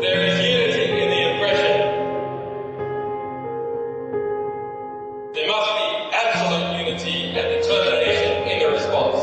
There is unity in the oppression. There must be absolute unity and determination in the response.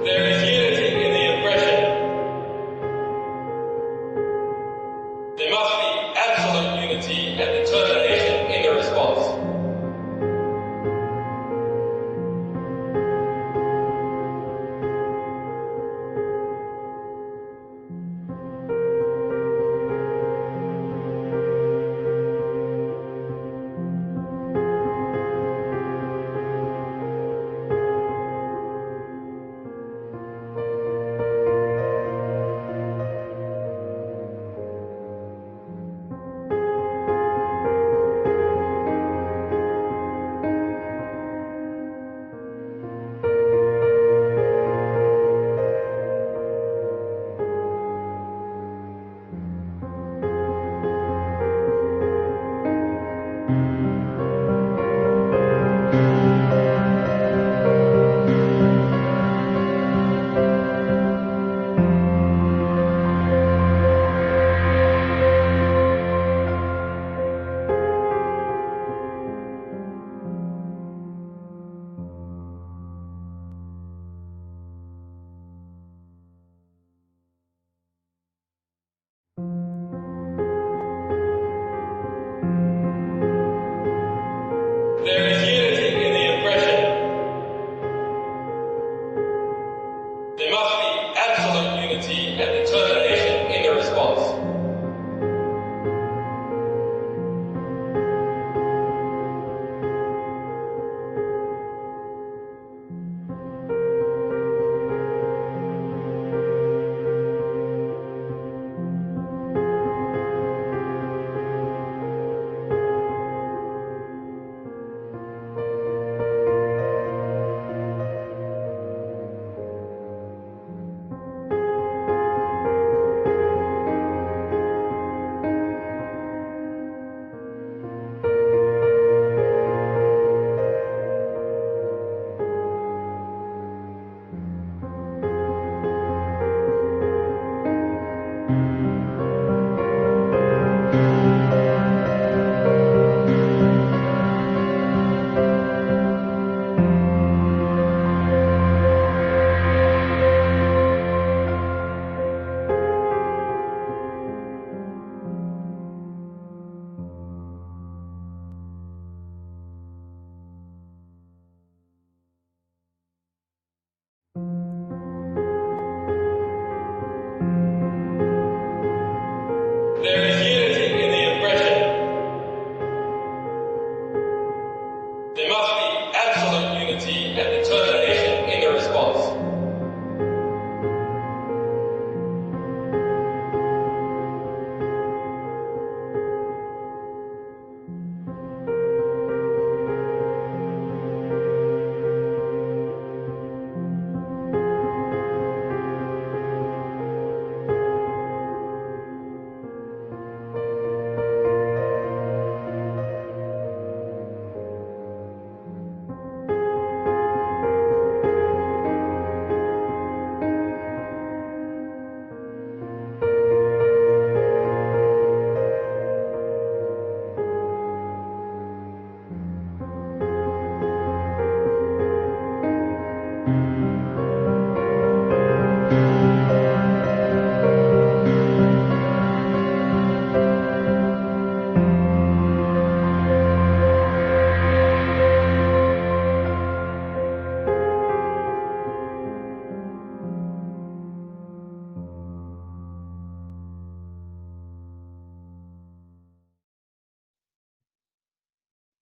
There is unity in the oppression. There must be absolute unity and determination in the response. There is unity in the oppression. There must be absolute unity and determination in the response. There is unity in the oppression. There must be absolute unity and determination in the response.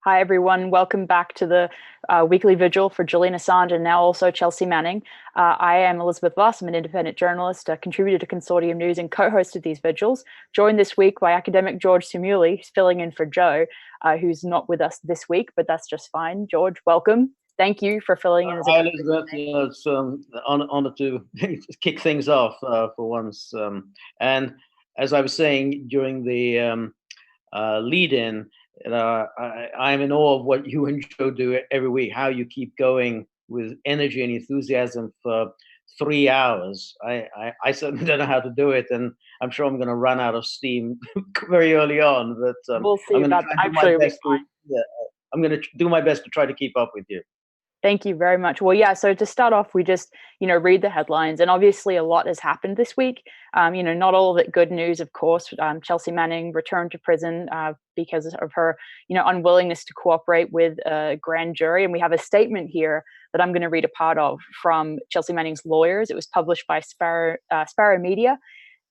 Hi, everyone. Welcome back to the weekly vigil for Julian Assange and now also Chelsea Manning. I am Elizabeth Voss. I'm an independent journalist, a contributor to Consortium News and co-host of these vigils, joined this week by academic George Sumuli, who's filling in for Joe, who's not with us this week, but that's just fine. George, welcome. Thank you for filling in as a Hi, Elizabeth. It's an honor to kick things off for once. And as I was saying during the lead-in, I'm in awe of what you and Joe do every week, how you keep going with energy and enthusiasm for 3 hours. I certainly don't know how to do it, and I'm sure I'm going to run out of steam very early on. But we'll see about that. I'm sure you'll be fine. I'm going to do my best to try to keep up with you. Thank you very much. Well, yeah, so to start off, we just, read the headlines. And obviously a lot has happened this week. Not all of it good news, of course. Chelsea Manning returned to prison because of her, unwillingness to cooperate with a grand jury. And we have a statement here that I'm going to read a part of from Chelsea Manning's lawyers. It was published by Sparrow Media.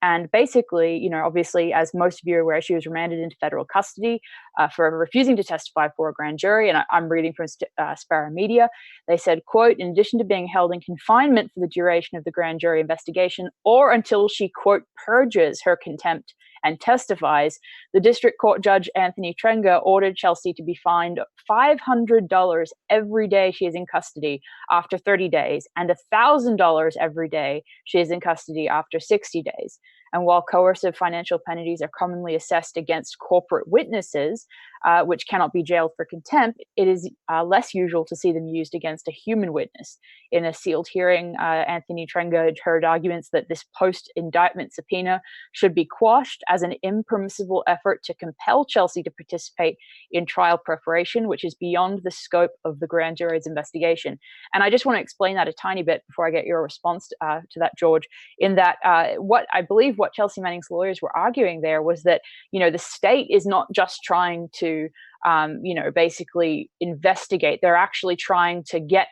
And basically, obviously, as most of you are aware, she was remanded into federal custody for refusing to testify for a grand jury. And I'm reading from Sparrow Media. They said, quote, in addition to being held in confinement for the duration of the grand jury investigation or until she, quote, purges her contempt and testifies, the district court judge Anthony Trenga ordered Chelsea to be fined $500 every day she is in custody after 30 days and $1,000 every day she is in custody after 60 days. And while coercive financial penalties are commonly assessed against corporate witnesses, which cannot be jailed for contempt, it is less usual to see them used against a human witness. In a sealed hearing, Anthony Trenga heard arguments that this post-indictment subpoena should be quashed as an impermissible effort to compel Chelsea to participate in trial preparation, which is beyond the scope of the grand jury's investigation. And I just want to explain that a tiny bit before I get your response to that, George, in that what Chelsea Manning's lawyers were arguing there was that, the state is not just trying to basically investigate. They're actually trying to get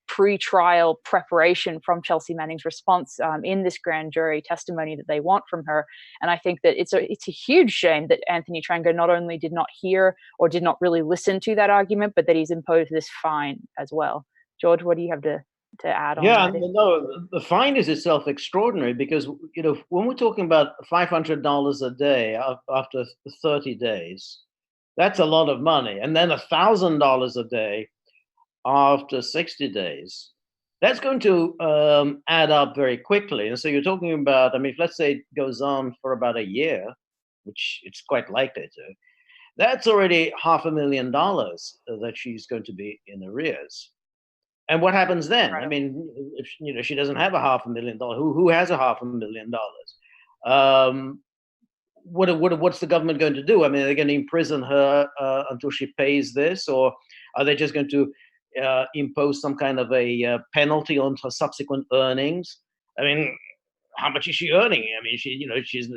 pre-trial preparation from Chelsea Manning's response in this grand jury testimony that they want from her. And I think that it's a huge shame that Anthony Trenga not only did not hear or did not really listen to that argument, but that he's imposed this fine as well. George, what do you have to add on that? No, the fine is itself extraordinary because, when we're talking about $500 a day after 30 days, that's a lot of money. And then $1,000 a day after 60 days, that's going to add up very quickly. And so you're talking about, if let's say it goes on for about a year, which it's quite likely to, that's already $500,000 that she's going to be in arrears. And what happens then? Right. If she doesn't have a $500,000, who has a $500,000? What's the government going to do? Are they going to imprison her until she pays this, or are they just going to impose some kind of a penalty on her subsequent earnings? How much is she earning? She's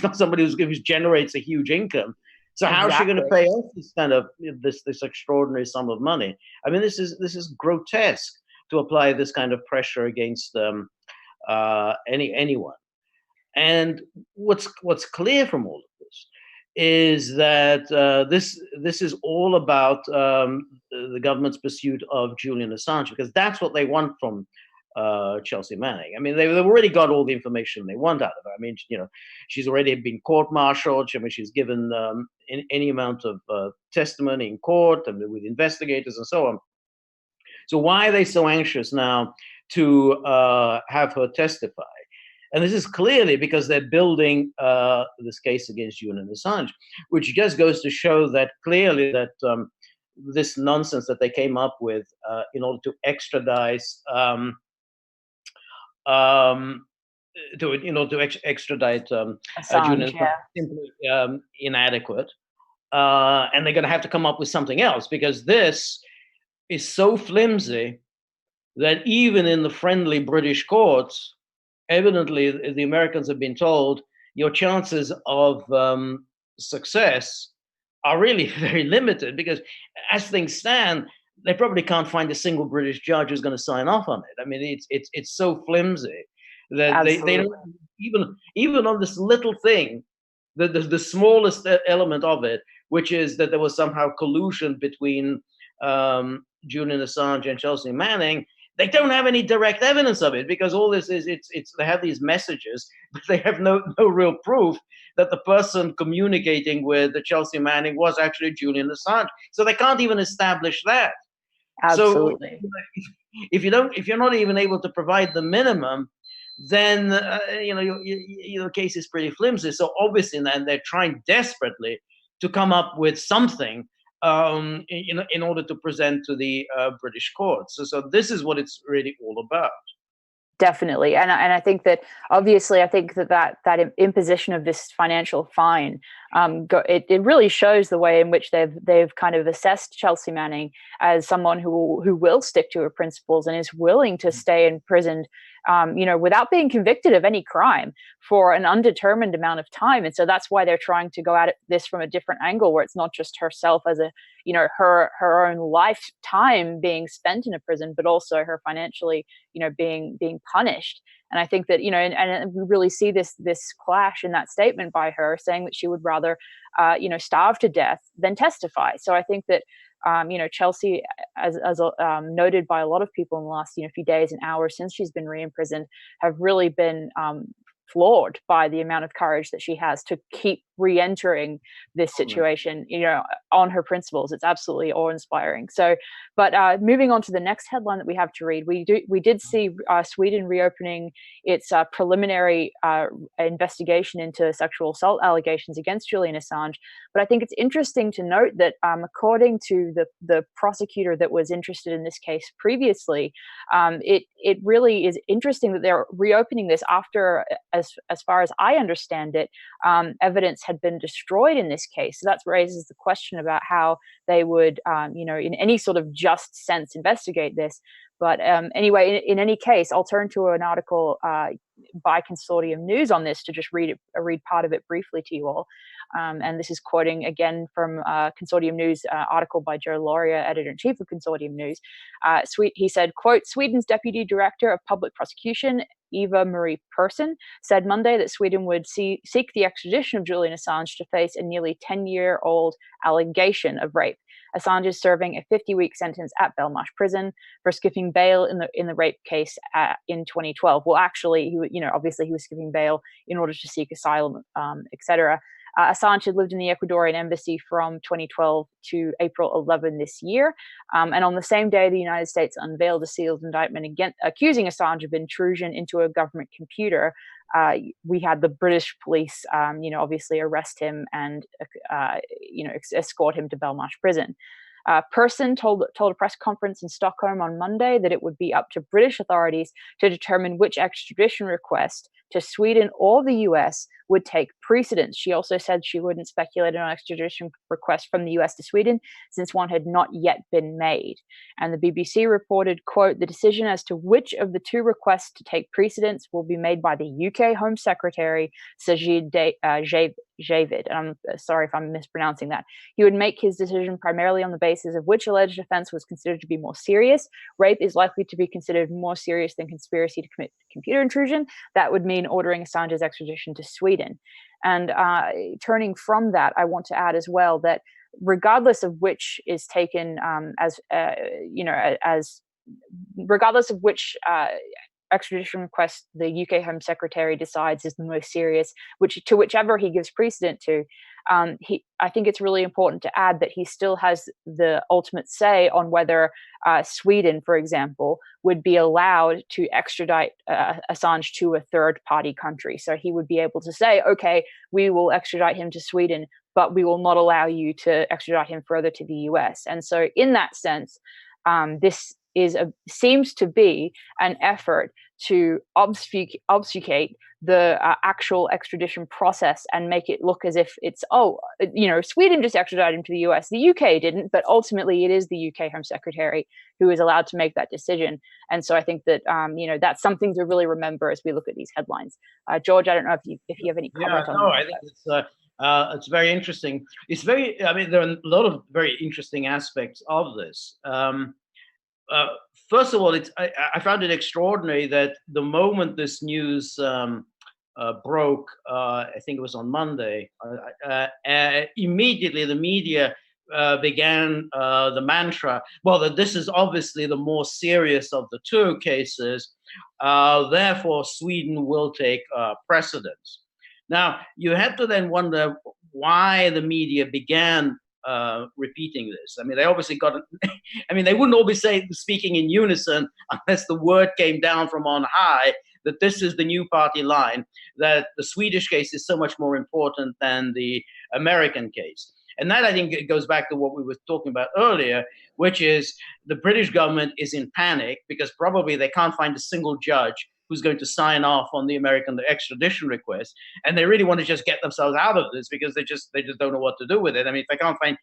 not somebody who generates a huge income. So how is she going to pay off this kind of this extraordinary sum of money? This is grotesque to apply this kind of pressure against anyone. And what's clear from all of this is that this is all about the government's pursuit of Julian Assange, because that's what they want from Chelsea Manning. They've already got all the information they want out of her. She's already been court-martialed. She's given any amount of testimony in court and with investigators and so on. So why are they so anxious now to have her testify? And this is clearly because they're building this case against Julian Assange, which just goes to show that clearly that this nonsense that they came up with in order to extradite extradite Julian is simply inadequate, and they're going to have to come up with something else, because this is so flimsy that even in the friendly British courts, evidently the Americans have been told your chances of success are really very limited, because as things stand, they probably can't find a single British judge who's going to sign off on it. It's so flimsy that they don't even on this little thing, the smallest element of it which is that there was somehow collusion between Julian Assange and Chelsea Manning. They don't have any direct evidence of it, because all this is, it's they have these messages, but they have no real proof that the person communicating with the Chelsea Manning was actually Julian Assange. So they can't even establish that. Absolutely. So if you're not even able to provide the minimum, then your case is pretty flimsy. So obviously, then they're trying desperately to come up with something in order to present to the British courts. So this is what it's really all about. Definitely, and I think that obviously, I think that imposition of this financial fine, it really shows the way in which they've kind of assessed Chelsea Manning as someone who will stick to her principles and is willing to stay imprisoned, without being convicted of any crime for an undetermined amount of time. And so that's why they're trying to go at this from a different angle, where it's not just herself as a, her own lifetime being spent in a prison, but also her financially, being punished. And I think that, and we really see this clash in that statement by her, saying that she would rather, starve to death than testify. So I think that, Chelsea, as noted by a lot of people in the last, few days and hours since she's been re-imprisoned, have really been floored by the amount of courage that she has to keep re-entering this situation, on her principles. It's absolutely awe-inspiring. So, but moving on to the next headline that we have to read, we did see Sweden reopening its preliminary investigation into sexual assault allegations against Julian Assange. But I think it's interesting to note that according to the prosecutor that was interested in this case previously, it really is interesting that they're reopening this after, as far as I understand it, evidence had been destroyed in this case. So that raises the question about how they would, in any sort of just sense, investigate this. But anyway, in any case, I'll turn to an article by Consortium News on this to just read part of it briefly to you all. And this is quoting again from Consortium News article by Joe Lauria, editor-in-chief of Consortium News. He said, quote, Sweden's Deputy Director of Public Prosecution, Eva Marie Persson, said Monday that Sweden would seek the extradition of Julian Assange to face a nearly 10-year-old allegation of rape. Assange is serving a 50-week sentence at Belmarsh prison for skipping bail in the rape case in 2012. Well, actually, obviously he was skipping bail in order to seek asylum, etc. Assange had lived in the Ecuadorian embassy from 2012 to April 11 this year. And on the same day, the United States unveiled a sealed indictment accusing Assange of intrusion into a government computer. We had the British police, obviously arrest him and, escort him to Belmarsh prison. Persson told a press conference in Stockholm on Monday that it would be up to British authorities to determine which extradition request to Sweden or the US would take precedence. She also said she wouldn't speculate on an extradition request from the US to Sweden since one had not yet been made. And the BBC reported, quote, the decision as to which of the two requests to take precedence will be made by the UK Home Secretary, Sajid Javid. And I'm sorry if I'm mispronouncing that. He would make his decision primarily on the basis of which alleged offense was considered to be more serious. Rape is likely to be considered more serious than conspiracy to commit computer intrusion. That would mean ordering Assange's extradition to Sweden. And turning from that, I want to add as well that regardless of which is taken regardless of which extradition request the UK Home Secretary decides is the most serious, whichever he gives precedent to, I think it's really important to add that he still has the ultimate say on whether Sweden, for example, would be allowed to extradite Assange to a third-party country. So he would be able to say, okay, we will extradite him to Sweden, but we will not allow you to extradite him further to the US. And so in that sense, this seems to be an effort to obfuscate the actual extradition process and make it look as if it's, Sweden just extradited him to the US. The UK didn't, but ultimately it is the UK Home Secretary who is allowed to make that decision. And so I think that, that's something to really remember as we look at these headlines. George, I don't know if you have any comment on that. No, I think it's very interesting. There are a lot of very interesting aspects of this. First of all, I found it extraordinary that the moment this news broke, I think it was on Monday, immediately the media began the mantra, well, that this is obviously the more serious of the two cases, therefore Sweden will take precedence. Now, you have to then wonder why the media began repeating this. I mean, they obviously got it. I mean, they wouldn't all be speaking in unison unless the word came down from on high that this is the new party line, that the Swedish case is so much more important than the American case. And that, I think, it goes back to what we were talking about earlier, which is the British government is in panic because probably they can't find a single judge who's going to sign off on the American extradition request, and they really want to just get themselves out of this because they just don't know what to do with it. I mean, if they can't find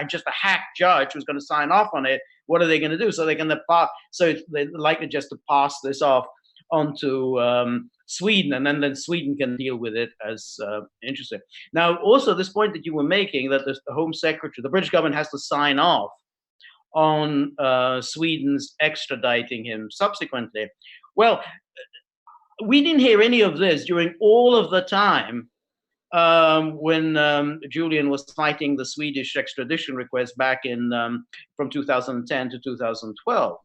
just a hack judge who's going to sign off on it, what are they going to do? So they're going to they're likely just to pass this off onto Sweden, and then Sweden can deal with it as interesting. Now, also this point that you were making, that the Home Secretary, the British government has to sign off on Sweden's extraditing him subsequently. Well, we didn't hear any of this during all of the time when Julian was fighting the Swedish extradition request back in from 2010 to 2012.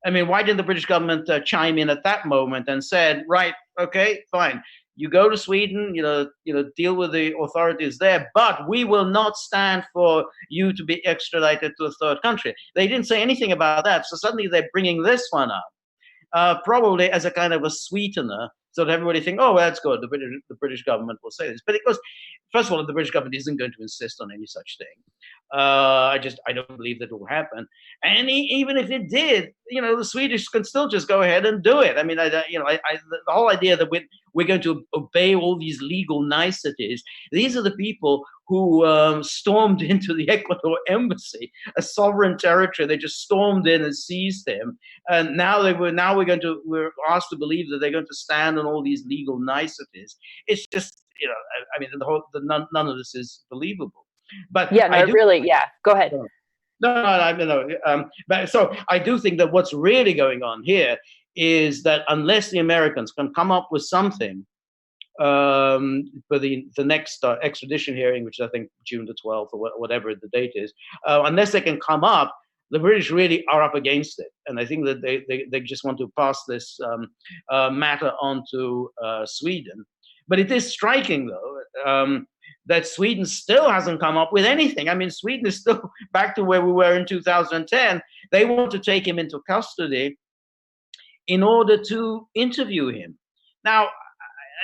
I mean, why didn't the British government chime in at that moment and said, right, okay, fine, you go to Sweden, deal with the authorities there, but we will not stand for you to be extradited to a third country. They didn't say anything about that, so suddenly they're bringing this one up, probably as a kind of a sweetener, so that everybody think, oh, well, that's good, the British government will say this. But it goes, first of all, the British government isn't going to insist on any such thing. I don't believe that will happen. And even if it did, the Swedish can still just go ahead and do it. I mean, the whole idea that we're going to obey all these legal niceties. These are the people who stormed into the Ecuador embassy, a sovereign territory. They just stormed in and seized him. And now we're asked to believe that they're going to stand on all these legal niceties. It's just, I mean, none of this is believable. But yeah, no, really, yeah. Go ahead. No. But so I do think that what's really going on here is that unless the Americans can come up with something for the next extradition hearing, which I think June the 12th or whatever the date is, unless they can come up, the British really are up against it. And I think that they just want to pass this matter on to Sweden. But it is striking, though, that Sweden still hasn't come up with anything. I mean, Sweden is still back to where we were in 2010. They want to take him into custody in order to interview him. Now,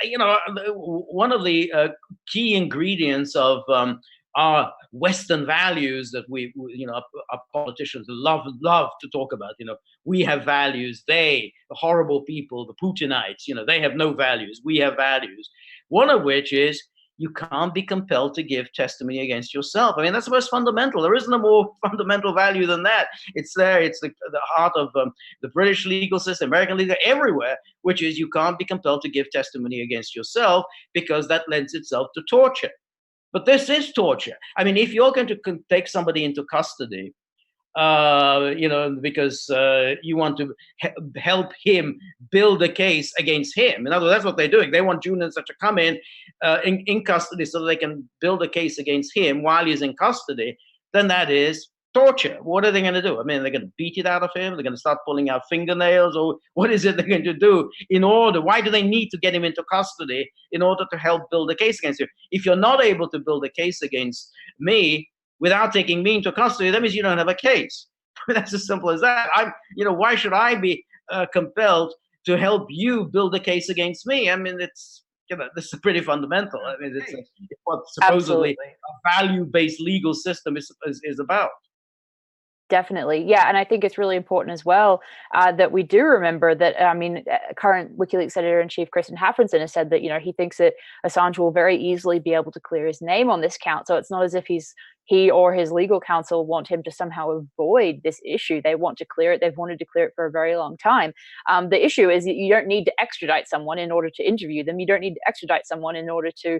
one of the key ingredients of our Western values that our politicians love to talk about. We have values. They, the horrible people, the Putinites, they have no values. We have values. One of which is you can't be compelled to give testimony against yourself. I mean, that's the most fundamental. There isn't a more fundamental value than that. It's there. It's the heart of the British legal system, American legal, everywhere, which is you can't be compelled to give testimony against yourself because that lends itself to torture. But this is torture. I mean, if you're going to take somebody into custody, because you want to help him build a case against him. In other words, that's what they're doing. They want Julian Assange to come in custody so that they can build a case against him while he's in custody. Then that is torture. What are they going to do? I mean, they're going to beat it out of him? They're going to start pulling out fingernails? Or what is it they're going to do why do they need to get him into custody in order to help build a case against him? If you're not able to build a case against me, without taking me into custody, that means you don't have a case. That's as simple as that. Why should I be compelled to help you build a case against me? I mean, this is pretty fundamental. I mean, it's what supposedly a value-based legal system is about. Definitely. Yeah. And I think it's really important as well that we do remember that, current WikiLeaks editor-in-chief Kristen Hafrenson has said that, he thinks that Assange will very easily be able to clear his name on this count. So it's not as if he's he or his legal counsel want him to somehow avoid this issue. They want to clear it. They've wanted to clear it for a very long time. The issue is that you don't need to extradite someone in order to interview them. You don't need to extradite someone in order to,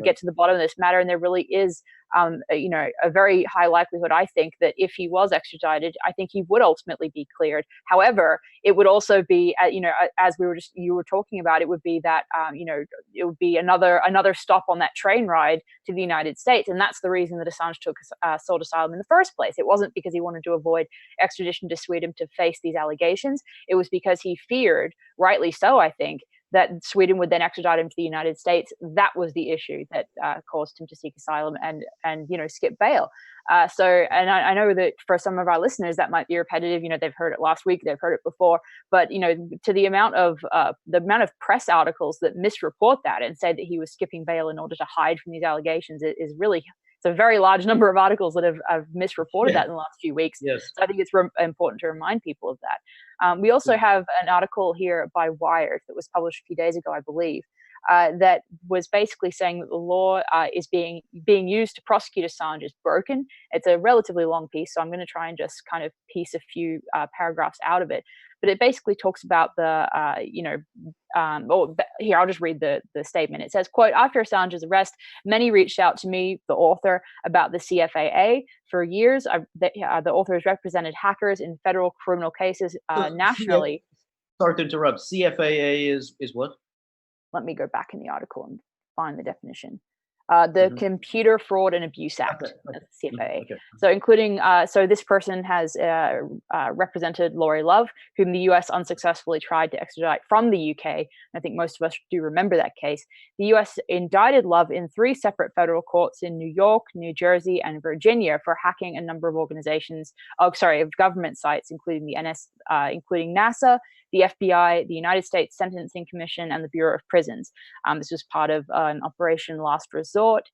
get to the bottom of this matter. And there really is, a very high likelihood, I think, that if he was extradited, I think he would ultimately be cleared. However, it would also be, as you were talking about, it would be that, it would be another stop on that train ride to the United States. And that's the reason that Assange sought asylum in the first place. It wasn't because he wanted to avoid extradition to Sweden to face these allegations. It was because he feared, rightly so, I think, that Sweden would then extradite him to the United States. That was the issue that caused him to seek asylum and skip bail. And I know that for some of our listeners that might be repetitive. They've heard it last week, they've heard it before, but to the amount of press articles that misreport that and say that he was skipping bail in order to hide from these allegations is really. It's a very large number of articles that have misreported that in the last few weeks. Yes. So I think it's important to remind people of that. We also have an article here by Wired that was published a few days ago, I believe, that was basically saying that the law is being used to prosecute Assange is broken. It's a relatively long piece, so I'm going to try and just kind of piece a few paragraphs out of it. But it basically talks about here, I'll just read the statement. It says, quote, after Assange's arrest, many reached out to me, the author, about the CFAA. For years, the author has represented hackers in federal criminal cases nationally. Sorry to interrupt. CFAA is what? Let me go back in the article and find the definition. The Computer Fraud and Abuse Act, CFAA. Okay. So including, this person has represented Lori Love, whom the US unsuccessfully tried to extradite from the UK. I think most of us do remember that case. The US indicted Love in 3 separate federal courts in New York, New Jersey, and Virginia for hacking a number of of government sites, including including NASA, the FBI, the United States Sentencing Commission, and the Bureau of Prisons. This was part of an Operation Last Resort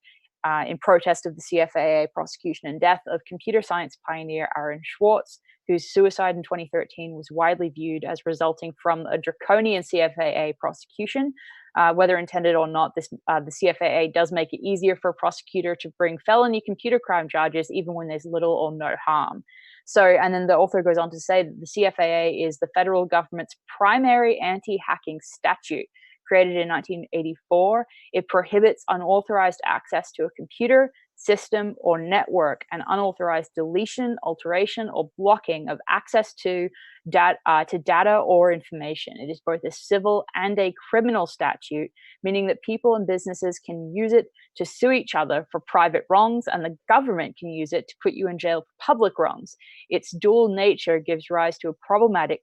in protest of the CFAA prosecution and death of computer science pioneer Aaron Swartz, whose suicide in 2013 was widely viewed as resulting from a draconian CFAA prosecution. Whether intended or not, the CFAA does make it easier for a prosecutor to bring felony computer crime charges, even when there's little or no harm. So, and then the author goes on to say that the CFAA is the federal government's primary anti-hacking statute. Created in 1984, it prohibits unauthorized access to a computer, system, or network, and unauthorized deletion, alteration, or blocking of access to data or information. It is both a civil and a criminal statute, meaning that people and businesses can use it to sue each other for private wrongs, and the government can use it to put you in jail for public wrongs. Its dual nature gives rise to a problematic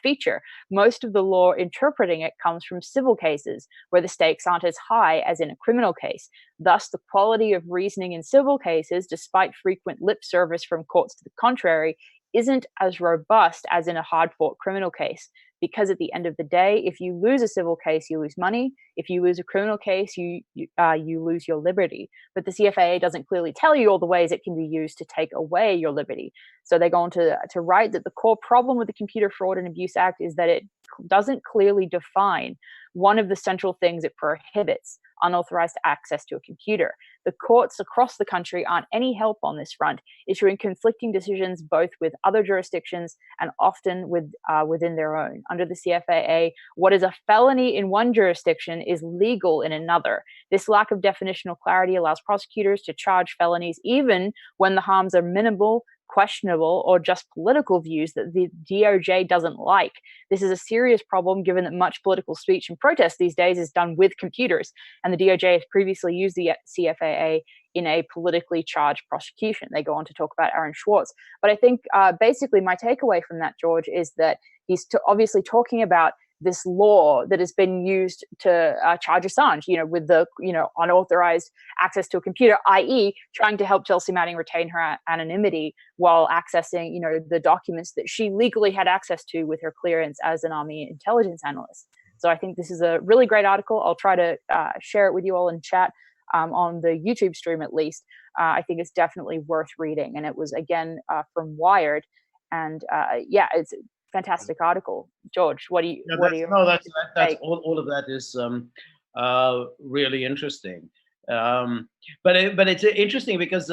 feature. Most of the law interpreting it comes from civil cases, where the stakes aren't as high as in a criminal case. Thus, the quality of reasoning in civil cases, despite frequent lip service from courts to the contrary, isn't as robust as in a hard-fought criminal case. Because at the end of the day, if you lose a civil case, you lose money. If you lose a criminal case, you lose your liberty. But the CFAA doesn't clearly tell you all the ways it can be used to take away your liberty. So they go on to write that the core problem with the Computer Fraud and Abuse Act is that it doesn't clearly define one of the central things it prohibits: unauthorized access to a computer. The courts across the country aren't any help on this front, issuing conflicting decisions both with other jurisdictions and often within their own. Under the CFAA, what is a felony in one jurisdiction is legal in another. This lack of definitional clarity allows prosecutors to charge felonies even when the harms are minimal, questionable, or just political views that the DOJ doesn't like. This is a serious problem given that much political speech and protest these days is done with computers, and the DOJ has previously used the CFAA in a politically charged prosecution. They go on to talk about Aaron Swartz. But I think basically my takeaway from that, George, is that he's obviously talking about this law that has been used to charge Assange, with the, unauthorized access to a computer, i.e. trying to help Chelsea Manning retain her anonymity while accessing, the documents that she legally had access to with her clearance as an Army intelligence analyst. So I think this is a really great article. I'll try to share it with you all in chat on the YouTube stream at least. I think it's definitely worth reading. And it was, again, from Wired. And it's fantastic article. George, what do you that's all of that is really interesting. But it's interesting because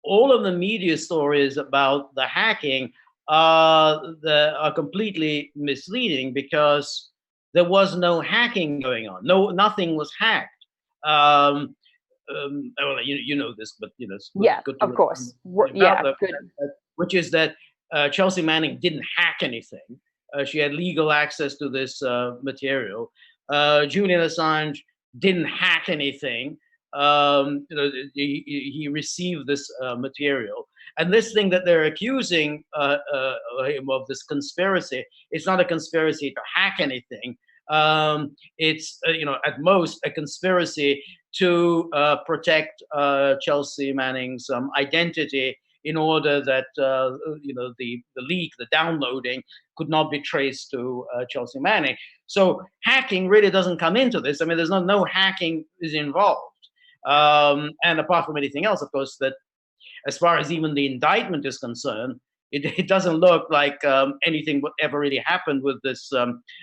all of the media stories about the hacking are completely misleading because there was no hacking going on. Nothing was hacked. Well, you know this, but it's good to of course. about that, which is that Chelsea Manning didn't hack anything. She had legal access to this material. Julian Assange didn't hack anything. He received this material, and this thing that they're accusing him of, this conspiracy, it's not a conspiracy to hack anything. It's at most a conspiracy to protect Chelsea Manning's identity, in order that the leak, the downloading, could not be traced to Chelsea Manning. So hacking really doesn't come into this. I mean, there's no hacking is involved. And apart from anything else, of course, that as far as even the indictment is concerned, it doesn't look like anything ever really happened with this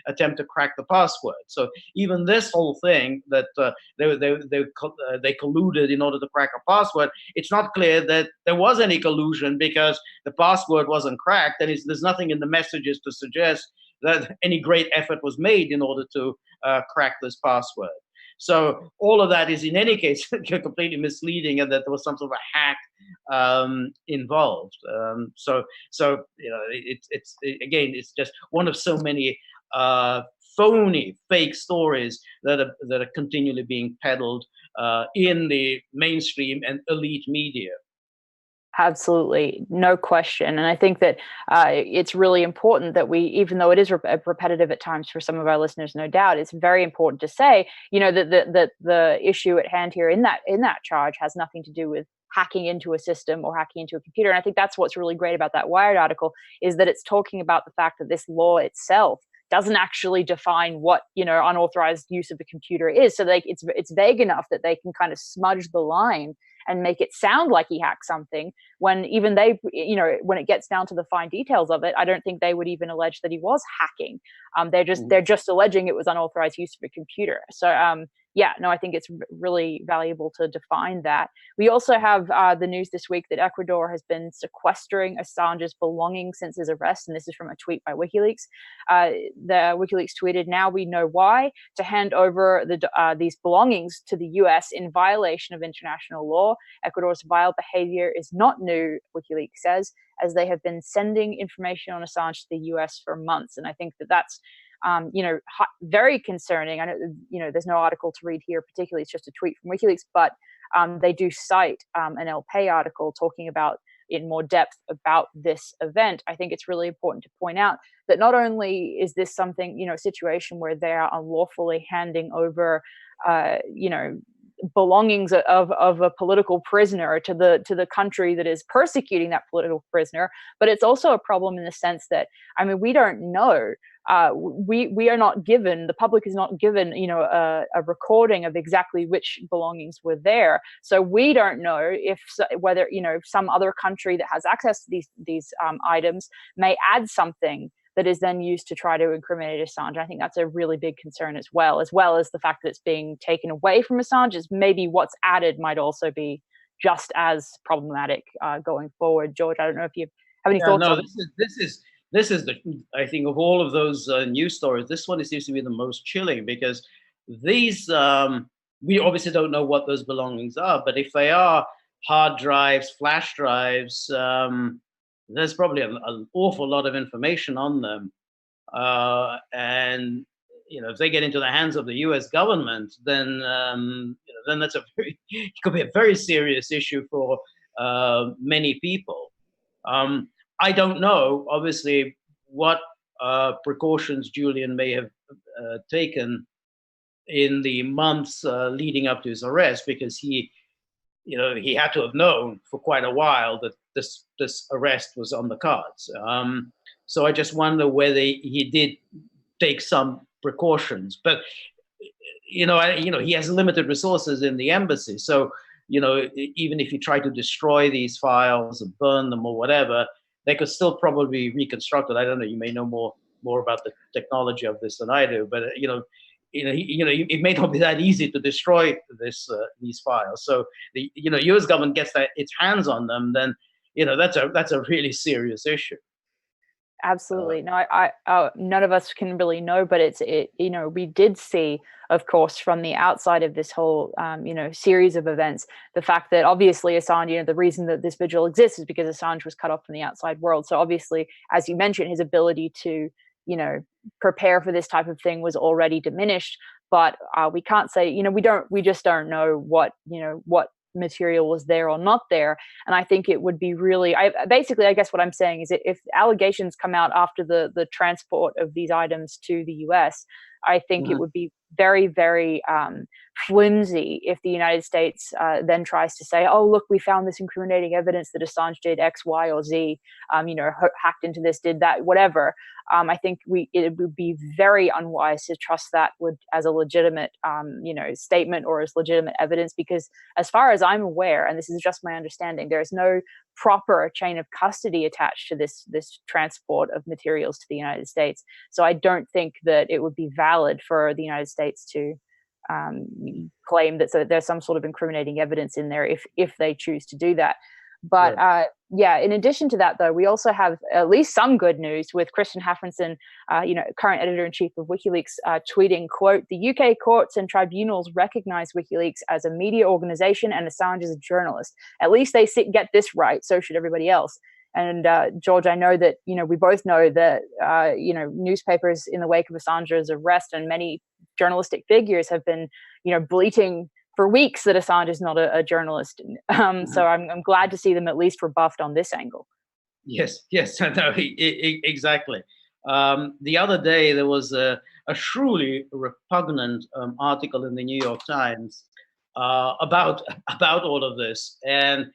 attempt to crack the password. So even this whole thing that they colluded in order to crack a password, it's not clear that there was any collusion, because the password wasn't cracked, and there's nothing in the messages to suggest that any great effort was made in order to crack this password. So all of that is, in any case, completely misleading, and that there was some sort of a hack involved. So it's just one of so many phony, fake stories that are continually being peddled in the mainstream and elite media. Absolutely, no question. And I think that it's really important that we, even though it is repetitive at times for some of our listeners, no doubt, it's very important to say, that the issue at hand here in that charge has nothing to do with hacking into a system or hacking into a computer. And I think that's what's really great about that Wired article, is that it's talking about the fact that this law itself doesn't actually define what unauthorized use of a computer is. So it's vague enough that they can kind of smudge the line and make it sound like he hacked something, when even they, when it gets down to the fine details of it, I don't think they would even allege that he was hacking. They're just alleging it was unauthorized use of a computer. So I think it's really valuable to define that. We also have the news this week that Ecuador has been sequestering Assange's belongings since his arrest, and this is from a tweet by WikiLeaks. The WikiLeaks tweeted, "Now we know why, to hand over these belongings to the US in violation of international law. Ecuador's vile behavior is not new," WikiLeaks says, "as they have been sending information on Assange to the US for months." And I think that that's very concerning. I know, there's no article to read here particularly, it's just a tweet from WikiLeaks, but they do cite an El Pay article talking about in more depth about this event. I think it's really important to point out that not only is this something, a situation where they are unlawfully handing over, belongings of a political prisoner to the country that is persecuting that political prisoner, but it's also a problem in the sense that, we don't know. We are not given, the public is not given, a recording of exactly which belongings were there. So we don't know whether, some other country that has access to these items may add something that is then used to try to incriminate Assange. I think that's a really big concern as well as the fact that it's being taken away from Assange. Is maybe what's added might also be just as problematic going forward. George, I don't know if you have any thoughts on this is I think of all of those news stories, this one seems to be the most chilling, because these, we obviously don't know what those belongings are, but if they are hard drives, flash drives, there's probably an awful lot of information on them. And, if they get into the hands of the US government, then that's it could be a very serious issue for many people. I don't know, obviously, what precautions Julian may have taken in the months leading up to his arrest, because he had to have known for quite a while that this arrest was on the cards. So I just wonder whether he did take some precautions. But he has limited resources in the embassy, so even if he tried to destroy these files or burn them or whatever, they could still probably be reconstructed. I don't know. You may know more about the technology of this than I do, but it may not be that easy to destroy these files. So the U.S. government gets its hands on them, then that's a really serious issue. Absolutely. No, I none of us can really know, but we did see, of course, from the outside of this whole, series of events, the fact that obviously Assange, the reason that this vigil exists is because Assange was cut off from the outside world. So obviously, as you mentioned, his ability to, prepare for this type of thing was already diminished. But we can't say, we just don't know what material was there or not there. And I think it would be really, I guess what I'm saying is, if allegations come out after the transport of these items to the US, I think it would be very, very flimsy if the United States then tries to say, oh, look, we found this incriminating evidence that Assange did X, Y, or Z, hacked into this, did that, whatever. I think it would be very unwise to trust that as a legitimate, statement or as legitimate evidence, because as far as I'm aware, and this is just my understanding, there is no proper chain of custody attached to this transport of materials to the United States. So I don't think that it would be valid for the United States to claim that there's some sort of incriminating evidence in there if they choose to do that. But in addition to that, though, we also have at least some good news with Christian Hafrenson, current editor-in-chief of WikiLeaks, tweeting, quote, "The UK courts and tribunals recognize WikiLeaks as a media organization and Assange as a journalist. At least they get this right, so should everybody else." And George, I know that, we both know that, newspapers in the wake of Assange's arrest and many journalistic figures have been, bleating for weeks that Assange is not a journalist. So I'm glad to see them at least rebuffed on this angle. Yes, no, exactly. The other day there was a truly repugnant article in the New York Times about all of this, and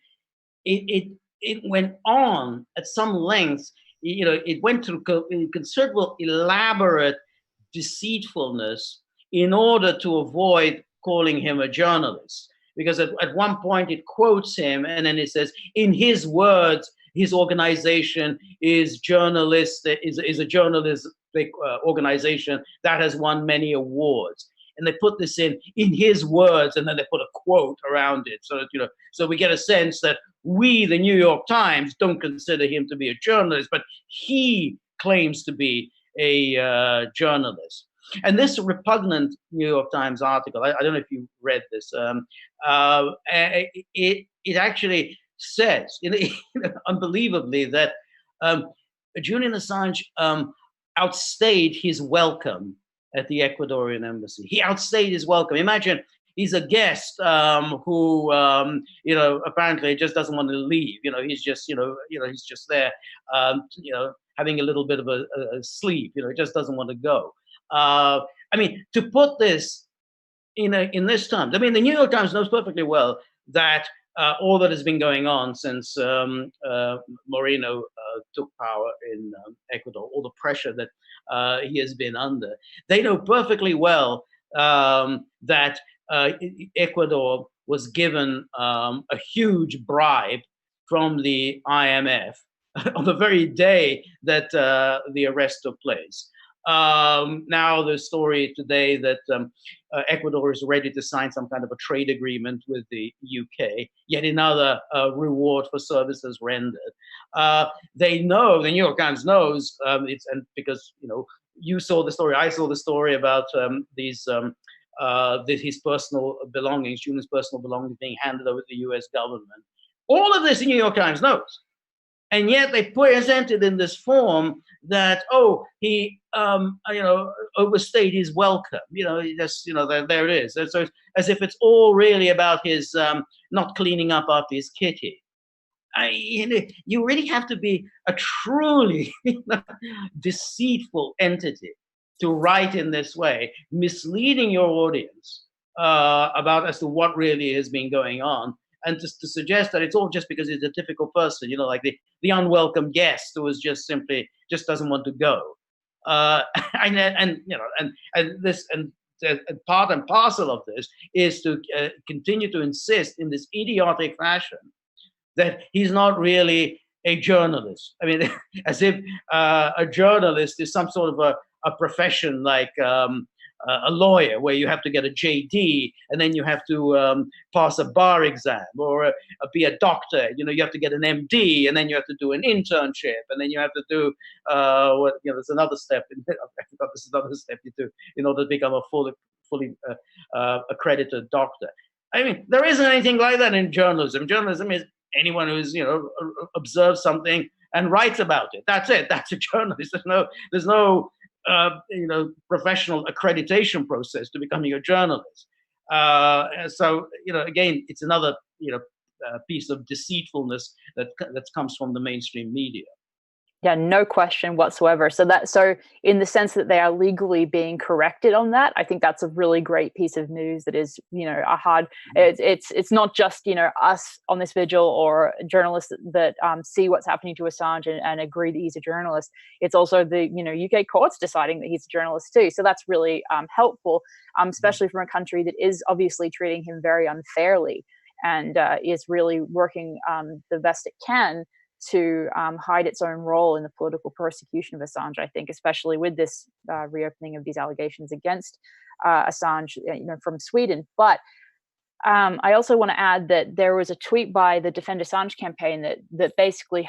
it went on at some length. It went through considerable, elaborate deceitfulness in order to avoid calling him a journalist, because at one point it quotes him and then it says, in his words, his organization is a journalistic organization that has won many awards. And they put this in his words, and then they put a quote around it. So that, so we get a sense that we, the New York Times, don't consider him to be a journalist, but he claims to be a journalist. And this repugnant New York Times article, I don't know if you read this, it actually says, unbelievably, that Julian Assange outstayed his welcome at the Ecuadorian embassy. He outstayed his welcome. Imagine he's a guest who, apparently just doesn't want to leave. He's just, he's just there, having a little bit of a sleep. He just doesn't want to go. To put this in this terms, the New York Times knows perfectly well that all that has been going on since Moreno took power in Ecuador, all the pressure that he has been under, they know perfectly well that Ecuador was given a huge bribe from the IMF on the very day that the arrest took place. Now the story today that Ecuador is ready to sign some kind of a trade agreement with the UK, yet another reward for services rendered. They know, the New York Times knows, because you saw the story, I saw the story about his personal belongings, Julian's personal belongings being handed over to the US government. All of this the New York Times knows. And yet they present it in this form that, he, overstayed his welcome. There it is. So as if it's all really about his not cleaning up after his kitty. You really have to be a truly deceitful entity to write in this way, misleading your audience about as to what really has been going on. And to suggest that it's all just because he's a difficult person, like the unwelcome guest who is just doesn't want to go, and part and parcel of this is to continue to insist in this idiotic fashion that he's not really a journalist. As if a journalist is some sort of a profession like a lawyer, where you have to get a JD, and then you have to pass a bar exam, or be a doctor. You have to get an MD, and then you have to do an internship, and then you have to do there's another step. I forgot this is another step you do in order to become a fully accredited doctor. I mean, there isn't anything like that in journalism. Journalism is anyone who's observes something and writes about it. That's it. That's a journalist. There's no professional accreditation process to becoming a journalist. So again, it's another piece of deceitfulness that comes from the mainstream media. Yeah, no question whatsoever. So in the sense that they are legally being corrected on that, I think that's a really great piece of news. That is, a hard. It's not just us on this vigil or journalists that see what's happening to Assange and agree that he's a journalist. It's also the UK courts deciding that he's a journalist too. So that's really helpful, especially from a country that is obviously treating him very unfairly and is really working the best it can to hide its own role in the political persecution of Assange. I think, especially with this reopening of these allegations against Assange, from Sweden. But I also want to add that there was a tweet by the Defend Assange campaign that basically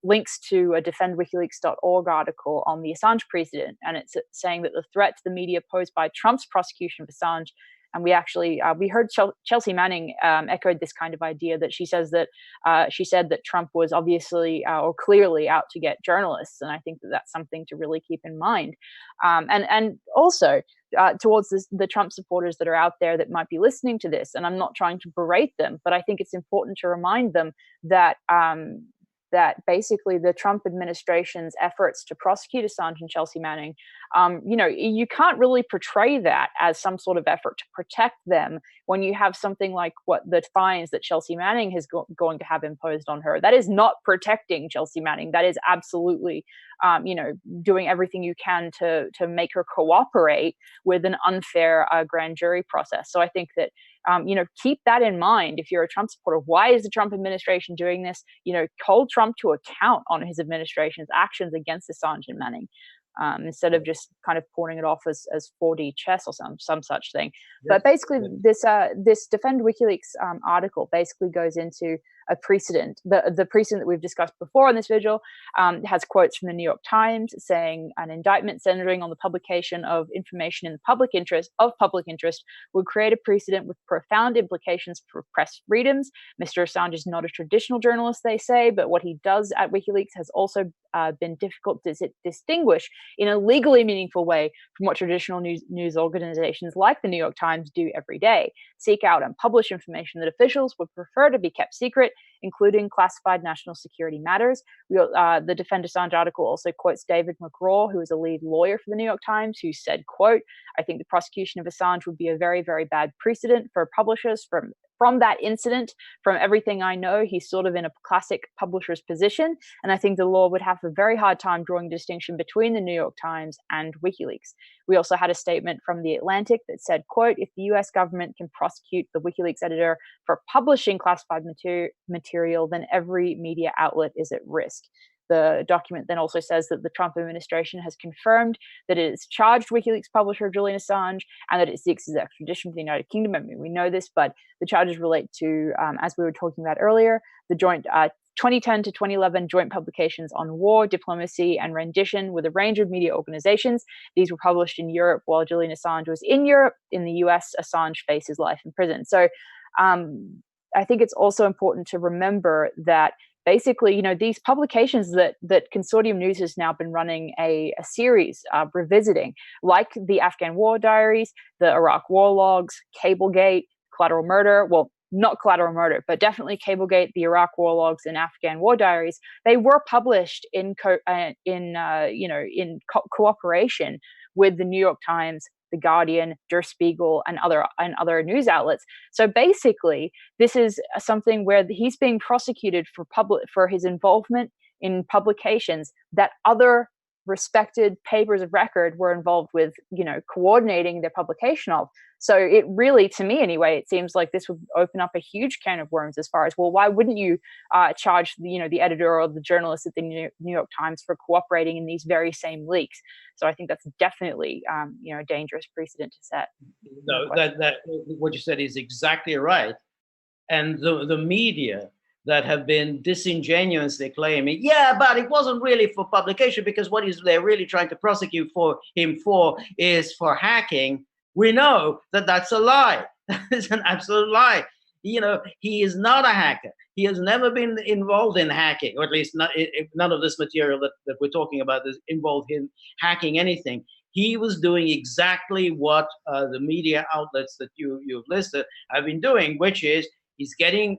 links to a defendwikileaks.org article on the Assange precedent, and it's saying that the threat to the media posed by Trump's prosecution of Assange. And we heard Chelsea Manning echoed this kind of idea, that she said that Trump was obviously or clearly out to get journalists, and I think that that's something to really keep in mind. And also towards the Trump supporters that are out there that might be listening to this, and I'm not trying to berate them, but I think it's important to remind them that that basically the Trump administration's efforts to prosecute Assange and Chelsea Manning, you can't really portray that as some sort of effort to protect them when you have something like what the fines that Chelsea Manning is going to have imposed on her. That is not protecting Chelsea Manning. That is absolutely, doing everything you can to make her cooperate with an unfair grand jury process. So I think that, keep that in mind if you're a Trump supporter. Why is the Trump administration doing this? Hold Trump to account on his administration's actions against Assange and Manning, instead of just kind of pawning it off as 4D chess or some such thing. Yes. But basically, this Defend WikiLeaks article basically goes into a precedent. The precedent that we've discussed before on this vigil has quotes from the New York Times saying an indictment centering on the publication of information in the public interest would create a precedent with profound implications for press freedoms. Mr. Assange is not a traditional journalist, they say, but what he does at WikiLeaks has also been difficult to distinguish in a legally meaningful way from what traditional news organizations like the New York Times do every day: seek out and publish information that officials would prefer to be kept secret, including classified national security matters. The Defend Assange article also quotes David McGraw, who is a lead lawyer for the New York Times, who said, quote, "I think the prosecution of Assange would be a very, very bad precedent for publishers. From that incident, from everything I know, he's sort of in a classic publisher's position. And I think the law would have a very hard time drawing a distinction between the New York Times and WikiLeaks." We also had a statement from The Atlantic that said, quote, "If the US government can prosecute the WikiLeaks editor for publishing classified material, then every media outlet is at risk." The document then also says that the Trump administration has confirmed that it has charged WikiLeaks publisher Julian Assange and that it seeks his extradition for the United Kingdom. I mean, we know this, but the charges relate to, as we were talking about earlier, the joint 2010 to 2011 joint publications on war, diplomacy, and rendition with a range of media organizations. These were published in Europe while Julian Assange was in Europe. In the US, Assange faces life in prison. So I think it's also important to remember that basically, these publications that Consortium News has now been running a series revisiting, like the Afghan War Diaries, the Iraq War Logs, Cablegate, Collateral Murder. Well, not Collateral Murder, but definitely Cablegate, the Iraq War Logs, and Afghan War Diaries. They were published in cooperation with the New York Times, The Guardian, Der Spiegel, and other news outlets. So basically, this is something where he's being prosecuted for his involvement in publications that other respected papers of record were involved with, coordinating their publication of. So it really, to me anyway, it seems like this would open up a huge can of worms as far as, well, why wouldn't you charge the editor or the journalist at the New York Times for cooperating in these very same leaks? So I think that's definitely a dangerous precedent to set. No, that what you said is exactly right. And the media that have been disingenuously claiming, yeah, but it wasn't really for publication, because what they're really trying to prosecute him for is for hacking. We know that that's a lie. It's an absolute lie. He is not a hacker. He has never been involved in hacking, or at least none of this material that we're talking about is involved in hacking anything. He was doing exactly what the media outlets that you've listed have been doing, which is he's getting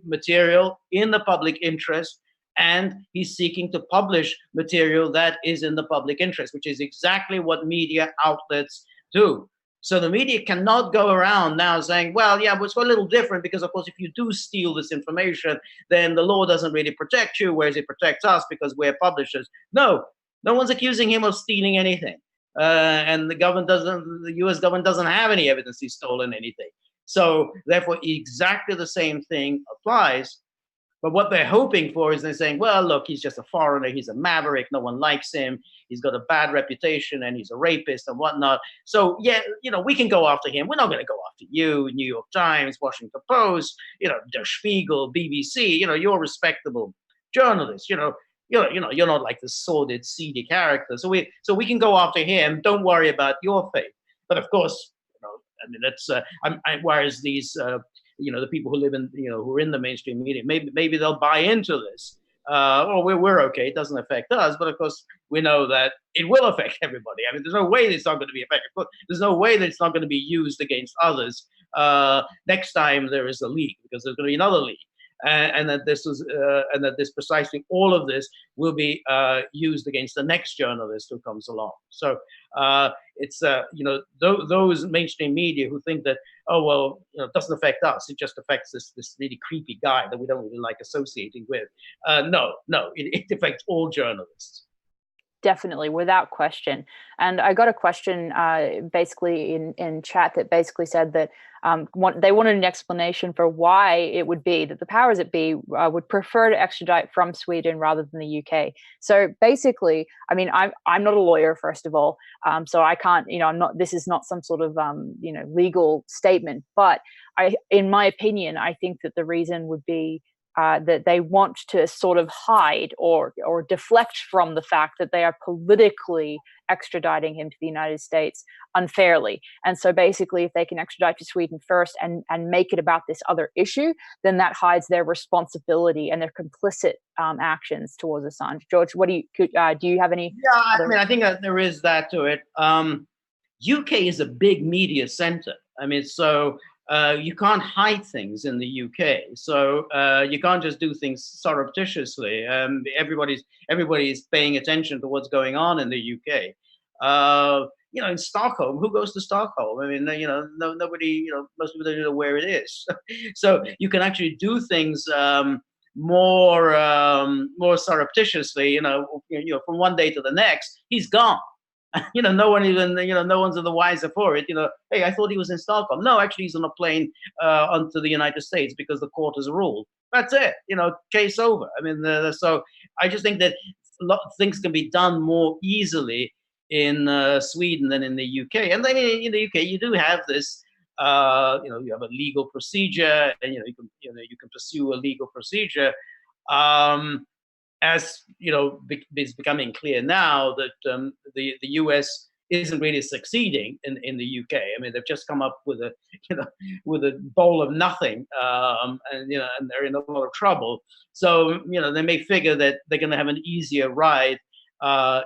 material in the public interest, and he's seeking to publish material that is in the public interest, which is exactly what media outlets do. So the media cannot go around now saying, well, yeah, but it's a little different because, of course, if you do steal this information, then the law doesn't really protect you, whereas it protects us because we're publishers. No one's accusing him of stealing anything. And the US government doesn't have any evidence he's stolen anything. So therefore, exactly the same thing applies. But what they're hoping for is they're saying, well, look, he's just a foreigner. He's a maverick. No one likes him. He's got a bad reputation and he's a rapist and whatnot. So, yeah, we can go after him. We're not going to go after you, New York Times, Washington Post, Der Spiegel, BBC. You're respectable journalists. You're not like the sordid, seedy character. So we can go after him. Don't worry about your fate. But of course, that's whereas these the people who live in who are in the mainstream media, maybe they'll buy into this. We're okay. It doesn't affect us, but of course we know that it will affect everybody. I mean, there's no way it's not going to be effective. There's no way that it's not going to be used against others next time there is a leak, because there's going to be another leak. And that this precisely all of this will be used against the next journalist who comes along. So it's those mainstream media who think that, oh well, it doesn't affect us, it just affects this really creepy guy that we don't really like associating with. No, it affects all journalists. Definitely, without question. And I got a question basically in chat that basically said that they wanted an explanation for why it would be that the powers that be would prefer to extradite from Sweden rather than the UK. So basically, I mean, I'm not a lawyer, first of all, so I can't, I'm not. This is not some sort of legal statement. But in my opinion, I think that the reason would be that they want to sort of hide or deflect from the fact that they are politically extraditing him to the United States unfairly. And so basically, if they can extradite to Sweden first and make it about this other issue, then that hides their responsibility and their complicit actions towards Assange. George, what do you have any? Yeah, I think that there is that to it. UK is a big media center. I mean, so you can't hide things in the UK. So you can't just do things surreptitiously. Everybody's paying attention to what's going on in the UK. In Stockholm, who goes to Stockholm? I mean, nobody, most people don't know where it is. So you can actually do things more surreptitiously. From one day to the next, he's gone. No one's the wiser for it. Hey, I thought he was in Stockholm. No, actually, he's on a plane onto the United States because the court has ruled. That's it. Case over. I mean, so I just think that things can be done more easily in Sweden than in the UK. And then in the UK, you do have this. You have a legal procedure, and you can pursue a legal procedure. As it's becoming clear now that the US isn't really succeeding in the UK. I mean, they've just come up with a bowl of nothing, and they're in a lot of trouble. So they may figure that they're going to have an easier ride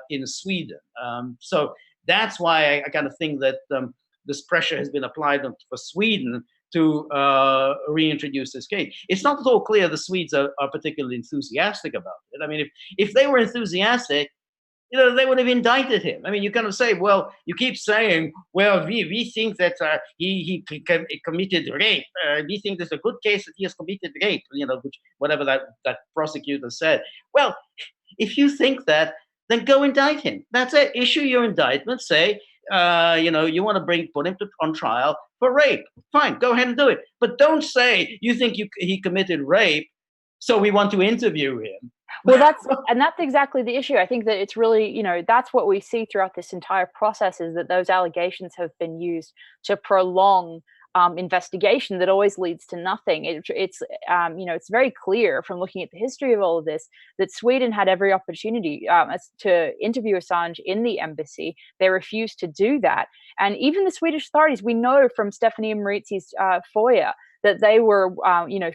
in Sweden. So that's why I kind of think that this pressure has been applied for Sweden to reintroduce this case. It's not at all clear the Swedes are particularly enthusiastic about it. I mean, if they were enthusiastic, they would have indicted him. I mean, you kind of say, well, you keep saying, well, we think that he committed rape. We think there's a good case that he has committed rape, whatever that prosecutor said. Well, if you think that, then go indict him. That's it. Issue your indictment. Say, you want to put him on trial for rape. Fine, go ahead and do it. But don't say you think he committed rape, so we want to interview him. Well, that's exactly the issue. I think that it's really, that's what we see throughout this entire process, is that those allegations have been used to prolong investigation that always leads to nothing. It's very clear from looking at the history of all of this that Sweden had every opportunity to interview Assange in the embassy. They refused to do that. And even the Swedish authorities, we know from Stephanie Maritzi's FOIA, that they were,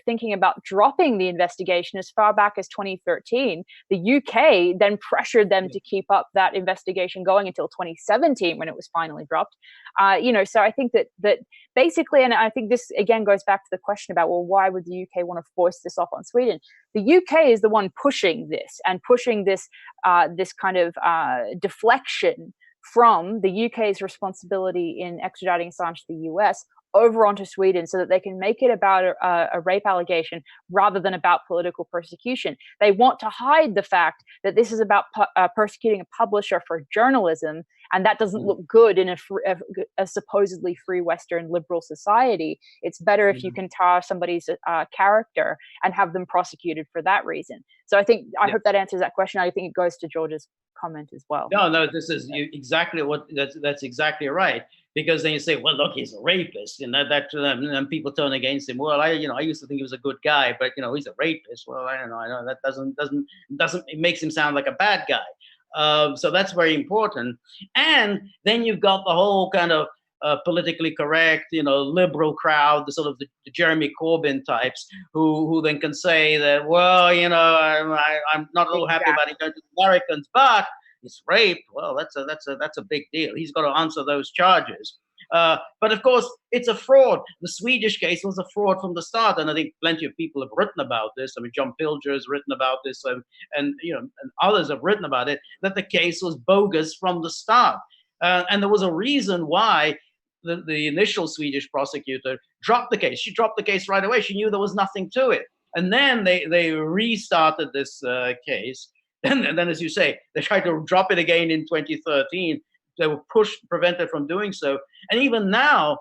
thinking about dropping the investigation as far back as 2013. The UK then pressured them to keep up that investigation going until 2017, when it was finally dropped. So I think that basically, and I think this again goes back to the question about, well, why would the UK want to force this off on Sweden? The UK is the one pushing this this kind of deflection from the UK's responsibility in extraditing Assange to the US over onto Sweden, so that they can make it about a rape allegation rather than about political persecution. They want to hide the fact that this is about persecuting a publisher for journalism, and that doesn't look good in a supposedly free Western liberal society. It's better if you can tar somebody's character and have them prosecuted for that reason. So I hope that answers that question. I think it goes to George's comment as well. No, this is exactly that's exactly right. Because then you say, well, look, he's a rapist, and and people turn against him. Well, I used to think he was a good guy, but he's a rapist. Well, I don't know. I know that doesn't it makes him sound like a bad guy. So that's very important. And then you've got the whole kind of politically correct, liberal crowd, the sort of the Jeremy Corbyn types, who then can say that, well, I'm not a little happy about it going to the Americans, but it's rape. Well, that's a big deal. He's got to answer those charges. But of course, it's a fraud. The Swedish case was a fraud from the start, and I think plenty of people have written about this. I mean, John Pilger has written about this, and others have written about it, that the case was bogus from the start. And there was a reason why the initial Swedish prosecutor dropped the case. She dropped the case right away. She knew there was nothing to it. And then they restarted this case. And then, as you say, they tried to drop it again in 2013. They were prevented from doing so. And even now,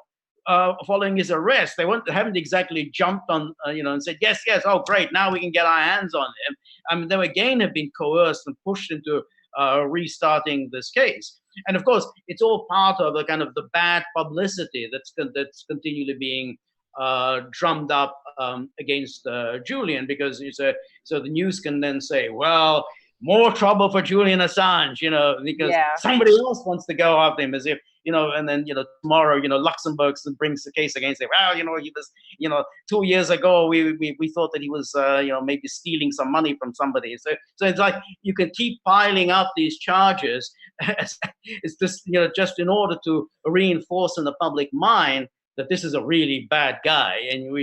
following his arrest, they haven't exactly jumped on, and said, yes, oh, great, now we can get our hands on him. I mean, they again have been coerced and pushed into restarting this case. And of course, it's all part of the kind of the bad publicity that's continually being drummed up against Julian, because so the news can then say, well, more trouble for Julian Assange, because somebody else wants to go after him, as if, and then, tomorrow, Luxembourg brings the case against him. Well, he was, 2 years ago, we thought that he was, maybe stealing some money from somebody. So it's like, you can keep piling up these charges. It's just, just in order to reinforce in the public mind that this is a really bad guy. And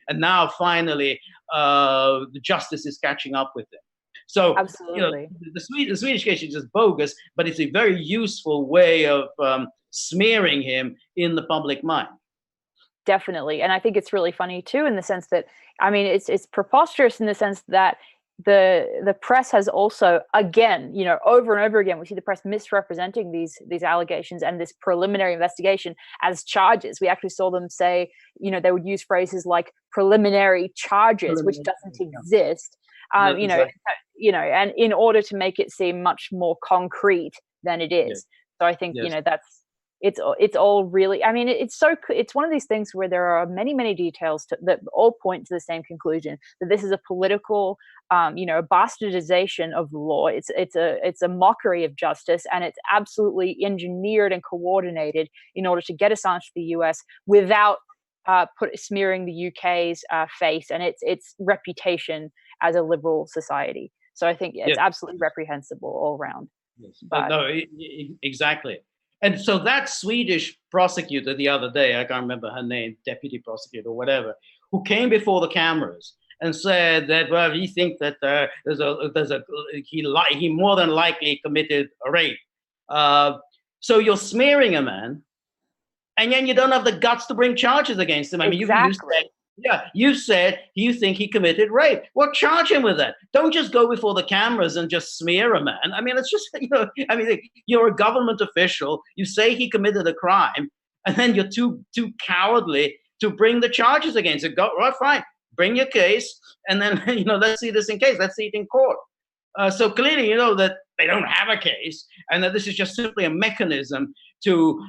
and now finally, the justice is catching up with him. So, absolutely, the Swedish case is just bogus, but it's a very useful way of smearing him in the public mind. Definitely. And I think it's really funny too, in the sense that, I mean, it's preposterous in the sense that the press has also, again, over and over again, we see the press misrepresenting these allegations and this preliminary investigation as charges. We actually saw them say, they would use phrases like preliminary charges, which doesn't exist. And in order to make it seem much more concrete than it is. So I think, it's all really, I mean, it's one of these things where there are many, many details that all point to the same conclusion, that this is a political, bastardization of the law. It's a mockery of justice, and it's absolutely engineered and coordinated in order to get Assange to the US without smearing the UK's face and its reputation as a liberal society. So I think it's absolutely reprehensible all around. Yes. No, exactly. And so that Swedish prosecutor the other day, I can't remember her name, deputy prosecutor or whatever, who came before the cameras and said that, well, he thinks that he more than likely committed a rape. So you're smearing a man, and then you don't have the guts to bring charges against him. I mean, exactly. Yeah, you said you think he committed rape. Well, charge him with that. Don't just go before the cameras and just smear a man. I mean, it's just, I mean, you're a government official. You say he committed a crime, and then you're too cowardly to bring the charges against him. Go, right, fine, bring your case, and then, let's see this in case. Let's see it in court. So clearly, that they don't have a case, and that this is just simply a mechanism to,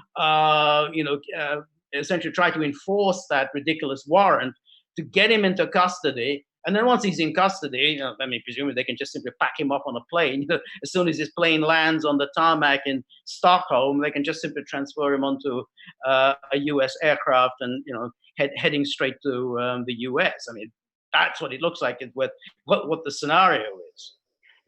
essentially try to enforce that ridiculous warrant to get him into custody. And then once he's in custody, presumably they can just simply pack him up on a plane. As soon as his plane lands on the tarmac in Stockholm, they can just simply transfer him onto a U.S. aircraft and, heading straight to the U.S. I mean, that's what it looks like with what the scenario is.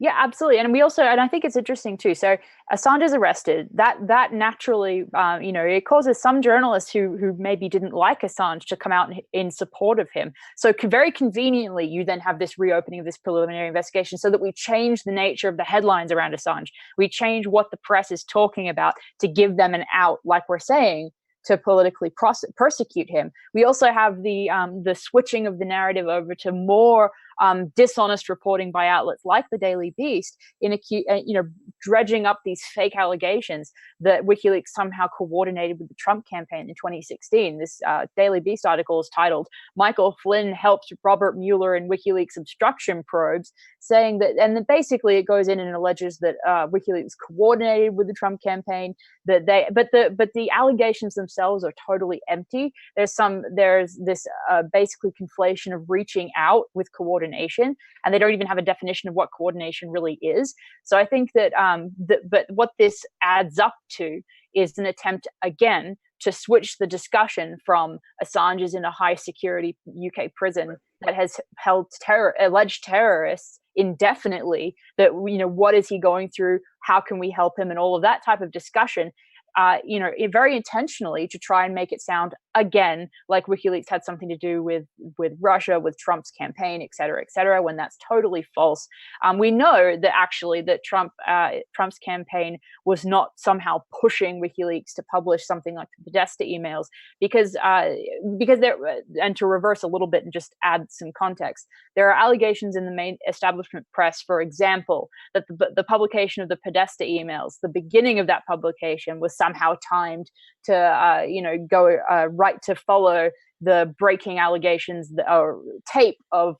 Yeah, absolutely. And I think it's interesting too. So Assange is arrested. That naturally, it causes some journalists who maybe didn't like Assange to come out in support of him. So very conveniently, you then have this reopening of this preliminary investigation so that we change the nature of the headlines around Assange. We change what the press is talking about to give them an out, like we're saying, to politically persecute him. We also have the switching of the narrative over to more dishonest reporting by outlets like the Daily Beast in dredging up these fake allegations that WikiLeaks somehow coordinated with the Trump campaign in 2016. This Daily Beast article is titled "Michael Flynn Helped Robert Mueller in WikiLeaks Obstruction Probes," saying that, and then basically it goes in and alleges that WikiLeaks coordinated with the Trump campaign. But the allegations themselves are totally empty. There's this basically conflation of reaching out with coordination, and they don't even have a definition of what coordination really is. So I think that but what this adds up to is an attempt again to switch the discussion from Assange is in a high security UK prison that has held alleged terrorists indefinitely, that what is he going through, how can we help him, and all of that type of discussion, very intentionally to try and make it sound again like WikiLeaks had something to do with Russia, with Trump's campaign, et cetera, when that's totally false. We know that actually that Trump's campaign was not somehow pushing WikiLeaks to publish something like the Podesta emails because there, and to reverse a little bit and just add some context, there are allegations in the main establishment press, for example, that the publication of the Podesta emails, the beginning of that publication was somehow timed to go right to follow the breaking allegations or tape of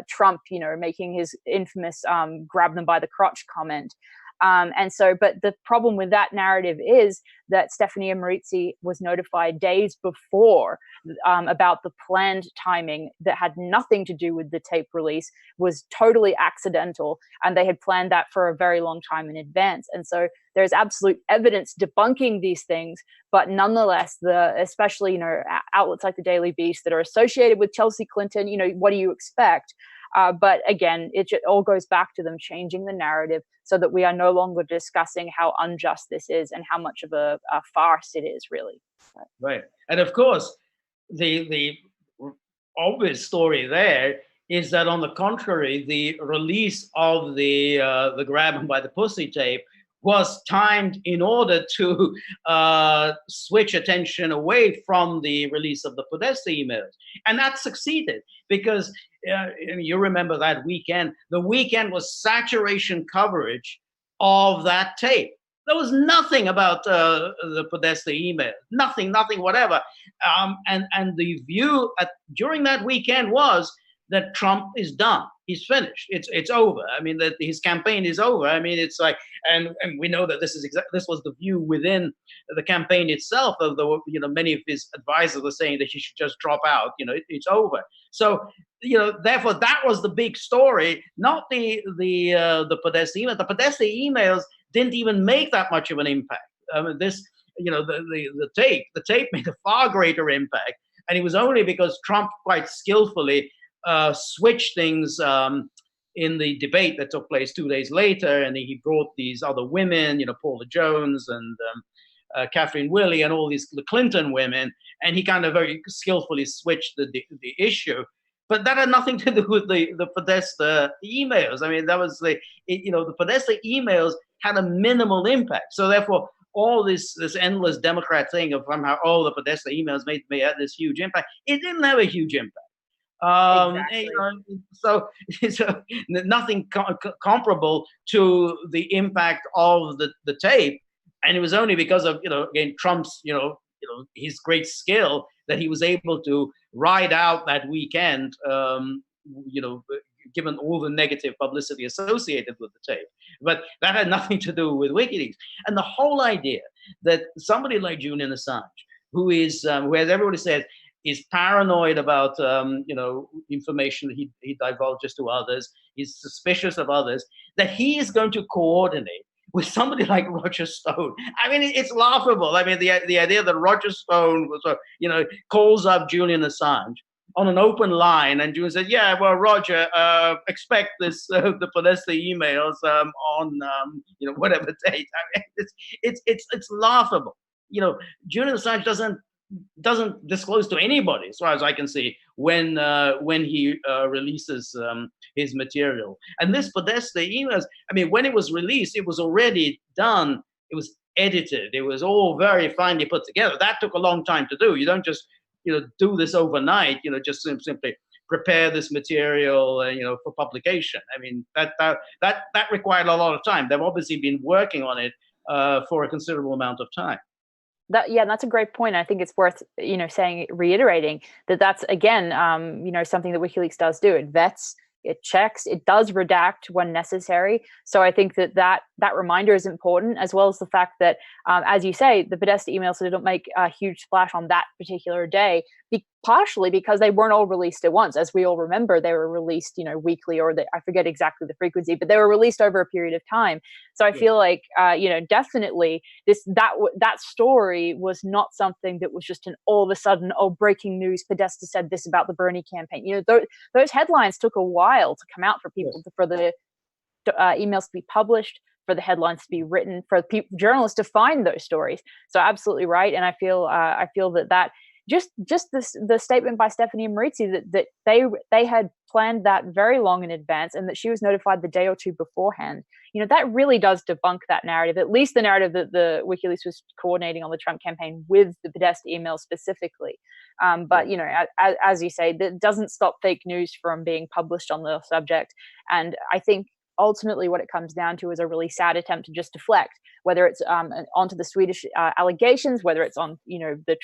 Trump, making his infamous grab them by the crotch comment. But the problem with that narrative is that Stefania Maritzi was notified days before about the planned timing that had nothing to do with the tape release, was totally accidental, and they had planned that for a very long time in advance. And so there's absolute evidence debunking these things, but nonetheless, especially outlets like the Daily Beast that are associated with Chelsea Clinton, what do you expect? But again, it all goes back to them changing the narrative so that we are no longer discussing how unjust this is and how much of a farce it is, really. Right. And of course, the obvious story there is that, on the contrary, the release of the grab 'em by the pussy tape was timed in order to switch attention away from the release of the Podesta emails. And that succeeded because you remember that weekend. The weekend was saturation coverage of that tape. There was nothing about the Podesta email, nothing whatever. And the view during that weekend was that Trump is done. He's finished. It's over. I mean, that his campaign is over. I mean, it's like, and we know that this was the view within the campaign itself. Although many of his advisors were saying that he should just drop out. It's over. So therefore, that was the big story, not the Podesta email. The Podesta emails didn't even make that much of an impact. The tape made a far greater impact, and it was only because Trump quite skillfully switched things in the debate that took place 2 days later, and he brought these other women, Paula Jones and Catherine Willey and all the Clinton women, and he kind of very skillfully switched the issue. But that had nothing to do with the Podesta emails. I mean, that was the Podesta emails had a minimal impact. So therefore, all this endless Democrat thing of somehow, the Podesta emails made this huge impact. It didn't have a huge impact. Exactly. So nothing comparable to the impact of the tape, and it was only because of again Trump's his great skill that he was able to ride out that weekend. Given all the negative publicity associated with the tape, but that had nothing to do with WikiLeaks. And the whole idea that somebody like Julian Assange, who is who, as everybody says, is paranoid about information he divulges to others. He's suspicious of others. That he is going to coordinate with somebody like Roger Stone. I mean, it's laughable. I mean, the idea that Roger Stone was, calls up Julian Assange on an open line, and Julian said, "Yeah, well, Roger, expect this the Podesta emails on whatever date." I mean, it's laughable. Julian Assange doesn't disclose to anybody, as far as I can see, when he releases his material. And this Podesta emails, I mean, when it was released, it was already done. It was edited. It was all very finely put together. That took a long time to do. You don't just do this overnight. Just simply prepare this material for publication. I mean, that required a lot of time. They've obviously been working on it for a considerable amount of time. That's a great point. I think it's worth reiterating that's again something that WikiLeaks does do. It vets, it checks, it does redact when necessary. So I think that reminder is important, as well as the fact that, as you say, the Podesta emails didn't make a huge splash on that particular day, partially because they weren't all released at once. As we all remember, they were released, weekly, or I forget exactly the frequency, but they were released over a period of time. So I feel like, definitely that story was not something that was just an all of a sudden, breaking news, Podesta said this about the Bernie campaign. Those headlines took a while to come out for people, for the emails to be published, for the headlines to be written, for journalists to find those stories. So absolutely right. And I feel that just the statement by Stephanie Marizzi that they had planned that very long in advance, and that she was notified the day or two beforehand, that really does debunk that narrative, at least the narrative that the WikiLeaks was coordinating on the Trump campaign with the Podesta email specifically. But as you say, that doesn't stop fake news from being published on the subject. And I think ultimately what it comes down to is a really sad attempt to just deflect, whether it's onto the Swedish allegations, whether it's on the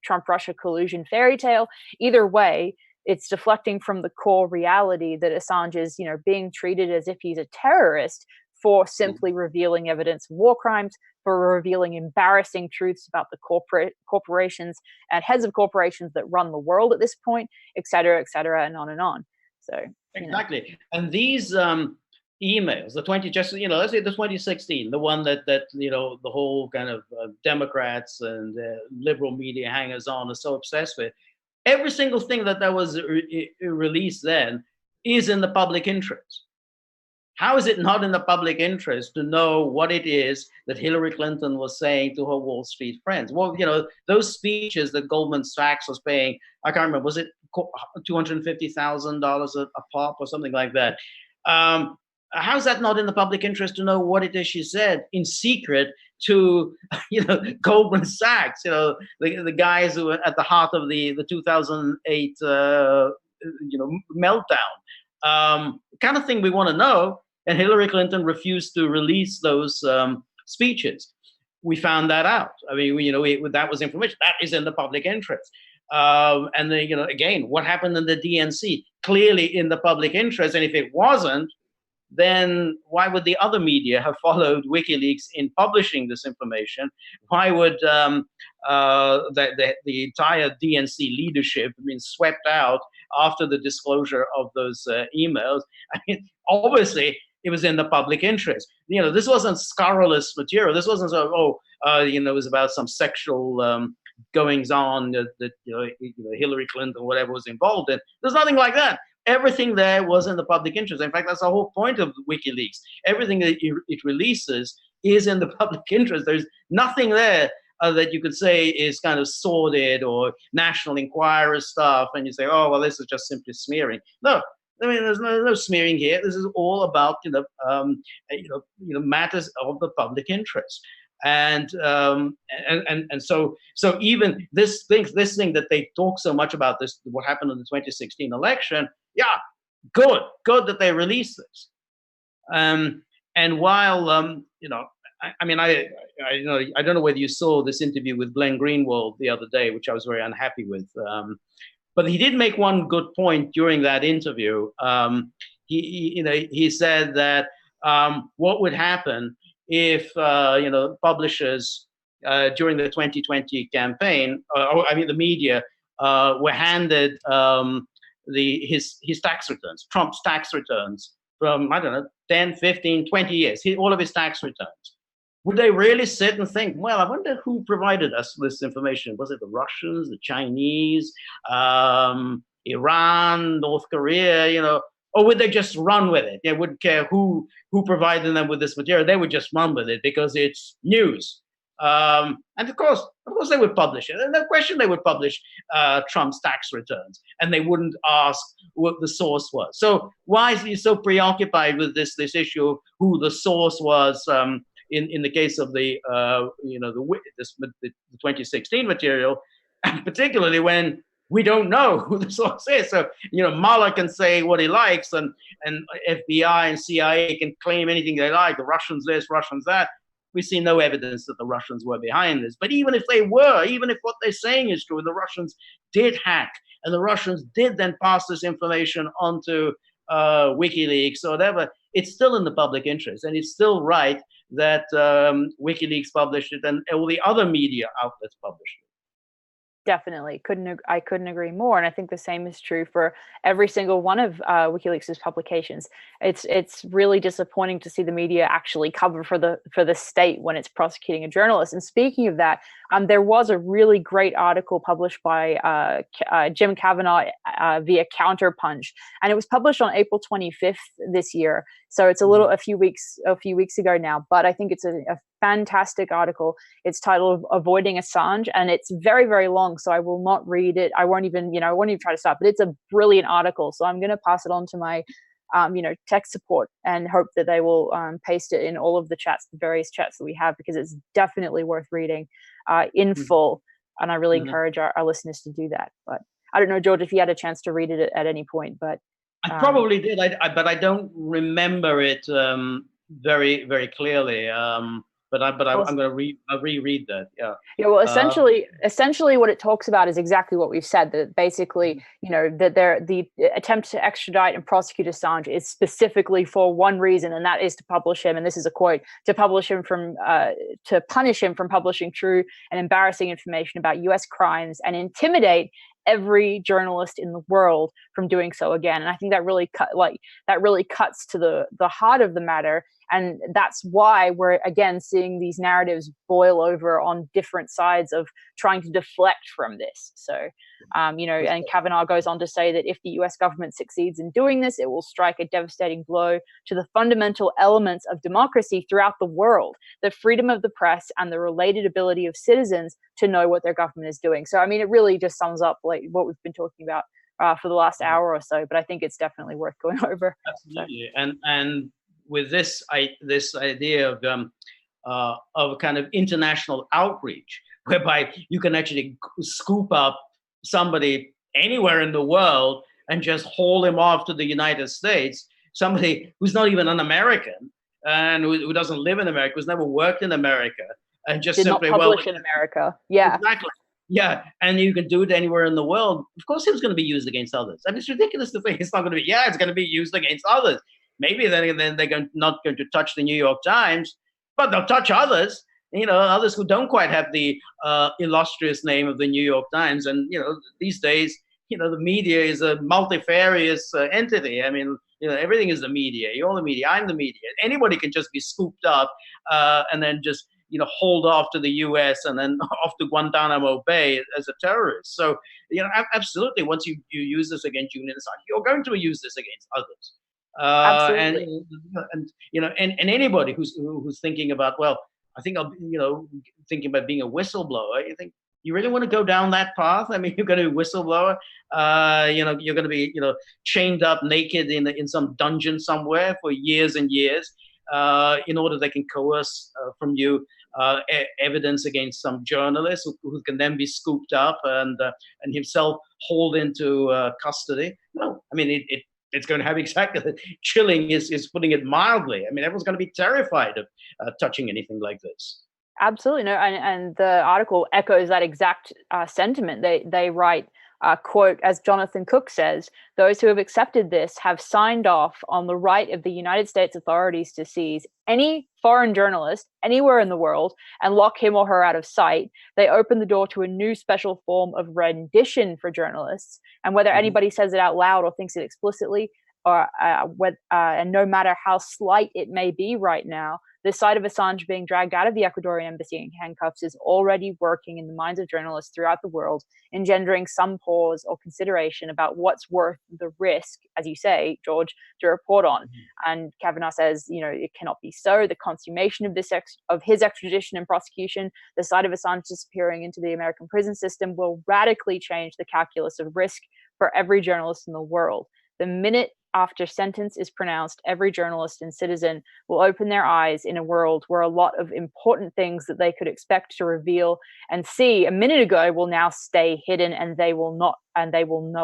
Trump-Russia collusion fairy tale. Either way, it's deflecting from the core reality that Assange is, being treated as if he's a terrorist for simply revealing evidence of war crimes, for revealing embarrassing truths about the corporations and heads of corporations that run the world at this point, et cetera, and on and on. So exactly. And these emails, let's say the 2016, the one that the whole kind of Democrats and liberal media hangers on are so obsessed with. Every single thing that was released then is in the public interest. How is it not in the public interest to know what it is that Hillary Clinton was saying to her Wall Street friends? Well, those speeches that Goldman Sachs was paying, I can't remember, was it $250,000 a pop or something like that? How's that not in the public interest to know what it is she said in secret to, Goldman Sachs, the guys who were at the heart of the 2008, meltdown, kind of thing we want to know. And Hillary Clinton refused to release those speeches. We found that out. I mean, that was information that is in the public interest. And then, again, what happened in the DNC? Clearly in the public interest. And if it wasn't, then why would the other media have followed WikiLeaks in publishing this information? Why would the entire DNC leadership have been swept out after the disclosure of those emails? I mean, obviously, it was in the public interest. This wasn't scurrilous material. This wasn't it was about some sexual goings on that Hillary Clinton or whatever was involved in. There's nothing like that. Everything there was in the public interest. In fact, that's the whole point of WikiLeaks. Everything that it releases is in the public interest. There's nothing there that you could say is kind of sordid or National Enquirer stuff, and you say, oh, well, this is just simply smearing. No, I mean, there's no smearing here. This is all about matters of the public interest. And so even this thing that they talk so much about, this what happened in the 2016 election, yeah, good that they released this. And while I mean, I don't know whether you saw this interview with Glenn Greenwald the other day, which I was very unhappy with. But he did make one good point during that interview. He said that what would happen if publishers during the 2020 campaign, the media, were handed his tax returns, Trump's tax returns from, I don't know, 10, 15, 20 years, all of his tax returns. Would they really sit and think, well, I wonder who provided us this information? Was it the Russians, the Chinese, Iran, North Korea, or would they just run with it? They wouldn't care who provided them with this material. They would just run with it because it's news. And of course they would publish it. And no question they would publish Trump's tax returns, and they wouldn't ask what the source was. So why is he so preoccupied with this issue of who the source was? In the case of the 2016 material, and particularly when we don't know who the source is. So Mueller can say what he likes, and FBI and CIA can claim anything they like. The Russians this, Russians that. We see no evidence that the Russians were behind this. But even if they were, even if what they're saying is true, the Russians did hack, and the Russians did then pass this information onto WikiLeaks or whatever, it's still in the public interest, and it's still right that WikiLeaks published it and all the other media outlets published it. Definitely. I couldn't agree more. And I think the same is true for every single one of WikiLeaks' publications. It's really disappointing to see the media actually cover for the state when it's prosecuting a journalist. And speaking of that, there was a really great article published by Jim Kavanaugh via Counterpunch, and it was published on April 25th this year. So it's a few weeks ago now, but I think it's a fantastic article. It's titled "Avoiding Assange," and it's very, very long, so I will not read it. I won't even try to stop, but it's a brilliant article. So I'm going to pass it on to my, tech support, and hope that they will paste it in all of the various chats that we have, because it's definitely worth reading in full. And I really encourage our listeners to do that. But I don't know, George, if you had a chance to read it at any point, but I probably did, but I don't remember it very, very clearly. But I'm going to reread that. Yeah. Yeah. Well, essentially, what it talks about is exactly what we've said. That basically, that the attempt to extradite and prosecute Assange is specifically for one reason, and that is to publish him. And this is a quote: to punish him from publishing true and embarrassing information about U.S. crimes and intimidate every journalist in the world from doing so again. And I think that really cuts to the heart of the matter. And that's why we're again seeing these narratives boil over on different sides of trying to deflect from this. So, and Kavanaugh goes on to say that if the US government succeeds in doing this, it will strike a devastating blow to the fundamental elements of democracy throughout the world, the freedom of the press and the related ability of citizens to know what their government is doing. So, I mean, it really just sums up like what we've been talking about for the last hour or so, but I think it's definitely worth going over. Absolutely. So. And with this idea of kind of international outreach, whereby you can actually scoop up somebody anywhere in the world and just haul him off to the United States, somebody who's not even an American and who doesn't live in America, who's never worked in America, and just simply not publish in America. Yeah, exactly. Yeah, and you can do it anywhere in the world. Of course, it was going to be used against others. I mean, it's ridiculous to think it's not going to be. Yeah, it's going to be used against others. Maybe then they're not going to touch the New York Times, but they'll touch others. Others who don't quite have the illustrious name of the New York Times. And these days, the media is a multifarious entity. I mean, everything is the media. You're the media. I'm the media. Anybody can just be scooped up and then just hauled off to the U.S. and then off to Guantanamo Bay as a terrorist. So absolutely, once you use this against Julian Assange, you're going to use this against others. Absolutely. And anybody who's thinking about, well, I think I'll thinking about being a whistleblower. You think you really want to go down that path? I mean, you're going to be a whistleblower. You're going to be chained up naked in some dungeon somewhere for years and years. in order they can coerce from you evidence against some journalist who can then be scooped up and himself hauled into custody. No, I mean, it's going to have exactly chilling is putting it mildly. I mean, everyone's going to be terrified of touching anything like this. Absolutely. No, and the article echoes that exact sentiment. They write, quote, as Jonathan Cook says, those who have accepted this have signed off on the right of the United States authorities to seize any foreign journalist anywhere in the world and lock him or her out of sight. They open the door to a new special form of rendition for journalists. And whether anybody says it out loud or thinks it explicitly, or and no matter how slight it may be right now, the sight of Assange being dragged out of the Ecuadorian embassy in handcuffs is already working in the minds of journalists throughout the world, engendering some pause or consideration about what's worth the risk, as you say, George, to report on. And Kavanaugh says, it cannot be so. The consummation of his extradition and prosecution, the sight of Assange disappearing into the American prison system will radically change the calculus of risk for every journalist in the world. The minute after sentence is pronounced, every journalist and citizen will open their eyes in a world where a lot of important things that they could expect to reveal and see a minute ago will now stay hidden, and they will know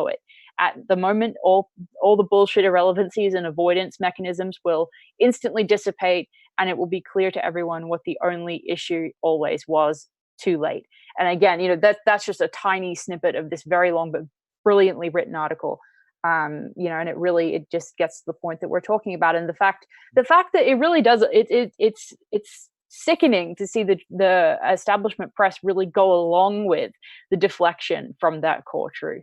it. At the moment, all the bullshit irrelevancies and avoidance mechanisms will instantly dissipate, and it will be clear to everyone what the only issue always was: too late. And again, that's just a tiny snippet of this very long but brilliantly written article. And it just gets to the point that we're talking about, and the fact that it really does it's sickening to see the establishment press really go along with the deflection from that core truth.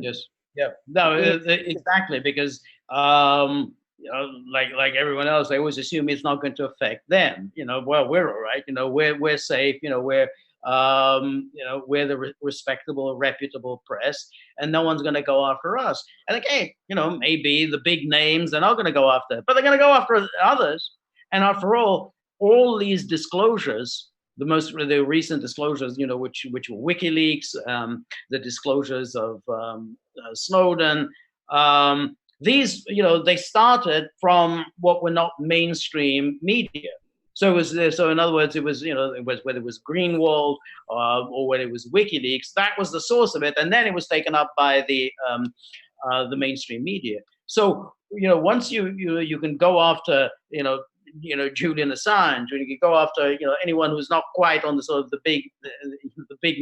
Yes, yeah, no, exactly, because like everyone else, they always assume it's not going to affect them. Well, we're all right. We're safe. We're the respectable, reputable press, and no one's going to go after us. And again, maybe the big names are not going to go after, but they're going to go after others. And after all these disclosures, the recent disclosures, which were WikiLeaks, the disclosures of Snowden, these, they started from what were not mainstream media. So in other words, it was whether it was Greenwald or whether it was WikiLeaks, that was the source of it, and then it was taken up by the mainstream media. So once you can go after Julian Assange, and you can go after anyone who's not quite on the sort of the big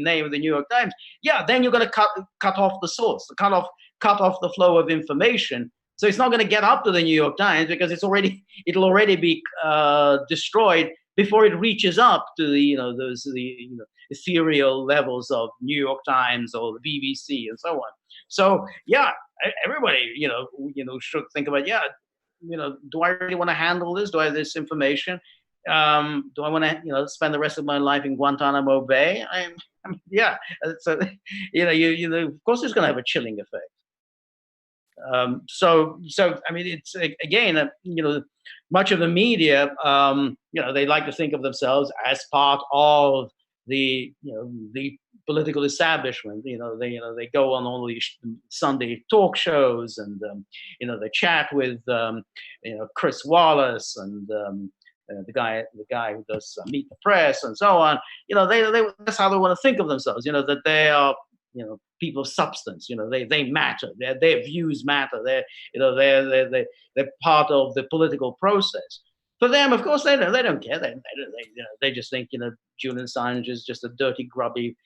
name of the New York Times, then you're going to cut off the source, cut off the flow of information. So it's not going to get up to the New York Times because it'll already be destroyed before it reaches up to the ethereal levels of New York Times or the BBC and so on. So everybody should think about do I really want to handle this? Do I have this information? Do I want to spend the rest of my life in Guantanamo Bay? So of course it's going to have a chilling effect. So I mean, it's again, much of the media, they like to think of themselves as part of the political establishment. They go on all these Sunday talk shows, and they chat with Chris Wallace and the guy who does Meet the Press and so on. That's how they want to think of themselves. That they are people of substance. They matter. Their views matter. They're part of the political process. For them, of course, they don't care. They just think Julian Assange is just a dirty, grubby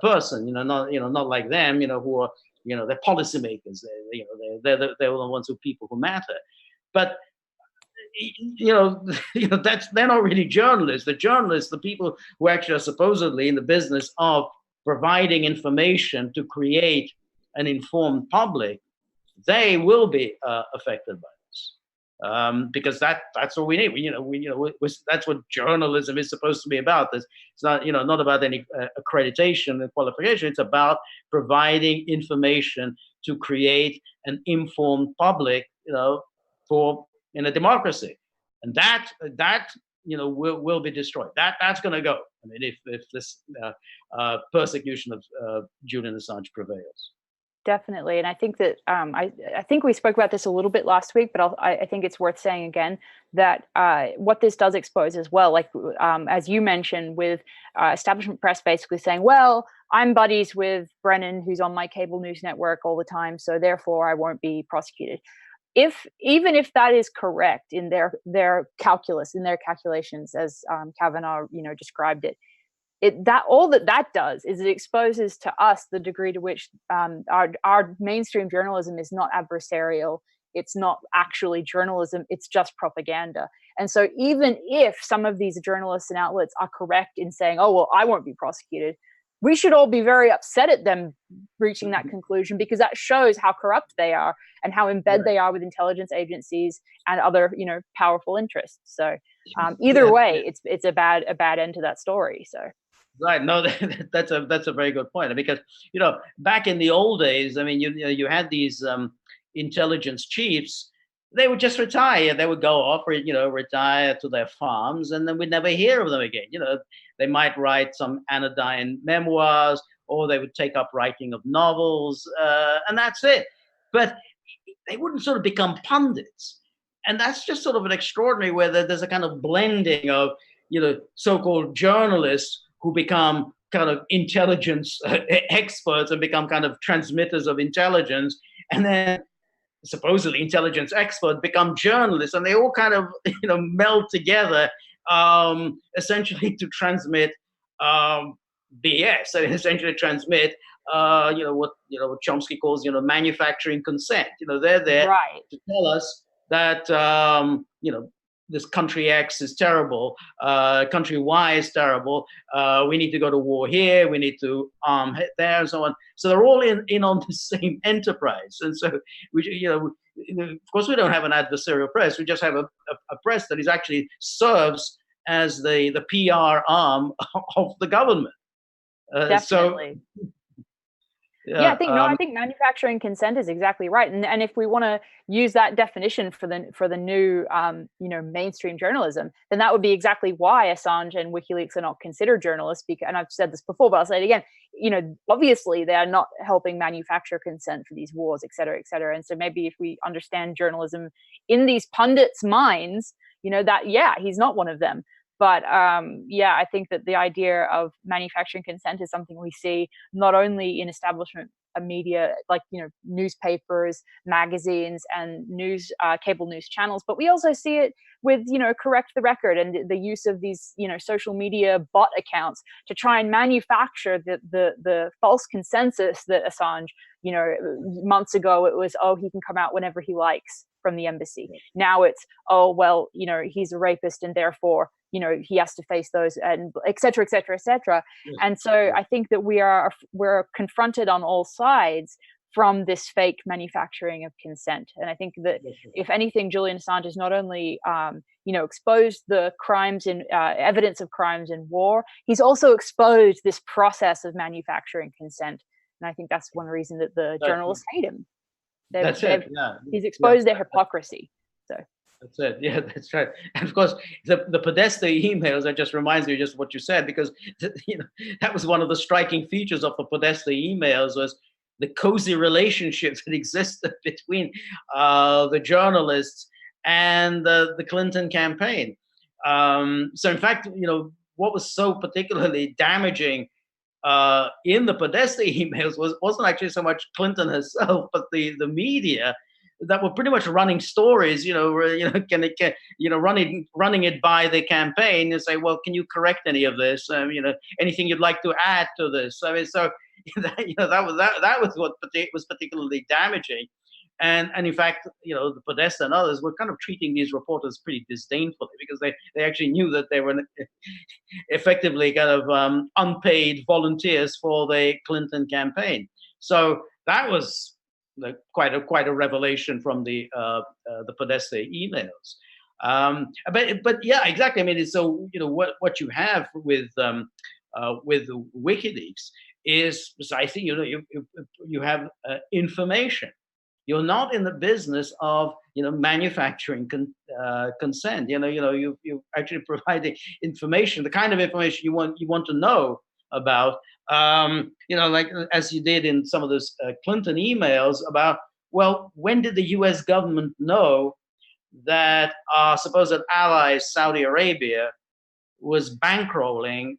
person. Not like them. Who are they're policymakers. They're the ones who matter. But they're not really journalists. The journalists, the people who actually are supposedly in the business of providing information to create an informed public, they will be affected by this, because that's what we need. That's what journalism is supposed to be about. It's not about any accreditation and qualification. It's about providing information to create an informed public, in a democracy, and that will be destroyed. That's going to go. I mean, if this persecution of Julian Assange prevails. Definitely. And I think that I think we spoke about this a little bit last week, but I think it's worth saying again that what this does expose as well, like as you mentioned, with establishment press basically saying, well, I'm buddies with Brennan, who's on my cable news network all the time, so therefore I won't be prosecuted. Even if that is correct in their calculus, in their calculations, as Kavanaugh, described it, all that does is it exposes to us the degree to which our mainstream journalism is not adversarial. It's not actually journalism. It's just propaganda. And so even if some of these journalists and outlets are correct in saying, oh, well, I won't be prosecuted, we should all be very upset at them reaching that conclusion, because that shows how corrupt they are and how embedded they are with intelligence agencies and other, powerful interests. So either way, it's a bad end to that story. So. Right. No, that's a very good point, because back in the old days, I mean, you had these intelligence chiefs. They would just retire. They would go off, retire to their farms, and then we'd never hear of them again. They might write some anodyne memoirs, or they would take up writing of novels, and that's it. But they wouldn't sort of become pundits, and that's just sort of an extraordinary where there's a kind of blending of so-called journalists who become kind of intelligence experts and become kind of transmitters of intelligence, and then supposedly intelligence experts become journalists, and they all kind of meld together, essentially to transmit BS, and essentially transmit what Chomsky calls manufacturing consent. They're there to tell us that this country X is terrible, country Y is terrible, we need to go to war here, we need to arm there, and so on. So they're all in on the same enterprise. And so, of course, we don't have an adversarial press. We just have a press that actually serves as the PR arm of the government. Definitely. I think manufacturing consent is exactly right, and if we want to use that definition for the new mainstream journalism, then that would be exactly why Assange and WikiLeaks are not considered journalists. Because, and I've said this before, but I'll say it again. Obviously they are not helping manufacture consent for these wars, et cetera, et cetera. And so maybe if we understand journalism in these pundits' minds, he's not one of them. But I think that the idea of manufacturing consent is something we see not only in establishment media, like newspapers, magazines, and cable news channels, but we also see it with Correct the Record and the use of these social media bot accounts to try and manufacture the false consensus that Assange, months ago it was, oh, he can come out whenever he likes from the embassy. Now it's, oh, well, he's a rapist and therefore he has to face those, and et cetera, et cetera, et cetera. And so I think that we're confronted on all sides from this fake manufacturing of consent. And I think that if anything, Julian Assange has not only exposed the crimes and evidence of crimes in war, he's also exposed this process of manufacturing consent. And I think that's one reason that the journalists hate him. He's exposed their hypocrisy. So. That's it. Yeah, that's right. And of course, the Podesta emails, that just reminds me of just what you said, because that was one of the striking features of the Podesta emails, was the cozy relationships that existed between the journalists and the Clinton campaign. So in fact, what was so particularly damaging in the Podesta emails wasn't actually so much Clinton herself, but the media that were pretty much running stories, running it by the campaign and say, well, can you correct any of this? Anything you'd like to add to this? I mean, so that was what was particularly damaging. And in fact, the Podesta and others were kind of treating these reporters pretty disdainfully, because they actually knew that they were effectively kind of unpaid volunteers for the Clinton campaign. So that was quite a revelation from the Podesta emails. But yeah, exactly. I mean, so what you have with WikiLeaks is precisely you have information. You're not in the business of manufacturing consent. You actually providing information, the kind of information you want to know about Like as you did in some of those Clinton emails about, well, when did the US government know that our supposed ally, Saudi Arabia, was bankrolling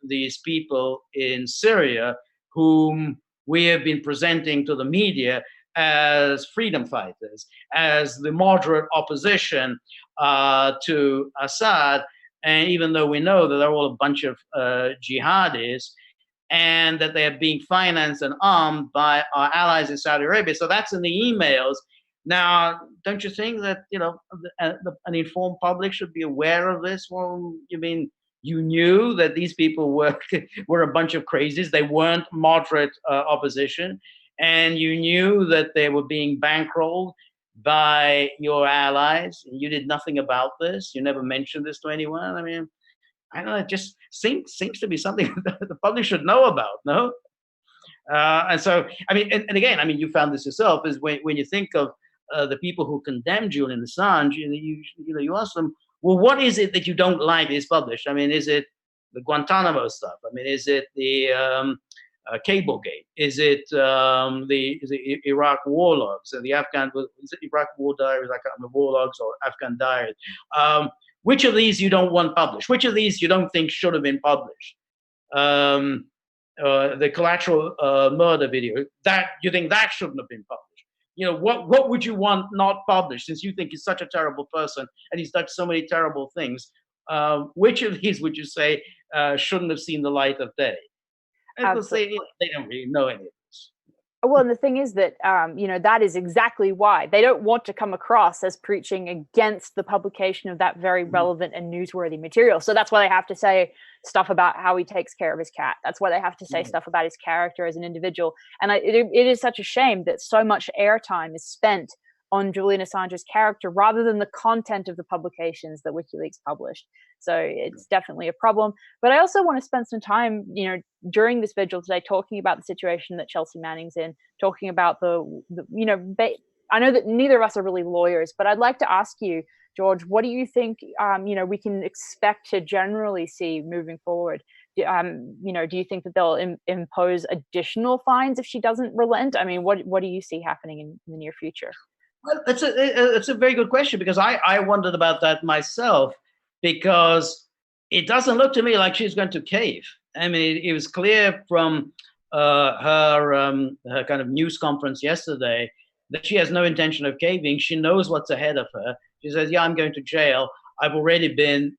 these people in Syria whom we have been presenting to the media as freedom fighters, as the moderate opposition to Assad. And even though we know that they're all a bunch of jihadis, and that they are being financed and armed by our allies in Saudi Arabia. So that's in the emails. Now, don't you think that, an informed public should be aware of this? Well, you mean you knew that these people were a bunch of crazies? They weren't moderate opposition, and you knew that they were being bankrolled by your allies. You did nothing about this. You never mentioned this to anyone. I mean, I don't know. It just seems to be something that the public should know about, no? And so, I mean, and again, I mean, you found this yourself, is when you think of the people who condemn Julian Assange, you ask them, well, what is it that you don't like is published? I mean, is it the Guantanamo stuff? I mean, is it the Cablegate? Is it the Iraq war logs and the Afghan? Is it Iraq war diaries? I can't remember, war logs or Afghan diaries. Which of these you don't want published? Which of these you don't think should have been published? The collateral murder video, that you think that shouldn't have been published? What would you want not published, since you think he's such a terrible person and he's done so many terrible things? Which of these would you say shouldn't have seen the light of day? And they'll say they don't really know any of this. Well, and the thing is that, that is exactly why they don't want to come across as preaching against the publication of that very relevant and newsworthy material. So that's why they have to say stuff about how he takes care of his cat. That's why they have to say stuff about his character as an individual. And it is such a shame that so much airtime is spent on Julian Assange's character rather than the content of the publications that WikiLeaks published. So it's definitely a problem. But I also want to spend some time, during this vigil today, talking about the situation that Chelsea Manning's in, talking about I know that neither of us are really lawyers, but I'd like to ask you, George, what do you think, we can expect to generally see moving forward? Do you think that they'll impose additional fines if she doesn't relent? I mean, what do you see happening in the near future? Well, it's a very good question, because I wondered about that myself, because it doesn't look to me like she's going to cave. I mean, it was clear from her kind of news conference yesterday that she has no intention of caving. She knows what's ahead of her. She says, yeah, I'm going to jail. I've already been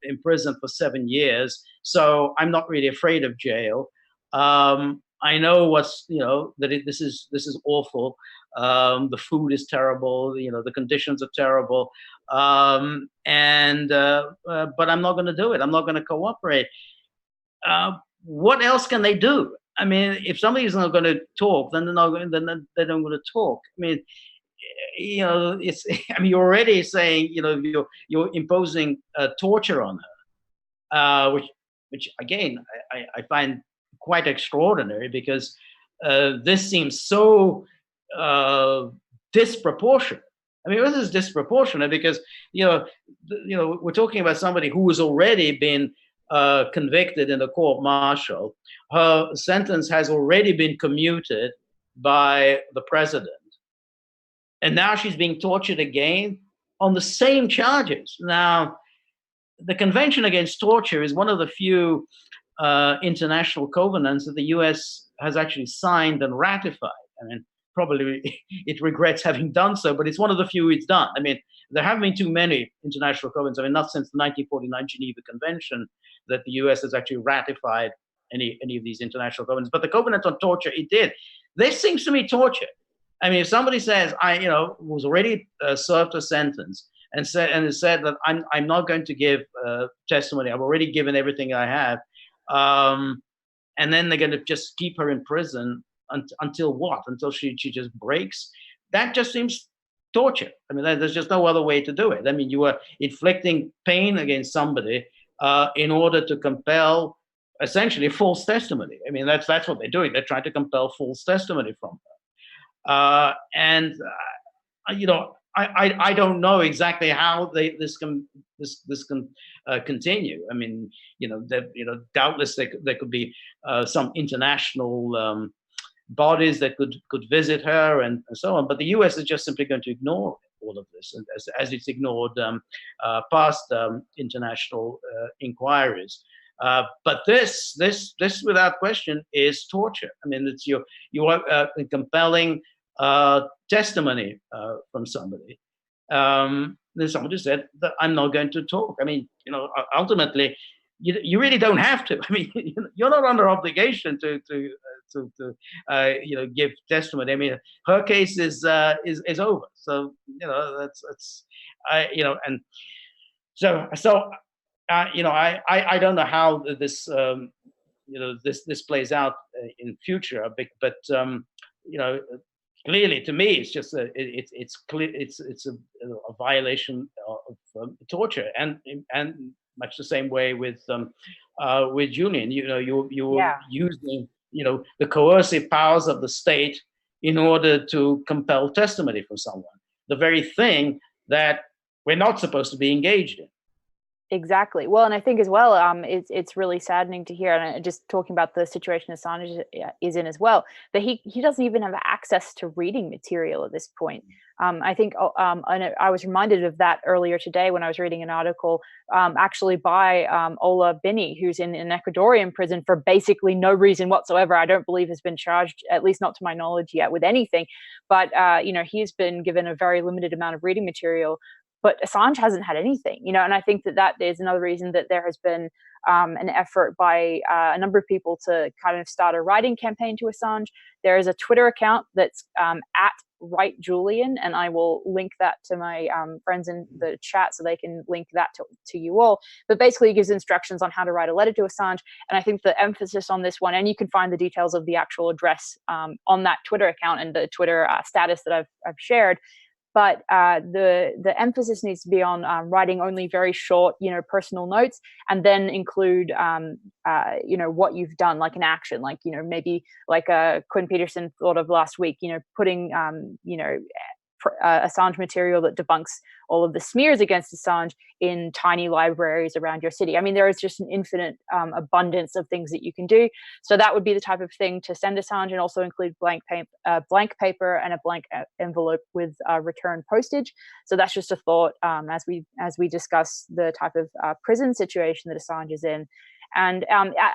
in prison for 7 years, so I'm not really afraid of jail. I know that this is awful. The food is terrible. The conditions are terrible. But I'm not going to do it. I'm not going to cooperate. What else can they do? I mean, if somebody's not going to talk, then they're not going to talk. I mean, it's. I mean, you're already saying, you're imposing torture on her, which again I find quite extraordinary, because this seems so disproportionate. I mean, this is disproportionate because we're talking about somebody who has already been convicted in the court-martial. Her sentence has already been commuted by the president, and now she's being tortured again on the same charges. Now, the Convention Against Torture is one of the few international covenants that the U.S. has actually signed and ratified. I mean, probably it regrets having done so, but it's one of the few it's done. I mean, there haven't been too many international covenants. I mean, not since the 1949 Geneva Convention that the U.S. has actually ratified any of these international covenants. But the Covenant on Torture, it did. This seems to me torture. I mean, if somebody says, was already served a sentence and said that I'm not going to give testimony, I've already given everything I have, and then they're going to just keep her in prison until what? Until she just breaks? That just seems torture. I mean, there's just no other way to do it. I mean, you are inflicting pain against somebody in order to compel essentially false testimony. I mean, that's what they're doing. They're trying to compel false testimony from her. I don't know exactly how this can continue. I mean, doubtless there could be some international bodies that could visit her and so on, but the U.S. is just simply going to ignore all of this, as it's ignored past international inquiries. But this, without question, is torture. I mean, it's you are compelling testimony from somebody. There's somebody who said that I'm not going to talk. I mean, ultimately, you really don't have to. I mean, you're not under obligation to give testimony. I mean, her case is over. So that's and so I don't know how this this plays out in future, but clearly to me it's just it's clear it's a violation of torture, and much the same way with Julian. You were using the coercive powers of the state in order to compel testimony from someone, the very thing that we're not supposed to be engaged in. Exactly. Well, and I think as well, it's really saddening to hear, and just talking about the situation Assange is in as well, that he doesn't even have access to reading material at this point. I think I was reminded of that earlier today when I was reading an article actually by Ola Binney, who's in an Ecuadorian prison for basically no reason whatsoever. I don't believe has been charged, at least not to my knowledge yet, with anything. But he's been given a very limited amount of reading material. But Assange hasn't had anything, and I think that is another reason that there has been an effort by a number of people to kind of start a writing campaign to Assange. There is a Twitter account that's at Write Julian, and I will link that to my friends in the chat so they can link that to you all. But basically, it gives instructions on how to write a letter to Assange. And I think the emphasis on this one, and you can find the details of the actual address on that Twitter account and the Twitter status that I've shared. But the emphasis needs to be on writing only very short, personal notes, and then include, what you've done, like an action, like, maybe like Quinn Peterson thought of last week, putting, Assange material that debunks all of the smears against Assange in tiny libraries around your city. I mean, there is just an infinite abundance of things that you can do. So that would be the type of thing to send Assange, and also include blank paper and a blank envelope with return postage. So that's just a thought as we discuss the type of prison situation that Assange is in. And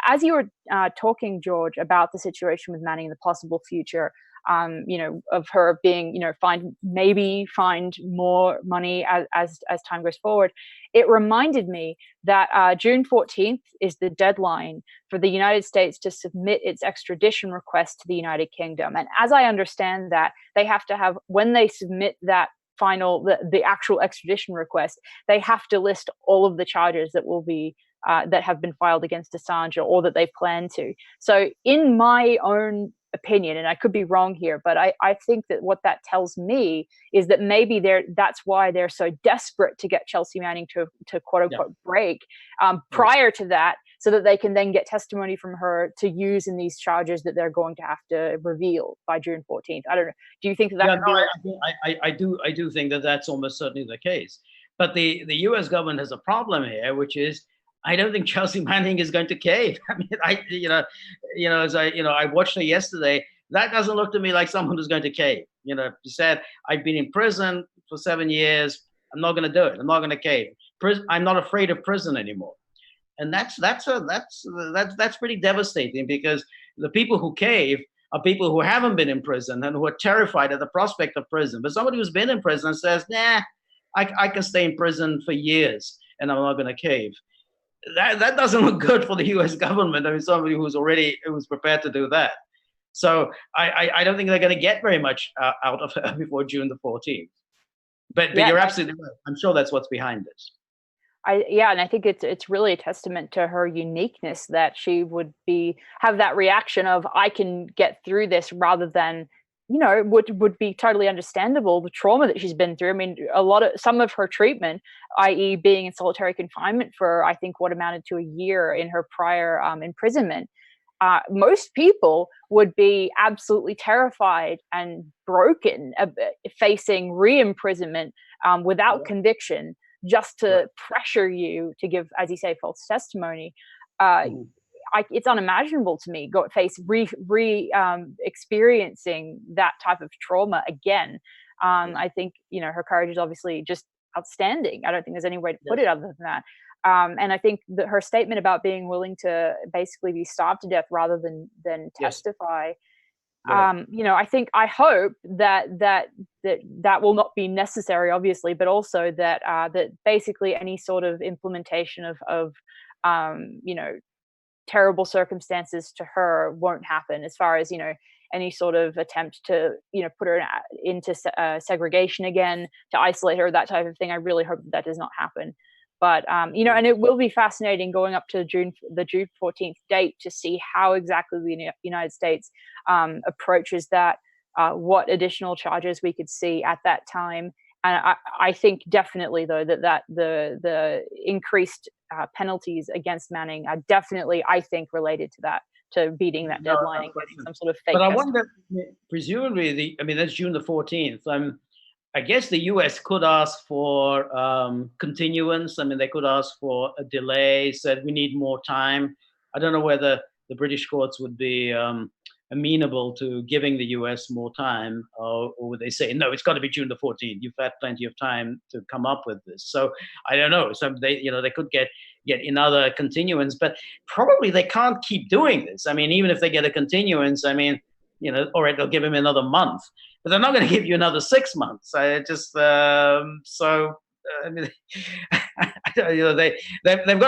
as you were talking, George, about the situation with Manning, the possible future, of her being, find more money as time goes forward, it reminded me that June 14th is the deadline for the United States to submit its extradition request to the United Kingdom. And as I understand that, they have to have, when they submit that the actual extradition request, they have to list all of the charges that will be that have been filed against Assange, or that they plan to. So in my own opinion, and I could be wrong here, but I think that what that tells me is that maybe that's why they're so desperate to get Chelsea Manning to quote unquote break prior to that, so that they can then get testimony from her to use in these charges that they're going to have to reveal by June 14th. I don't know. Do you think that? I do think that that's almost certainly the case. But the U.S. government has a problem here, which is, I don't think Chelsea Manning is going to cave. I mean, as I watched her yesterday, that doesn't look to me like someone who's going to cave. She said, I've been in prison for 7 years. I'm not going to do it. I'm not going to cave. I'm not afraid of prison anymore. And that's pretty devastating, because the people who cave are people who haven't been in prison and who are terrified at the prospect of prison. But somebody who's been in prison says, nah, I can stay in prison for years and I'm not going to cave. That doesn't look good for the U.S. government. I mean, somebody who's prepared to do that. So I don't think they're going to get very much out of her before June the 14th. But you're absolutely right. I'm sure that's what's behind this. And I think it's really a testament to her uniqueness that she would have that reaction of, I can get through this, rather than, would be totally understandable, the trauma that she's been through. I mean, some of her treatment, i.e. being in solitary confinement for, I think, what amounted to a year in her prior imprisonment, most people would be absolutely terrified and broken facing re-imprisonment without conviction, just to pressure you to give, as you say, false testimony. It's unimaginable to me face experiencing that type of trauma again. I think, her courage is obviously just outstanding. I don't think there's any way to put it other than that. And I think that her statement about being willing to basically be starved to death rather than testify, I hope that will not be necessary, obviously, but also that basically any sort of implementation of terrible circumstances to her won't happen, as far as any sort of attempt to put her into segregation again, to isolate her, that type of thing. I really hope that does not happen. But and it will be fascinating going up to the June 14th date to see how exactly the United States approaches that, what additional charges we could see at that time. And I think definitely, though, that the increased penalties against Manning are definitely, I think, related to that, to beating that deadline and getting some sort of fake. But I wonder, presumably, that's June the 14th. I guess the U.S. could ask for continuance. They could ask for a delay, said we need more time. I don't know whether the British courts would be amenable to giving the U.S. more time, or would they say, no, it's got to be June the 14th. You've had plenty of time to come up with this. So I don't know. So they could get another continuance, but probably they can't keep doing this. Even if they get a continuance, all right, they'll give him another month, but they're not going to give you another 6 months. They've got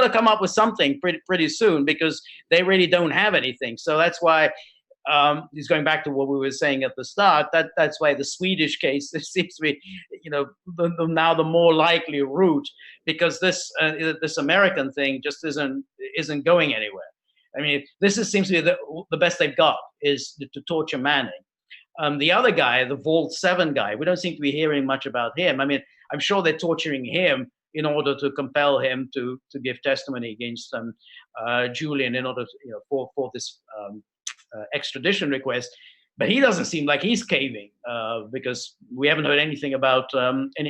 to come up with something pretty soon, because they really don't have anything. So that's why, he's going back to what we were saying at the start. That's why the Swedish case seems to be, now the more likely route, because this American thing just isn't going anywhere. This seems to be the best they've got, is to torture Manning. The other guy, the Vault 7 guy, we don't seem to be hearing much about him. I'm sure they're torturing him in order to compel him to give testimony against Julian, in order to, for this extradition request. But he doesn't seem like he's caving, because we haven't heard anything about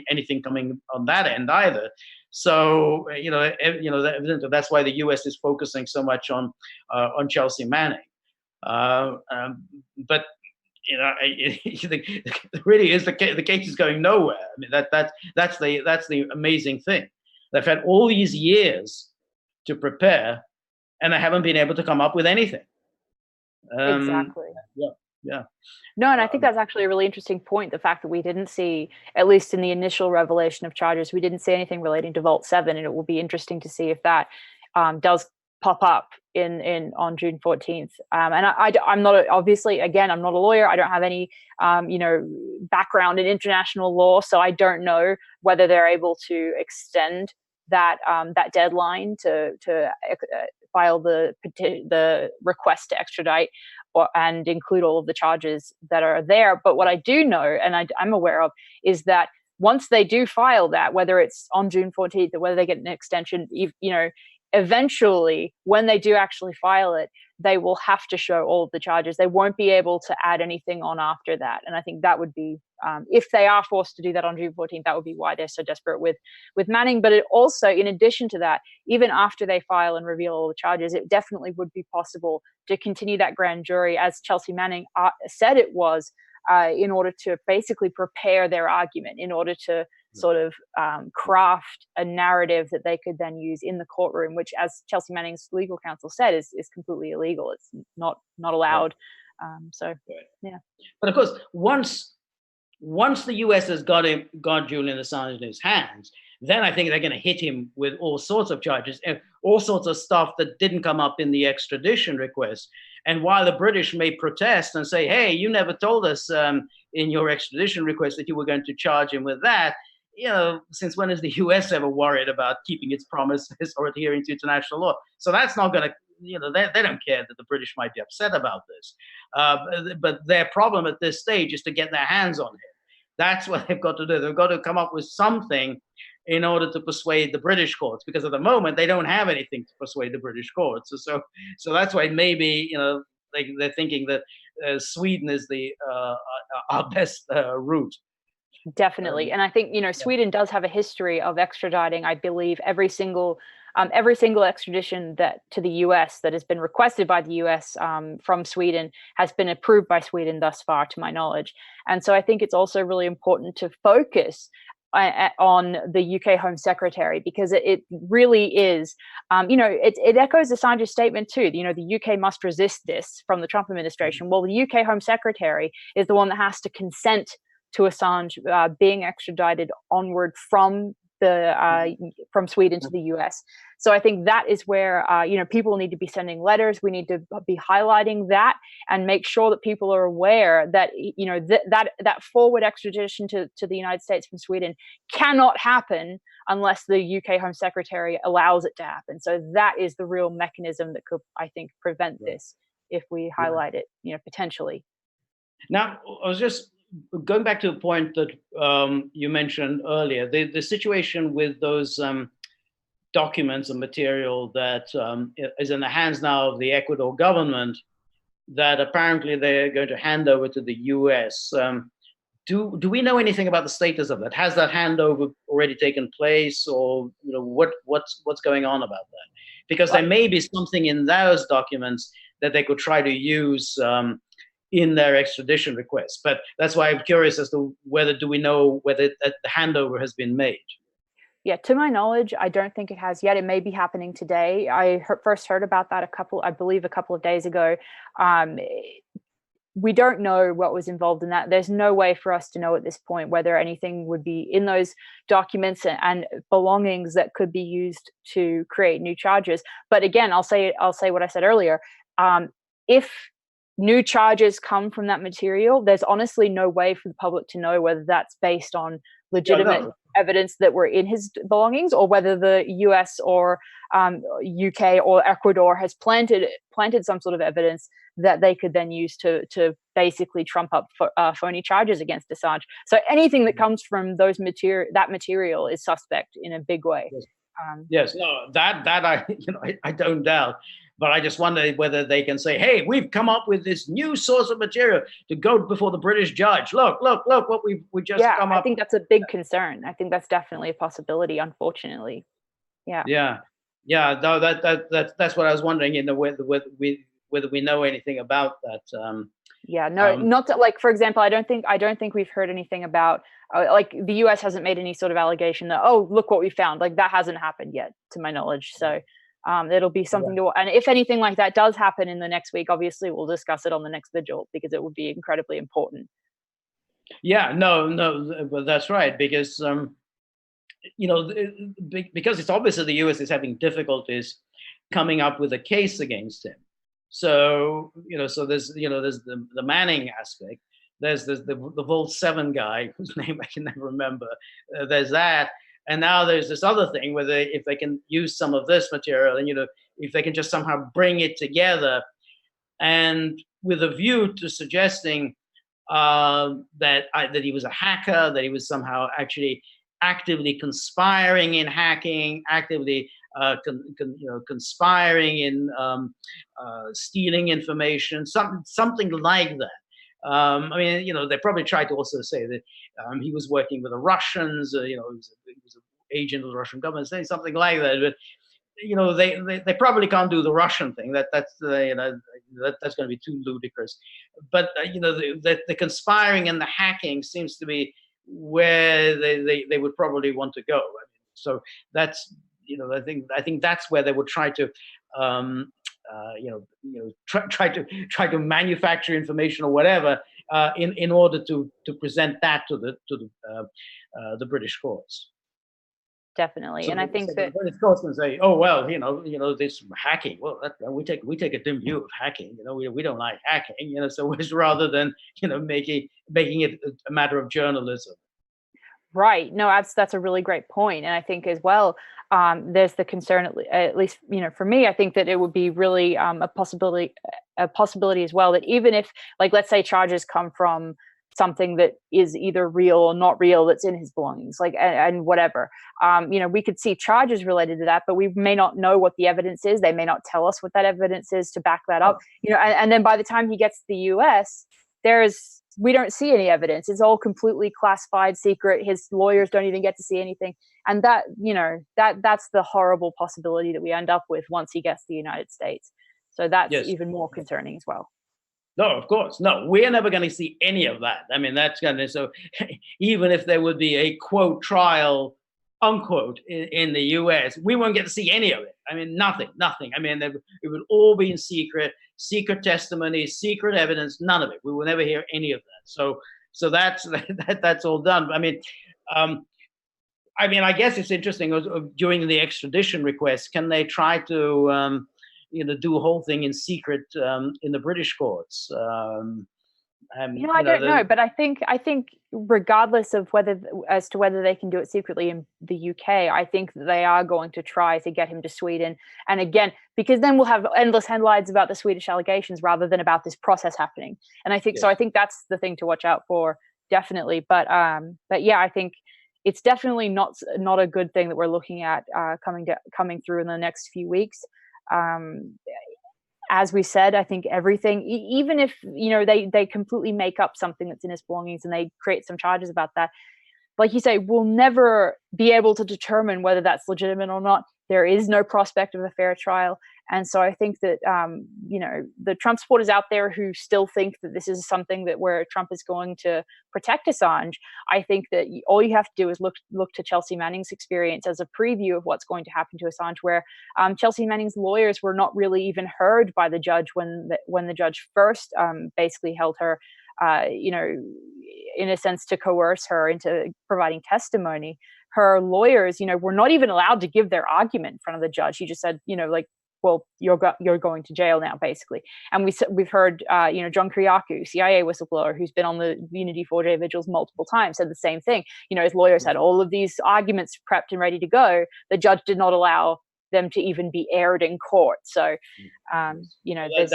anything coming on that end either. So that's why the U.S. is focusing so much on Chelsea Manning. But really is the case is going nowhere. That's the amazing thing. They've had all these years to prepare, and they haven't been able to come up with anything. Exactly. Yeah. No, and I think that's actually a really interesting point. The fact that we didn't see, at least in the initial revelation of charges, we didn't see anything relating to Vault 7, and it will be interesting to see if that does pop up on June 14th. And I'm not, obviously, again, I'm not a lawyer. I don't have any background in international law, so I don't know whether they're able to extend that deadline to file the request to extradite and include all of the charges that are there. But what I do know, and I'm aware of, is that once they do file that, whether it's on June 14th or whether they get an extension, eventually, when they do actually file it, they will have to show all of the charges. They won't be able to add anything on after that. And I think that would be, if they are forced to do that on June 14th, that would be why they're so desperate with Manning. But it also, in addition to that, even after they file and reveal all the charges, it definitely would be possible to continue that grand jury, as Chelsea Manning said it was, in order to basically prepare their argument, in order to sort of craft a narrative that they could then use in the courtroom, which, as Chelsea Manning's legal counsel said, is completely illegal. It's not allowed. Yeah. But of course, once the US has got Julian Assange in his hands, then I think they're going to hit him with all sorts of charges and all sorts of stuff that didn't come up in the extradition request. And while the British may protest and say, hey, you never told us in your extradition request that you were going to charge him with that, since when has the US ever worried about keeping its promises or adhering to international law? So that's not going to, they don't care that the British might be upset about this. But their problem at this stage is to get their hands on him. That's what they've got to do. They've got to come up with something in order to persuade the British courts, because at the moment they don't have anything to persuade the British courts. So that's why maybe they're thinking that Sweden is the our best route. Definitely. And I think, Sweden does have a history of extraditing, I believe, every single extradition that to the US that has been requested by the US from Sweden has been approved by Sweden thus far, to my knowledge. And so I think it's also really important to focus on the UK Home Secretary, because it really is, it echoes Assange's statement too. The UK must resist this from the Trump administration. Well, the UK Home Secretary is the one that has to consent to Assange being extradited onward from Sweden to the US. So I think that is where people need to be sending letters. We need to be highlighting that and make sure that people are aware that that forward extradition to the United States from Sweden cannot happen unless the UK Home Secretary allows it to happen. So that is the real mechanism that could, I think, prevent this if we highlight it, potentially. Now, I was just going back to the point that you mentioned earlier, the situation with those documents and material that is in the hands now of the Ecuador government, that apparently they're going to hand over to the US. Do we know anything about the status of that? Has that handover already taken place, or what's going on about that? Because there may be something in those documents that they could try to use in their extradition request. But that's why I'm curious as to whether we know whether the handover has been made. Yeah, to my knowledge, I don't think it has yet. It may be happening today. I first heard about that a couple of days ago. We don't know what was involved in that. There's no way for us to know at this point whether anything would be in those documents and belongings that could be used to create new charges. But again, I'll say what I said earlier. If new charges come from that material, there's honestly no way for the public to know whether that's based on legitimate evidence that were in his belongings, or whether the US or UK or Ecuador has planted some sort of evidence that they could then use to basically trump up phony charges against Assange. So anything that comes from that material is suspect in a big way. Yes, no, that I don't doubt. But I just wonder whether they can say, "Hey, we've come up with this new source of material to go before the British judge. Look what we just come up." I think that's a big concern. I think that's definitely a possibility, unfortunately. Yeah. No, that's what I was wondering. Whether we know anything about that. Not to, like, for example, I don't think we've heard anything about like the US hasn't made any sort of allegation that, oh, look what we found. Like, that hasn't happened yet, to my knowledge. So. It'll be something and if anything like that does happen in the next week, obviously we'll discuss it on the next Vigil, because it would be incredibly important. Yeah, no, but that's right, because because it's obvious that the US is having difficulties coming up with a case against him. So so there's the Manning aspect. There's the Vault 7 guy whose name I can never remember. There's that. And now there's this other thing where if they can use some of this material and, if they can just somehow bring it together, and with a view to suggesting that he was a hacker, that he was somehow actually actively conspiring in hacking, actively conspiring in stealing information, something like that. They probably tried to also say that he was working with the Russians, he was an agent of the Russian government, saying something like that. But they probably can't do the Russian thing. That's going to be too ludicrous. But the conspiring and the hacking seems to be where they would probably want to go. So that's I think that's where they would try to. Try to manufacture information or whatever in order to present that to the British courts. Definitely, so and I think that the British courts can say, "Oh well, this hacking. Well, we take a dim view of hacking. We don't like hacking. So it's rather than making it a matter of journalism." Right. No, that's a really great point. And I think as well, there's the concern, at least, for me, I think that it would be really a possibility as well, that even if, like, let's say charges come from something that is either real or not real that's in his belongings, like, and whatever. We could see charges related to that, but we may not know what the evidence is. They may not tell us what that evidence is to back that up. And then by the time he gets to the US, we don't see any evidence. It's all completely classified, secret. His lawyers don't even get to see anything. And that's the horrible possibility that we end up with once he gets to the United States. So that's even more concerning as well. No, of course. No, we're never going to see any of that. I mean, that's going to, so even if there would be a quote trial, unquote, in the US, we won't get to see any of it. I mean, nothing. I mean, it would all be in secret testimony, secret evidence, none of it. We will never hear any of that. So that's all done. I guess it's interesting during the extradition request, can they try to, do a whole thing in secret in the British courts? I don't know, but I think regardless of whether they can do it secretly in the UK, I think that they are going to try to get him to Sweden. And again, because then we'll have endless headlines about the Swedish allegations rather than about this process happening. And I think so. I think that's the thing to watch out for, definitely. But yeah, I think it's definitely not a good thing that we're looking at coming through in the next few weeks. As we said, I think everything, even if they completely make up something that's in his belongings and they create some charges about that, like you say, we'll never be able to determine whether that's legitimate or not. There is no prospect of a fair trial. And so I think that, the Trump supporters out there who still think that this is something where Trump is going to protect Assange, I think that all you have to do is look to Chelsea Manning's experience as a preview of what's going to happen to Assange, where Chelsea Manning's lawyers were not really even heard by the judge when the judge first basically held her, in a sense, to coerce her into providing testimony. Her lawyers, were not even allowed to give their argument in front of the judge. He just said, well, you're going to jail now, basically. And we've heard, John Kiriakou, CIA whistleblower, who's been on the Unity 4J vigils multiple times, said the same thing. His lawyers had all of these arguments prepped and ready to go. The judge did not allow them to even be aired in court. So, that's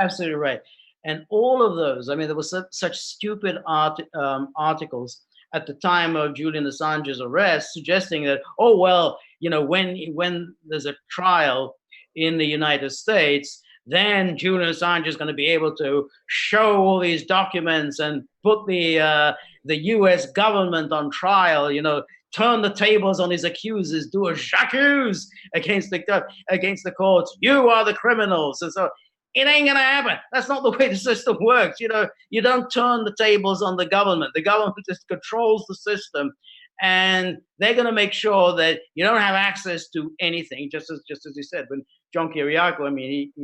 absolutely right. And all of those, there was such stupid articles at the time of Julian Assange's arrest, suggesting that, when there's a trial in the United States, then Julian Assange is going to be able to show all these documents and put the U.S. government on trial, turn the tables on his accusers, do a j'accuse against the courts. You are the criminals. And so it ain't going to happen. That's not the way the system works. You don't turn the tables on the government. The government just controls the system. And they're going to make sure that you don't have access to anything, just as you said. When John Kiriakou,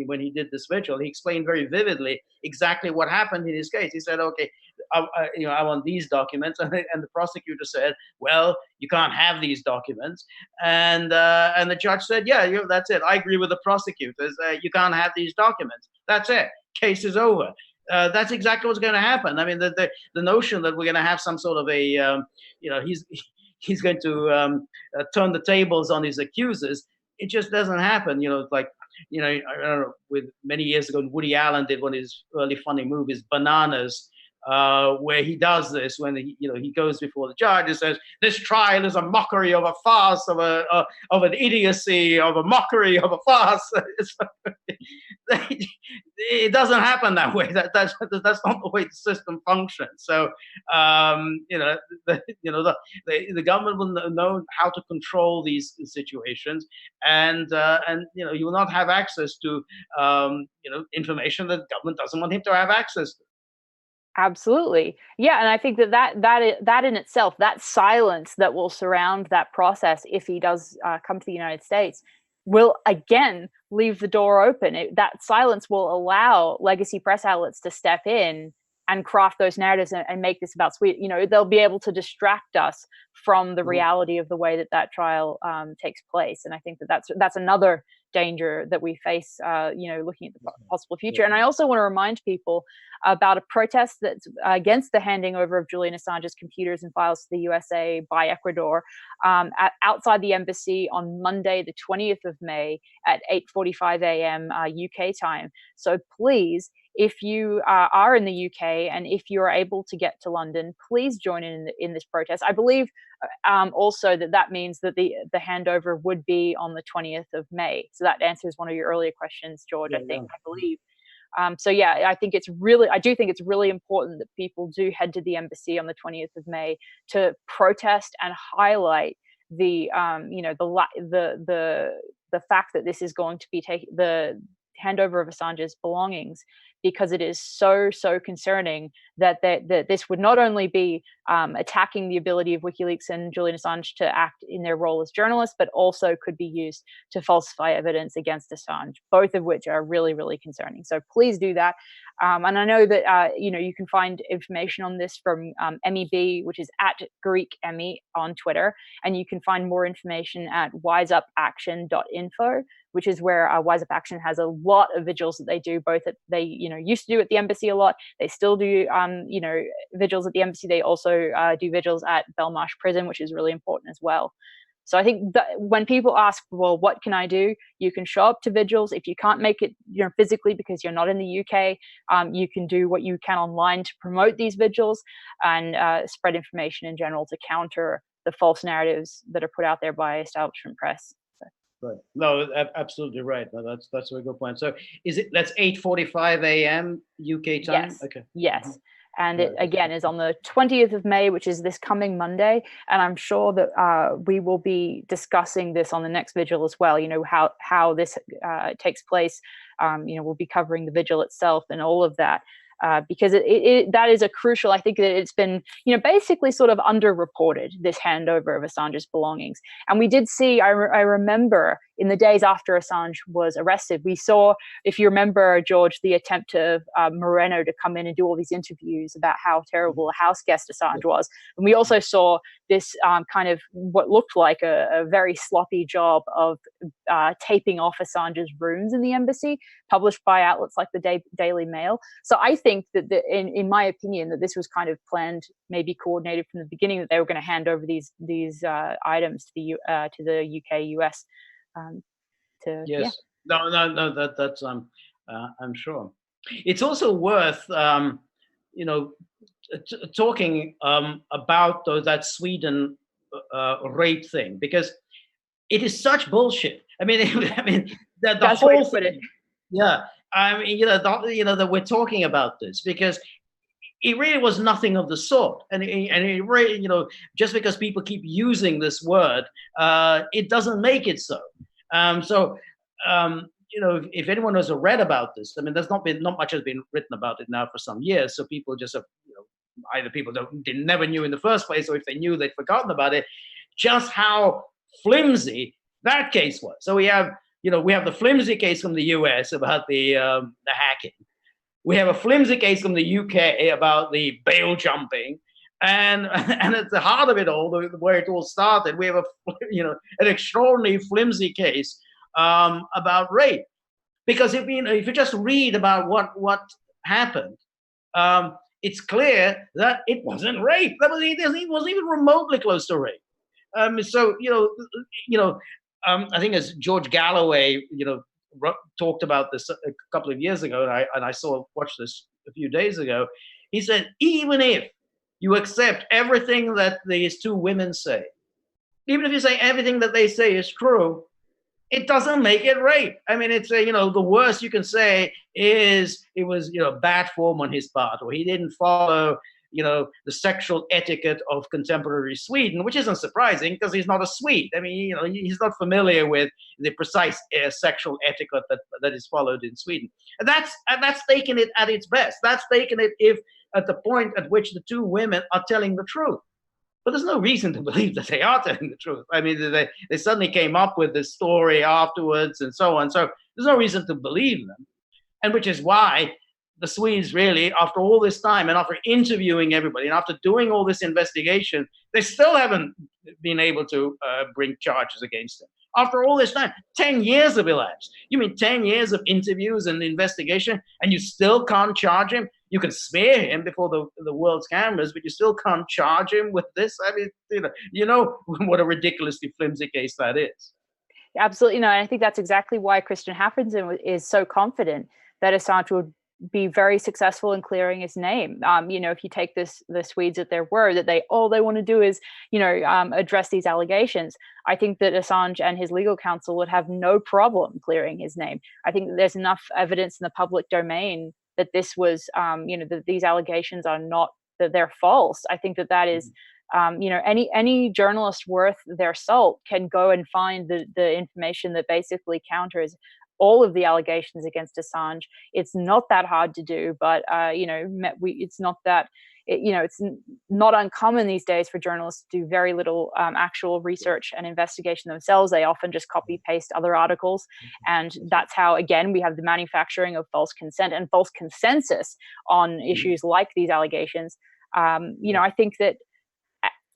when he did this vigil, he explained very vividly exactly what happened in his case. He said, okay, I want these documents. And the prosecutor said, well, you can't have these documents. And the judge said, yeah, that's it. I agree with the prosecutors. You can't have these documents. That's it. Case is over. That's exactly what's going to happen. The notion that we're going to have some sort of a, he's going to turn the tables on his accusers. It just doesn't happen. I don't know, with many years ago, Woody Allen did one of his early funny movies, Bananas, where he does this when he goes before the judge and says, this trial is a mockery of a farce, of an idiocy, of a mockery of a farce. It doesn't happen that way. That's not the way the system functions. So the government will know how to control these situations, and you will not have access to information that the government doesn't want him to have access to. Absolutely. Yeah. And I think that in itself, that silence that will surround that process, if he does come to the United States, will again leave the door open. That silence will allow legacy press outlets to step in and craft those narratives and make this about Sweden. They'll be able to distract us from the reality of the way that trial takes place. And I think that's another danger that we face, looking at the possible future. And I also want to remind people about a protest that's against the handing over of Julian Assange's computers and files to the USA by Ecuador outside the embassy on Monday, the 20th of May at 8:45 a.m. UK time. So please, if you are in the UK and if you're able to get to London, please join in this protest. I believe also that means that the handover would be on the 20th of May. So that answers one of your earlier questions, George, I believe. So yeah, I do think it's really important that people do head to the embassy on the 20th of May to protest and highlight the fact that this is going to be the handover of Assange's belongings, because it is so concerning that this would not only be attacking the ability of WikiLeaks and Julian Assange to act in their role as journalists, but also could be used to falsify evidence against Assange, both of which are really concerning. So please do that. And I know that you can find information on this from MEB, which is at Greek Emmy on Twitter, and you can find more information at wiseupaction.info, which is where Wise Up Action has a lot of vigils that they do. They used to do at the embassy a lot. They still do vigils at the embassy. They also do vigils at Belmarsh Prison, which is really important as well. So I think that when people ask, well, what can I do? You can show up to vigils. If you can't make it, physically because you're not in the UK, you can do what you can online to promote these vigils and spread information in general to counter the false narratives that are put out there by establishment press. Right. No, absolutely right. No, that's a good point. So that's 8:45 a.m. UK time? Yes. Okay. Yes. And it, again, is on the 20th of May, which is this coming Monday. And I'm sure that we will be discussing this on the next vigil as well, how this takes place. We'll be covering the vigil itself and all of that. Because that is a crucial, I think that it's been, basically sort of underreported, this handover of Assange's belongings. And we did see, I remember in the days after Assange was arrested, we saw, if you remember, George, the attempt of Moreno to come in and do all these interviews about how terrible a house guest Assange was. And we also saw this kind of what looked like a very sloppy job of taping off Assange's rooms in the embassy, published by outlets like the Daily Mail. So I think that, in my opinion, that this was kind of planned, maybe coordinated from the beginning, that they were going to hand over these items to the UK, US. Yes. Yeah. No. That's I'm sure. It's also worth talking about that Sweden rape thing, because it is such bullshit. I mean, the whole thing. Yeah. I mean, that we're talking about this because it really was nothing of the sort. And it really, just because people keep using this word, it doesn't make it so. If anyone has read about this, I mean, there's not much has been written about it now for some years. So people just have, either people never knew in the first place, or if they knew, they'd forgotten about it, just how flimsy that case was. So we have the flimsy case from the US about the hacking. We have a flimsy case from the UK about the bail jumping. And at the heart of it all, where it all started, we have an extraordinarily flimsy case about rape. Because if you just read about what happened, it's clear that it wasn't rape. It wasn't even remotely close to rape. I think as George Galloway, talked about this a couple of years ago, and I watched this a few days ago. He said, even if you accept everything that these two women say, even if you say everything that they say is true, it doesn't make it rape. I mean, it's the worst you can say is it was bad form on his part, or he didn't follow the sexual etiquette of contemporary Sweden, which isn't surprising because he's not a Swede. I mean, he's not familiar with the precise sexual etiquette that is followed in Sweden. And that's taking it at its best. That's taking it if at the point at which the two women are telling the truth. But there's no reason to believe that they are telling the truth. I mean, they suddenly came up with this story afterwards and so on. So there's no reason to believe them. And which is why the Swedes really, after all this time and after interviewing everybody and after doing all this investigation, they still haven't been able to bring charges against him. After all this time, 10 years have elapsed. You mean 10 years of interviews and investigation, and you still can't charge him? You can smear him before the world's cameras, but you still can't charge him with this? I mean, you know what a ridiculously flimsy case that is. Absolutely. And I think that's exactly why Christian Hafrenson is so confident that Assange be very successful in clearing his name. If you take the Swedes at their word that all they want to do is, address these allegations, I think that Assange and his legal counsel would have no problem clearing his name. I think that there's enough evidence in the public domain that this was, that these allegations are not, that they're false. I think that is, any journalist worth their salt can go and find the information that basically counters all of the allegations against Assange. It's not that hard to do, but it's not that. It's not uncommon these days for journalists to do very little actual research and investigation themselves. They often just copy paste other articles, and that's how, again, we have the manufacturing of false consent and false consensus on issues like these allegations. I think that,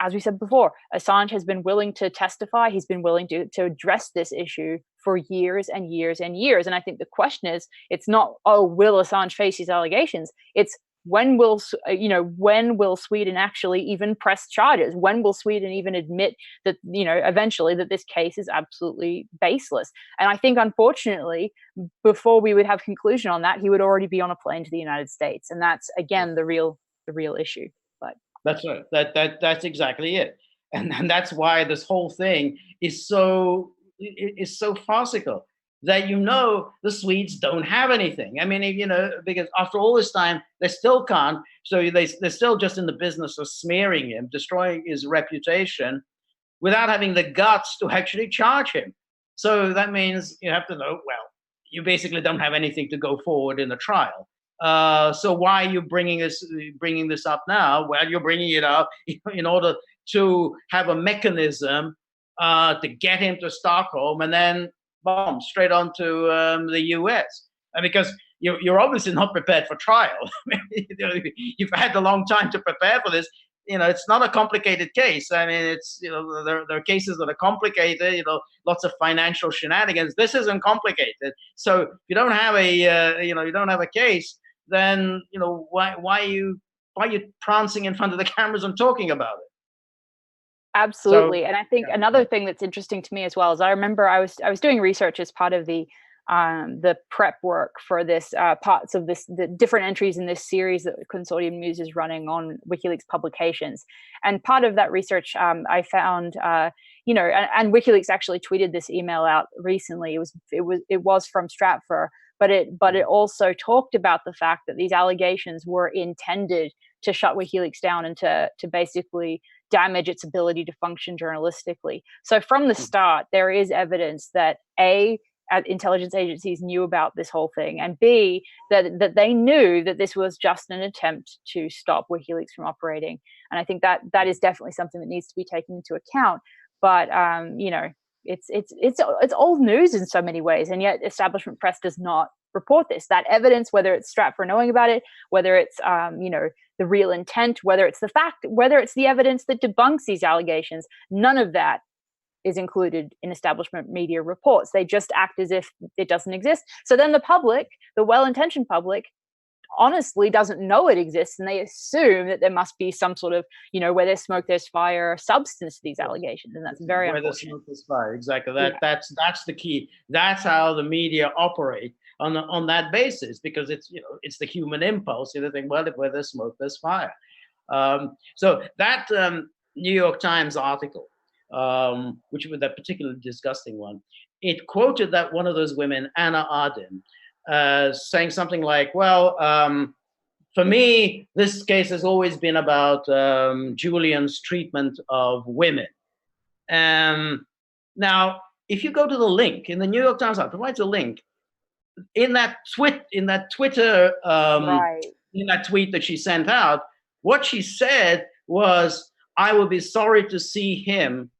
as we said before, Assange has been willing to testify. He's been willing to address this issue for years and years and years. And I think the question is, it's not, will Assange face these allegations? It's when will Sweden actually even press charges? When will Sweden even admit that, eventually that this case is absolutely baseless? And I think, unfortunately, before we would have conclusion on that, he would already be on a plane to the United States. And that's, again, the real issue. But that's right. That's exactly it. And that's why this whole thing is so farcical, that the Swedes don't have anything. I mean, because after all this time, they still can't. So they're still just in the business of smearing him, destroying his reputation, without having the guts to actually charge him. So that means you have to know, well, you basically don't have anything to go forward in the trial. So why are you bringing this up now? Well, you're bringing it up in order to have a mechanism to get him to Stockholm and then boom, straight on to the US. And because you're obviously not prepared for trial. You've had a long time to prepare for this. It's not a complicated case. I mean, it's, there are cases that are complicated, lots of financial shenanigans. This isn't complicated. So if you don't have a case, then, why are you prancing in front of the cameras and talking about it? Absolutely. And I think another thing that's interesting to me as well is, I remember I was doing research as part of the prep work for this parts of the different entries in this series that Consortium News is running on WikiLeaks publications. And part of that research, I found, and WikiLeaks actually tweeted this email out recently. It was from Stratfor, but it also talked about the fact that these allegations were intended to shut WikiLeaks down and to basically damage its ability to function journalistically. So from the start, there is evidence that A, intelligence agencies knew about this whole thing, and B, that they knew that this was just an attempt to stop WikiLeaks from operating. And I think that is definitely something that needs to be taken into account. But it's old news in so many ways, and yet establishment press does not report this. That evidence, whether it's Stratfor knowing about it, whether it's the real intent, whether it's the evidence that debunks these allegations, none of that is included in establishment media reports. They just act as if it doesn't exist. So then the public, the well-intentioned public, honestly doesn't know it exists, and they assume that there must be some sort of, where there's smoke, there's fire substance to these allegations, and that's very unfortunate. Where there's smoke, there's fire. Exactly. That's the key. That's how the media operate on that basis, because it's it's the human impulse. You think, well, where there's smoke, there's fire. So that New York Times article, which was that particularly disgusting one, it quoted that one of those women, Anna Ardin, saying something like, well, for me, this case has always been about Julian's treatment of women. Now, if you go to the link in the New York Times, it provides a link in that tweet that she sent out. What she said was, "I will be sorry to see him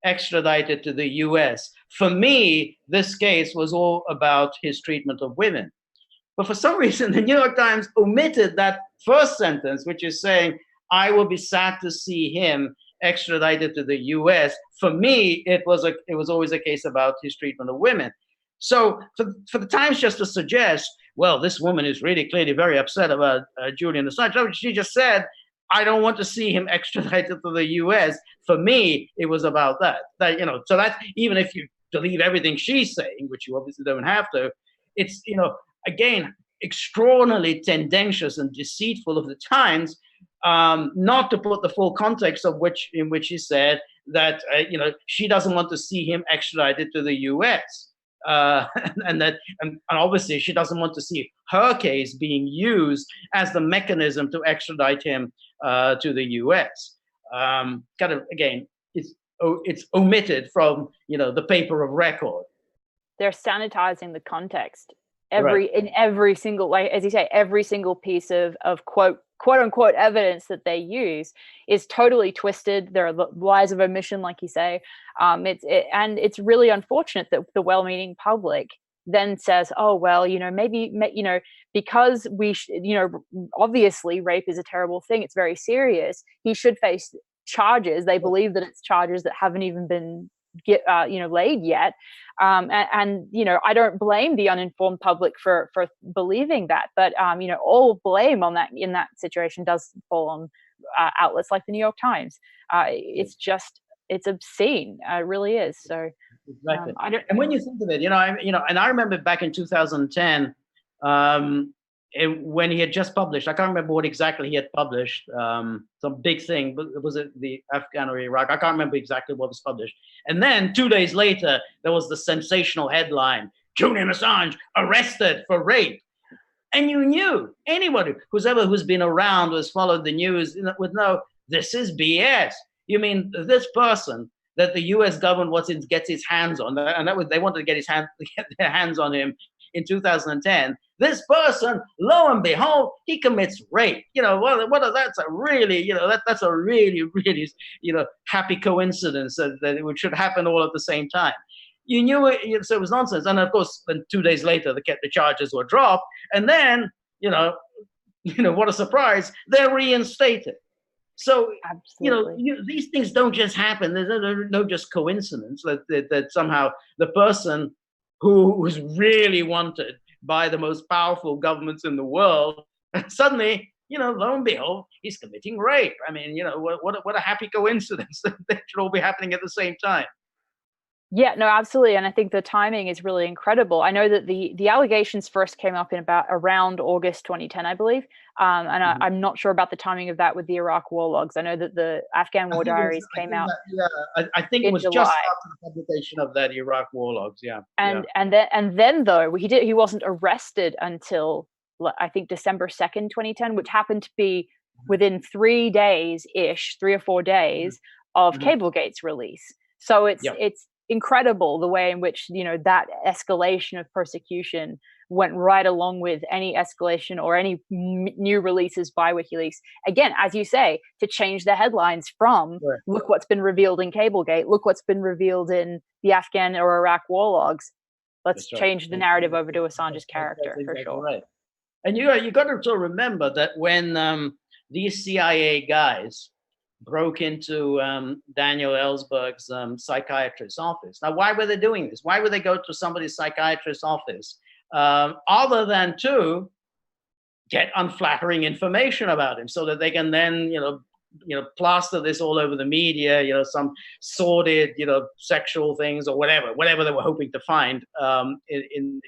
extradited to the US. For me, this case was all about his treatment of women." But for some reason, the New York Times omitted that first sentence, which is saying, "I will be sad to see him extradited to the US. For me, it was always a case about his treatment of women." So for the Times just to suggest, well, this woman is really clearly very upset about Julian Assange, she just said, "I don't want to see him extradited to the US. For me, it was about that." So that's, even if you believe everything she's saying, which you obviously don't have to, it's, again, extraordinarily tendentious and deceitful of the times, not to put the full context of in which he said that she doesn't want to see him extradited to the U.S. And obviously she doesn't want to see her case being used as the mechanism to extradite him to the U.S. Kind of, again, it's omitted from the paper of record. They're sanitizing the context in every single way, as you say, every single piece of quote unquote evidence that they use is totally twisted. There are lies of omission, like you say. And it's really unfortunate that the well-meaning public then says, oh, well, maybe, because obviously rape is a terrible thing. It's very serious. He should face charges. They believe that it's charges that haven't even been laid yet. I don't blame the uninformed public for believing that, but all blame on that in that situation does fall on outlets like the New York Times. It's obscene. It really is. So exactly. And when you think of it, and I remember back in 2010, when he had just published, I can't remember what exactly he had published, some big thing, but was it the Afghan or Iraq? I can't remember exactly what was published. And then 2 days later, there was the sensational headline, Julian Assange arrested for rape. And you knew, anybody who's been around, who's followed the news, would know this is BS. You mean this person that the U.S. government gets its hands on, and they wanted to get their hands on him in 2010. This person, lo and behold, he commits rape. That's a really, that's a really, really, happy coincidence that it should happen all at the same time. You knew it, so it was nonsense. And of course, then 2 days later, the charges were dropped, and then, what a surprise, they're reinstated. So, these things don't just happen. There's no just coincidence that somehow the person who was really wanted by the most powerful governments in the world, suddenly, lo and behold, he's committing rape. I mean, what a happy coincidence that they should all be happening at the same time. Yeah, no, absolutely. And I think the timing is really incredible. I know that the allegations first came up in around August 2010, I believe. I'm not sure about the timing of that with the Iraq war logs. I know that the Afghan war diaries came out. I think it was July. Just after the publication of that Iraq war logs. Yeah. And then though, he wasn't arrested until I think December 2nd, 2010, which happened to be within 3 days-ish, 3 or 4 days of Cablegate's release. So it's incredible the way in which that escalation of persecution went right along with any escalation or any new releases by WikiLeaks. Again, as you say, to change the headlines from look what's been revealed in Cablegate, look what's been revealed in the Afghan or Iraq war logs. Let's change the narrative over to Assange's character for sure. Right. And you got to sort of remember that when these CIA guys broke into Daniel Ellsberg's psychiatrist's office. Now, why were they doing this? Why would they go to somebody's psychiatrist's office other than to get unflattering information about him so that they can then, plaster this all over the media, some sordid, sexual things or whatever they were hoping to find in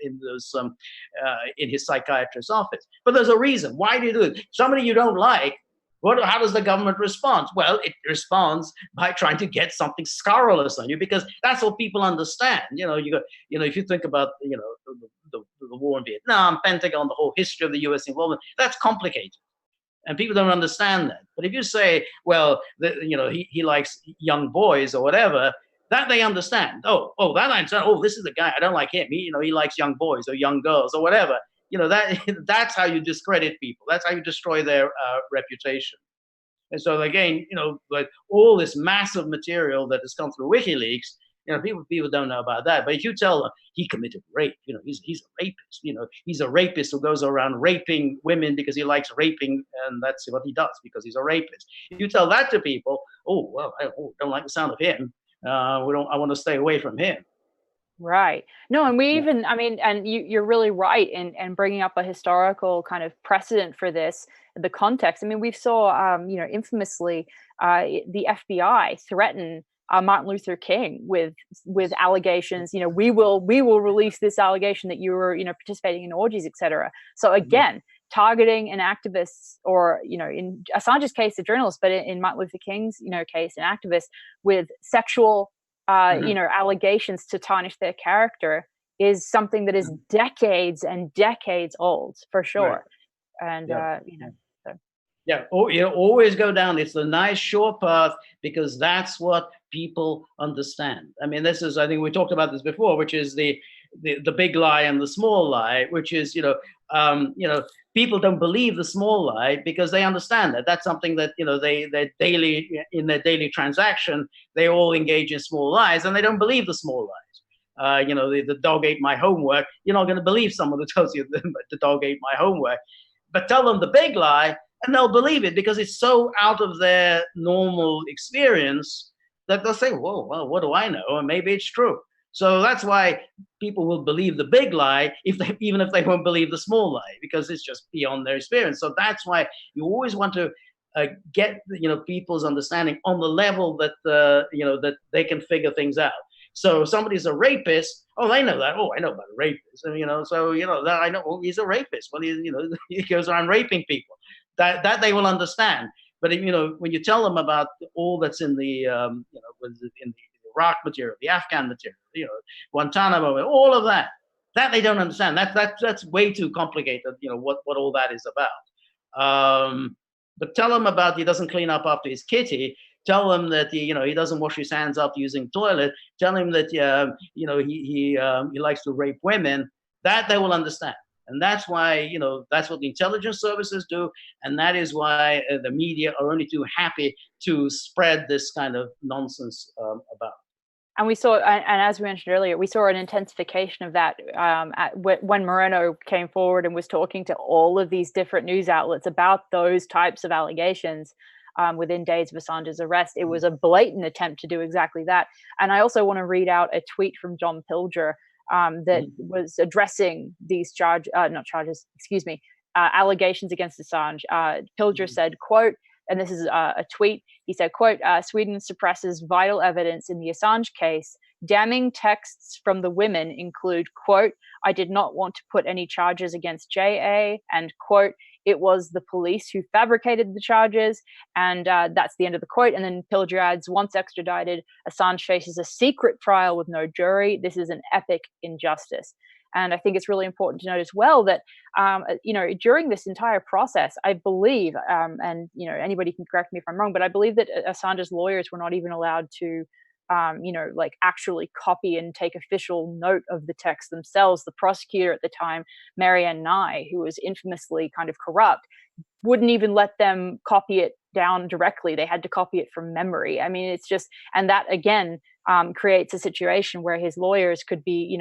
his psychiatrist's office. But there's a reason. Why do you do it? Somebody you don't like, how does the government respond? Well, it responds by trying to get something scurrilous on you, because that's what people understand. If you think about, the war in Vietnam, Pentagon, the whole history of the U.S. involvement, that's complicated. And people don't understand that. But if you say, well, he likes young boys or whatever, that they understand. That I understand. Oh, this is the guy. I don't like him. He likes young boys or young girls or whatever. That's how you discredit people. That's how you destroy their reputation. And so again, like all this massive material that has come through WikiLeaks, people don't know about that. But if you tell them he committed rape, he's a rapist. He's a rapist who goes around raping women because he likes raping, and that's what he does because he's a rapist. If you tell that to people, I don't like the sound of him. I want to stay away from him. Right. No, and and you're really right in bringing up a historical kind of precedent for this, the context. I mean, we saw, infamously, the FBI threaten Martin Luther King with allegations. We will release this allegation that you were participating in orgies, etc. So again, targeting an activist, or in Assange's case, a journalist, but in Martin Luther King's case, an activist, with sexual allegations to tarnish their character is something that is decades and decades old, for sure. And always go down. It's the nice short path, because that's what people understand. I mean, I think we talked about this before, which is the big lie and the small lie, which is people don't believe the small lie because they understand that that's something that they daily, in their daily transaction, they all engage in small lies, and they don't believe the small lies. The dog ate my homework. You're not going to believe someone who tells you the dog ate my homework, but tell them the big lie and they'll believe it, because it's so out of their normal experience that they'll say, whoa, well, what do I know? And maybe it's true. So that's why people will believe the big lie even if they won't believe the small lie, because it's just beyond their experience. So that's why you always want to get people's understanding on the level that that they can figure things out. So if somebody's a rapist, they know that. Oh, I know about a rapist, and that I know. He's a rapist. Well, he goes around raping people. That they will understand. But when you tell them about all that's in the in the Iraq material, the Afghan material, Guantanamo, all of that they don't understand. That's way too complicated. What all that is about. But tell them about he doesn't clean up after his kitty. Tell him that he doesn't wash his hands after using toilet. Tell him that he likes to rape women. That they will understand, and that's why that's what the intelligence services do, and that is why the media are only too happy to spread this kind of nonsense about. And we saw, and as we mentioned earlier, we saw an intensification of that when Moreno came forward and was talking to all of these different news outlets about those types of allegations. Within days of Assange's arrest, it was a blatant attempt to do exactly that. And I also want to read out a tweet from John Pilger that was addressing these allegations against Assange. Pilger said, quote, and this is a tweet, he said, quote, Sweden suppresses vital evidence in the Assange case. Damning texts from the women include, quote, I did not want to put any charges against JA, and quote, it was the police who fabricated the charges, and that's the end of the quote. And then Pilger adds, once extradited, Assange faces a secret trial with no jury. This is an epic injustice. And I think it's really important to note as well that, during this entire process, I believe, and anybody can correct me if I'm wrong, but I believe that Assange's lawyers were not even allowed to actually copy and take official note of the text themselves. The prosecutor at the time, Marianne Nye, who was infamously kind of corrupt, wouldn't even let them copy it down directly. They had to copy it from memory. I mean, it's just, and that again creates a situation where his lawyers could be,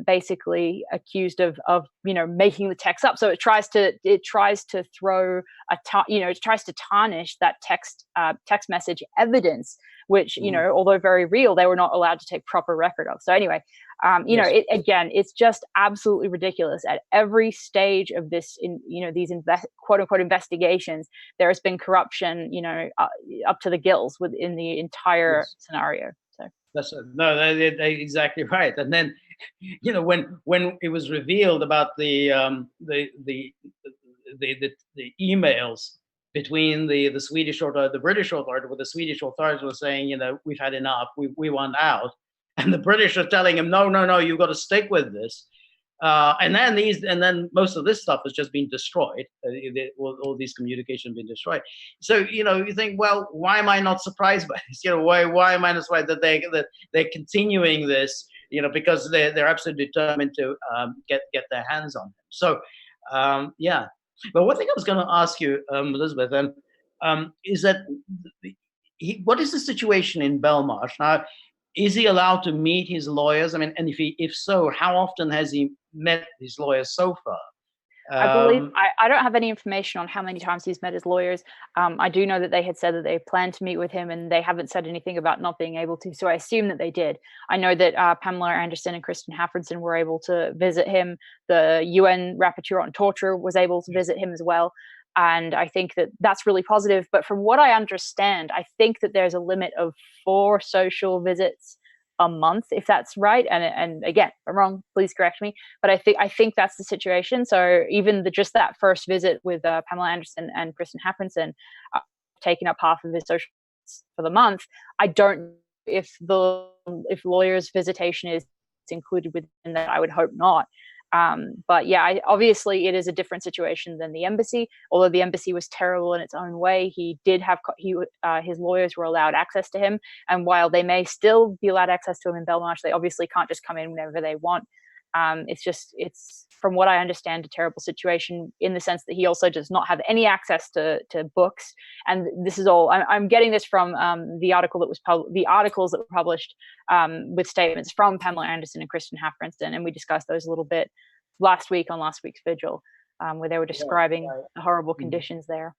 basically accused of making the text up. So it tries to throw it tries to tarnish that text message evidence, which although very real, they were not allowed to take proper record of. So anyway, it's just absolutely ridiculous. At every stage of this, these quote unquote investigations, there has been corruption, up to the gills within the entire scenario. So they're exactly right. And then, when it was revealed about the emails between the Swedish authority, the British authority, where the Swedish authorities were saying, we've had enough, we want out, and the British are telling him, no, you've got to stick with this. And then most of this stuff has just been destroyed. All these communications have been destroyed. So you think, well, why am I not surprised by this? Why am I not surprised that they're continuing this? Because they're absolutely determined to get their hands on him. So But one thing I was going to ask you, Elizabeth, is that what is the situation in Belmarsh now? Is he allowed to meet his lawyers? I mean, and if so, how often has he met his lawyers so far? I believe I don't have any information on how many times he's met his lawyers. I do know that they had said that they planned to meet with him, and they haven't said anything about not being able to. So I assume that they did. I know that Pamela Anderson and Kristen Halfredson were able to visit him. The UN rapporteur on torture was able to visit him as well. And I think that that's really positive. But from what I understand, I think that there's a limit of 4 social visits a month, if that's right. And again, if I'm wrong, please correct me. But I think that's the situation. So even just that first visit with Pamela Anderson and Kristen Happenson taking up half of his social for the month, I don't know if lawyers' visitation is included within that. I would hope not. But yeah, obviously it is a different situation than the embassy. Although the embassy was terrible in its own way, he did have his lawyers were allowed access to him, and while they may still be allowed access to him in Belmarsh, they obviously can't just come in whenever they want. It's from what I understand, a terrible situation in the sense that he also does not have any access to books. And this is all I'm getting this from the articles that were published with statements from Pamela Anderson and Kristen Happenson, and we discussed those a little bit last week on last week's Vigil, where they were describing the horrible conditions there.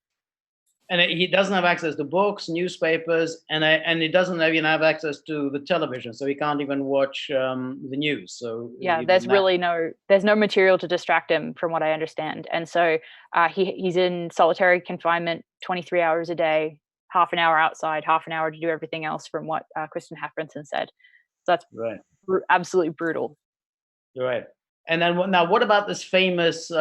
And he doesn't have access to books, newspapers, and he doesn't even have access to the television, so he can't even watch the news. So yeah, there's no material to distract him, from what I understand. And so he's in solitary confinement 23 hours a day, half an hour outside, half an hour to do everything else, from what Kristen Happenson said. So that's right. Absolutely brutal. You're right. And then what about this famous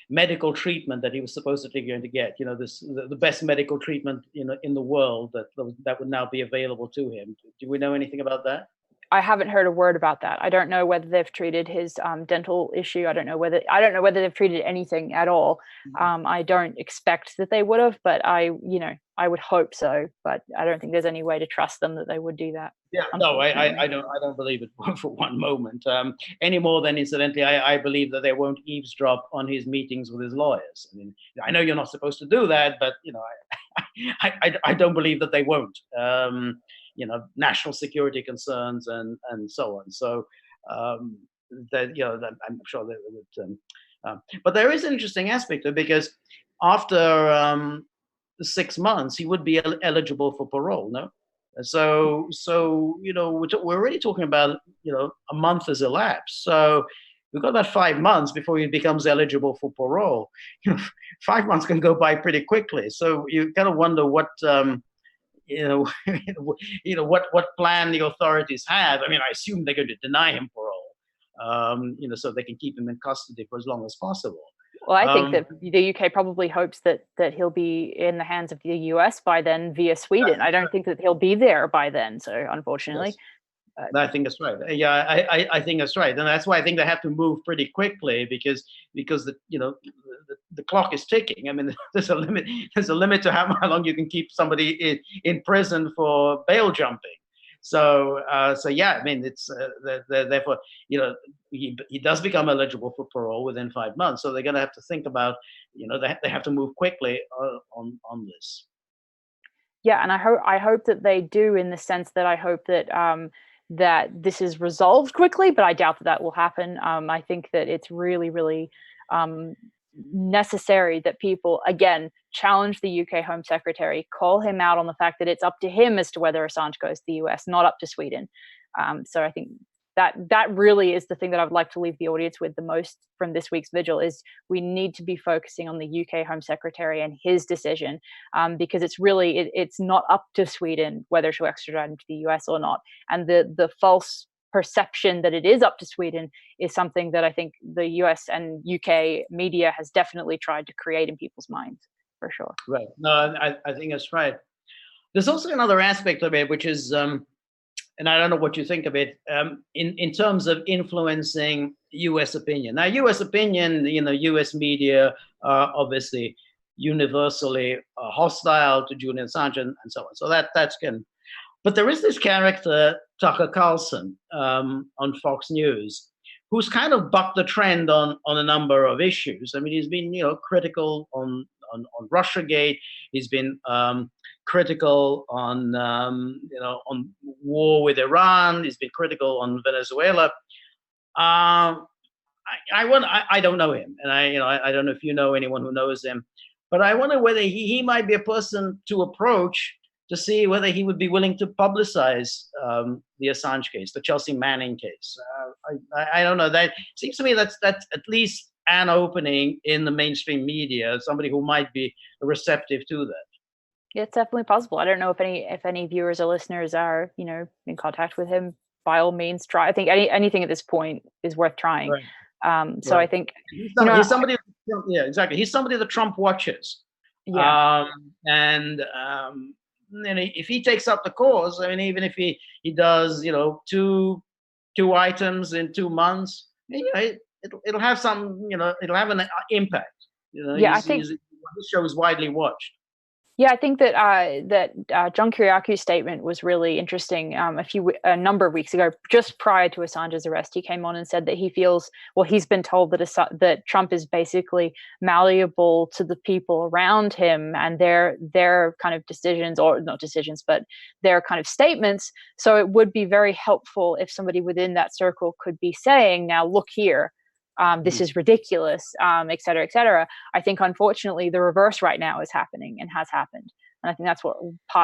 medical treatment that he was supposedly going to get? The best medical treatment in the world that would now be available to him. Do we know anything about that? I haven't heard a word about that. I don't know whether they've treated his dental issue. I don't know whether they've treated anything at all. I don't expect that they would have, but I would hope so. But I don't think there's any way to trust them that they would do that. Yeah, no, I don't believe it for one moment. Any more than, incidentally, I believe that they won't eavesdrop on his meetings with his lawyers. I mean, I know you're not supposed to do that, but I don't believe that they won't. National security concerns and so on. So that I'm sure they would. But there is an interesting aspect of it, because after 6 months, he would be eligible for parole. No. So we're already talking about a month has elapsed. So we've got about 5 months before he becomes eligible for parole. 5 months can go by pretty quickly. So you kind of wonder what what plan the authorities have. I mean, I assume they're going to deny him parole, so they can keep him in custody for as long as possible. Well, I think that the UK probably hopes that he'll be in the hands of the US by then via Sweden. I don't think that he'll be there by then. So unfortunately. Yes. I think that's right. Yeah, I think that's right, and that's why I think they have to move pretty quickly, because the clock is ticking. I mean, there's a limit. There's a limit to how long you can keep somebody in prison for bail jumping. So yeah, I mean, it's therefore he does become eligible for parole within 5 months. So they're going to have to think about they have to move quickly on this. Yeah, and I hope that they do, in the sense that I hope that that this is resolved quickly, but I doubt that will happen. I think that it's really, really necessary that people, again, challenge the UK Home Secretary, call him out on the fact that it's up to him as to whether Assange goes to the US, not up to Sweden. So I think that really is the thing that I'd like to leave the audience with the most from this week's Vigil, is we need to be focusing on the UK Home Secretary and his decision, because it's really, it's not up to Sweden whether to extradite him to the US or not. And the false perception that it is up to Sweden is something that I think the US and UK media has definitely tried to create in people's minds, for sure. Right. No, I think that's right. There's also another aspect of it, which is, and I don't know what you think of it, in terms of influencing U.S. opinion. Now, U.S. opinion, U.S. media are obviously universally hostile to Julian Assange and so on. So that's good. But there is this character, Tucker Carlson, on Fox News, who's kind of bucked the trend on a number of issues. I mean, he's been, critical on Russiagate. He's been critical on on war with Iran. He's been critical on Venezuela. I don't know him, and I don't know if you know anyone who knows him, but I wonder whether he might be a person to approach to see whether he would be willing to publicize the Assange case, the Chelsea Manning case. I don't know. That seems to me that's at least an opening in the mainstream media, somebody who might be receptive to that. Yeah, it's definitely possible. I don't know if any viewers or listeners are, in contact with him. By all means, try. I think anything at this point is worth trying. Right. So I think he's somebody. Yeah, exactly. He's somebody that Trump watches. Yeah. And if he takes up the cause, I mean, even if he does, two items in 2 months, it'll have some, it'll have an impact. Yeah, I think his show is widely watched. Yeah, I think that John Kiriaku's statement was really interesting. A number of weeks ago, just prior to Assange's arrest, he came on and said that he feels, he's been told that Trump is basically malleable to the people around him and their kind of decisions, or not decisions, but their kind of statements. So it would be very helpful if somebody within that circle could be saying, "Now look here. This is ridiculous, et cetera, et cetera." I think, unfortunately, the reverse right now is happening and has happened. And I think that's what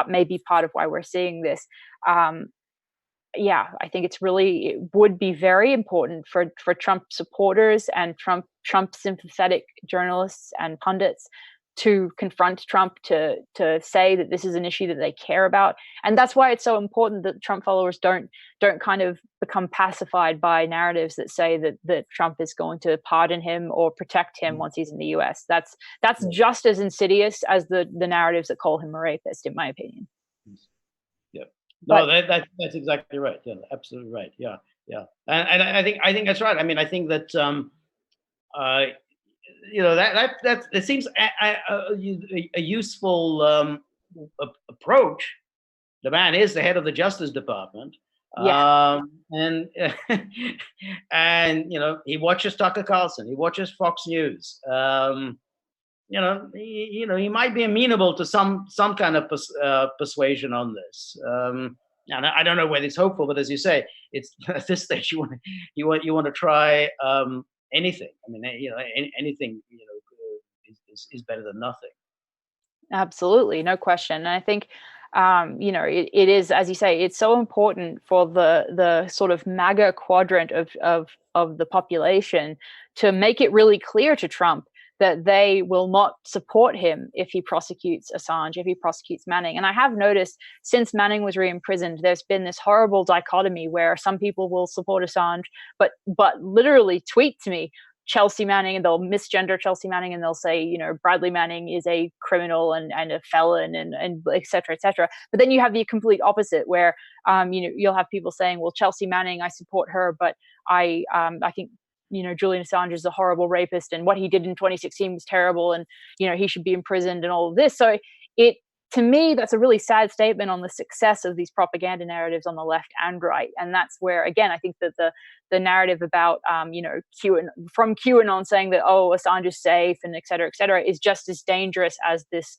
may be part of why we're seeing this. I think it would be very important for Trump supporters and Trump sympathetic journalists and pundits to confront Trump, to say that this is an issue that they care about. And that's why it's so important that Trump followers don't kind of become pacified by narratives that say that Trump is going to pardon him or protect him once he's in the US. That's just as insidious as the narratives that call him a rapist, in my opinion. Yeah. No, that's exactly right. Yeah, absolutely right. Yeah. And I think that's right. I mean, I think that that it seems a useful approach. The man is the head of the Justice Department, and he watches Tucker Carlson, he watches Fox News. He might be amenable to some kind of persuasion on this. And I don't know whether it's hopeful, but as you say, it's at this stage you want to try anything. I mean, anything is better than nothing. Absolutely, no question. And I think it is, as you say, it's so important for the sort of MAGA quadrant of the population to make it really clear to Trump that they will not support him if he prosecutes Assange, if he prosecutes Manning. And I have noticed since Manning was re-imprisoned, there's been this horrible dichotomy where some people will support Assange, but literally tweet to me Chelsea Manning, and they'll misgender Chelsea Manning, and they'll say, Bradley Manning is a criminal and a felon and et cetera, et cetera. But then you have the complete opposite where, you'll have people saying, well, Chelsea Manning, I support her, but I think, Julian Assange is a horrible rapist and what he did in 2016 was terrible and, he should be imprisoned and all of this. So to me, that's a really sad statement on the success of these propaganda narratives on the left and right. And that's where, again, I think that the narrative about, from QAnon saying that, Assange is safe and et cetera, is just as dangerous as this,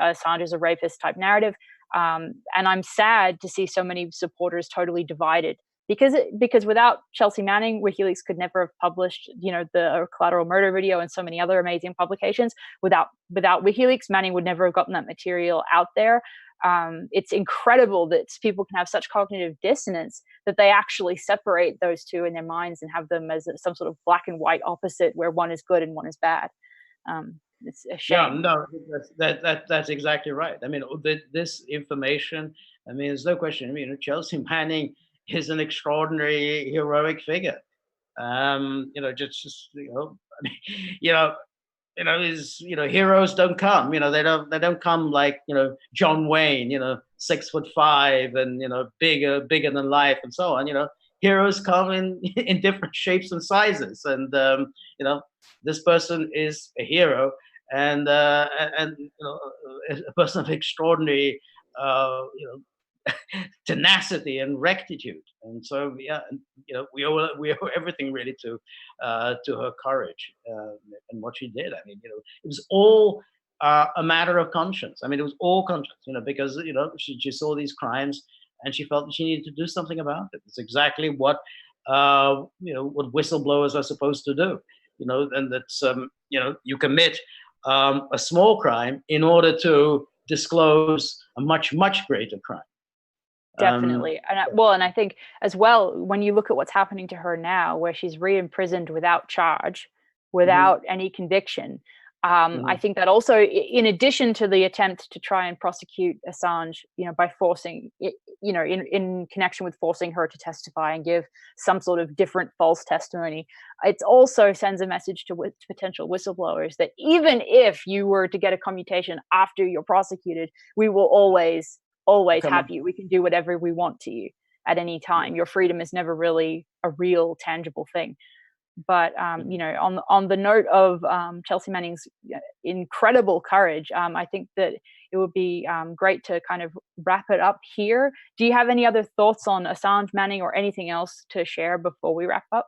Assange is a rapist type narrative. And I'm sad to see so many supporters totally divided. Because without Chelsea Manning, WikiLeaks could never have published, the collateral murder video and so many other amazing publications. Without WikiLeaks, Manning would never have gotten that material out there. It's incredible that people can have such cognitive dissonance that they actually separate those two in their minds and have them as some sort of black and white opposite where one is good and one is bad. It's a shame. Yeah, no, that's exactly right. I mean, this information, I mean, there's no question. I mean, Chelsea Manning is an extraordinary heroic figure. Heroes don't come. They don't come like John Wayne. 6'5" and bigger than life and so on. Heroes come in different shapes and sizes, and this person is a hero and a person of extraordinary tenacity and rectitude. And so we owe everything really to her courage and what she did. I mean, it was all a matter of conscience. I mean, it was all conscience, because she saw these crimes and she felt that she needed to do something about it. It's exactly what what whistleblowers are supposed to do. And that's you commit a small crime in order to disclose a much greater crime. Definitely. And I think as well, when you look at what's happening to her now, where she's re-imprisoned without charge, without any conviction. I think that also, in addition to the attempt to try and prosecute Assange, by forcing, in connection with forcing her to testify and give some sort of different false testimony, it also sends a message to potential whistleblowers that even if you were to get a commutation after you're prosecuted, we will always have you. We can do whatever we want to you at any time. Your freedom is never really a real, tangible thing. But on the note of Chelsea Manning's incredible courage, I think that it would be great to kind of wrap it up here. Do you have any other thoughts on Assange, Manning, or anything else to share before we wrap up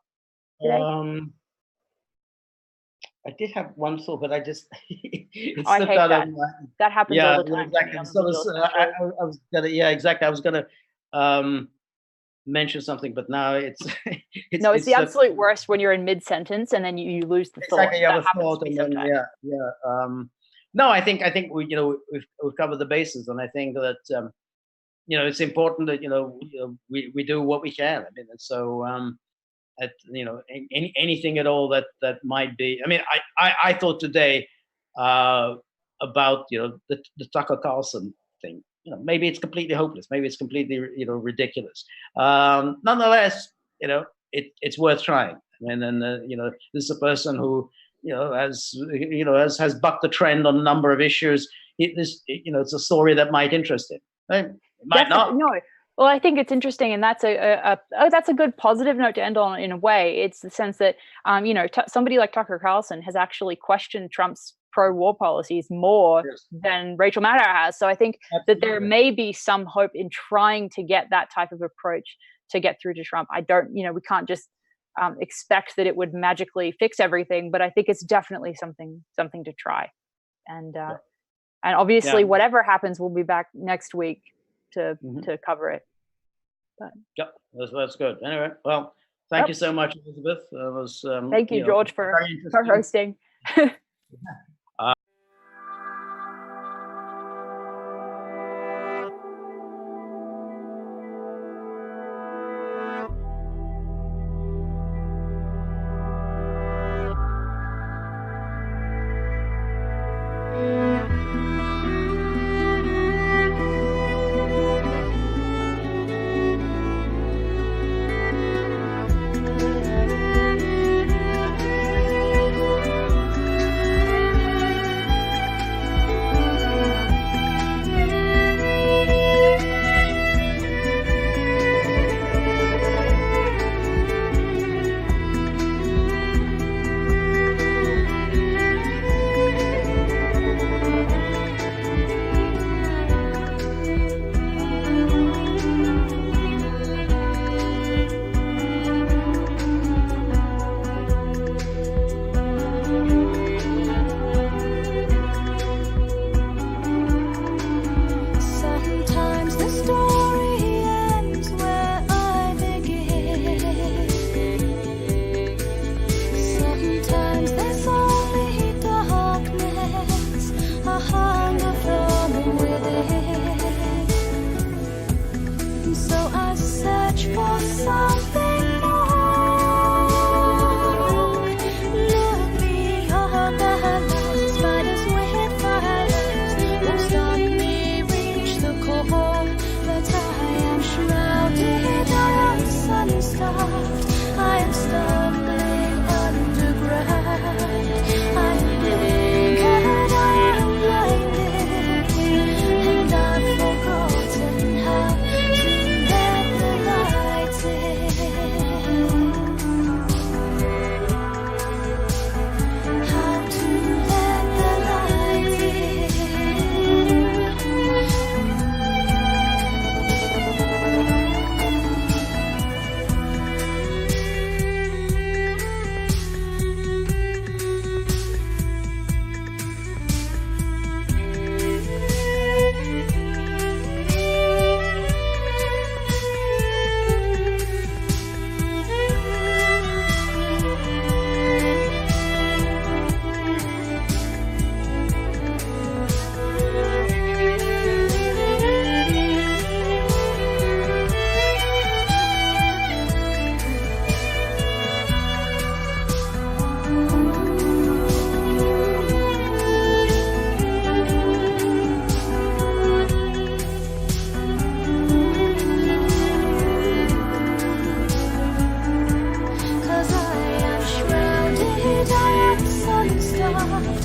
today? I did have one thought, but I just it I slipped hate out that. of my. That happens Yeah, all the time. exactly. So I was gonna, exactly. I was gonna mention something, but now it's it's the absolute worst when you're in mid-sentence and then you lose the thought. Exactly, you have a thought, and then no, I think we've covered the bases, and I think that it's important that we do what we can. I mean, so anything at all that might be. I mean, I thought today about the Tucker Carlson thing. Maybe it's completely hopeless. Maybe it's completely ridiculous. Nonetheless, it's worth trying. And this is a person who has bucked the trend on a number of issues. It's a story that might interest him. It might not. No. Well, I think it's interesting, and that's that's a good positive note to end on. In a way, it's the sense that somebody like Tucker Carlson has actually questioned Trump's pro-war policies more than Rachel Maddow has. So I think that there may be some hope in trying to get that type of approach to get through to Trump. We can't just expect that it would magically fix everything, but I think it's definitely something to try. And obviously, whatever happens, we'll be back next week to cover it. But that's good. Anyway, well, thank you so much, Elizabeth. Thank you, George, for hosting. Bye.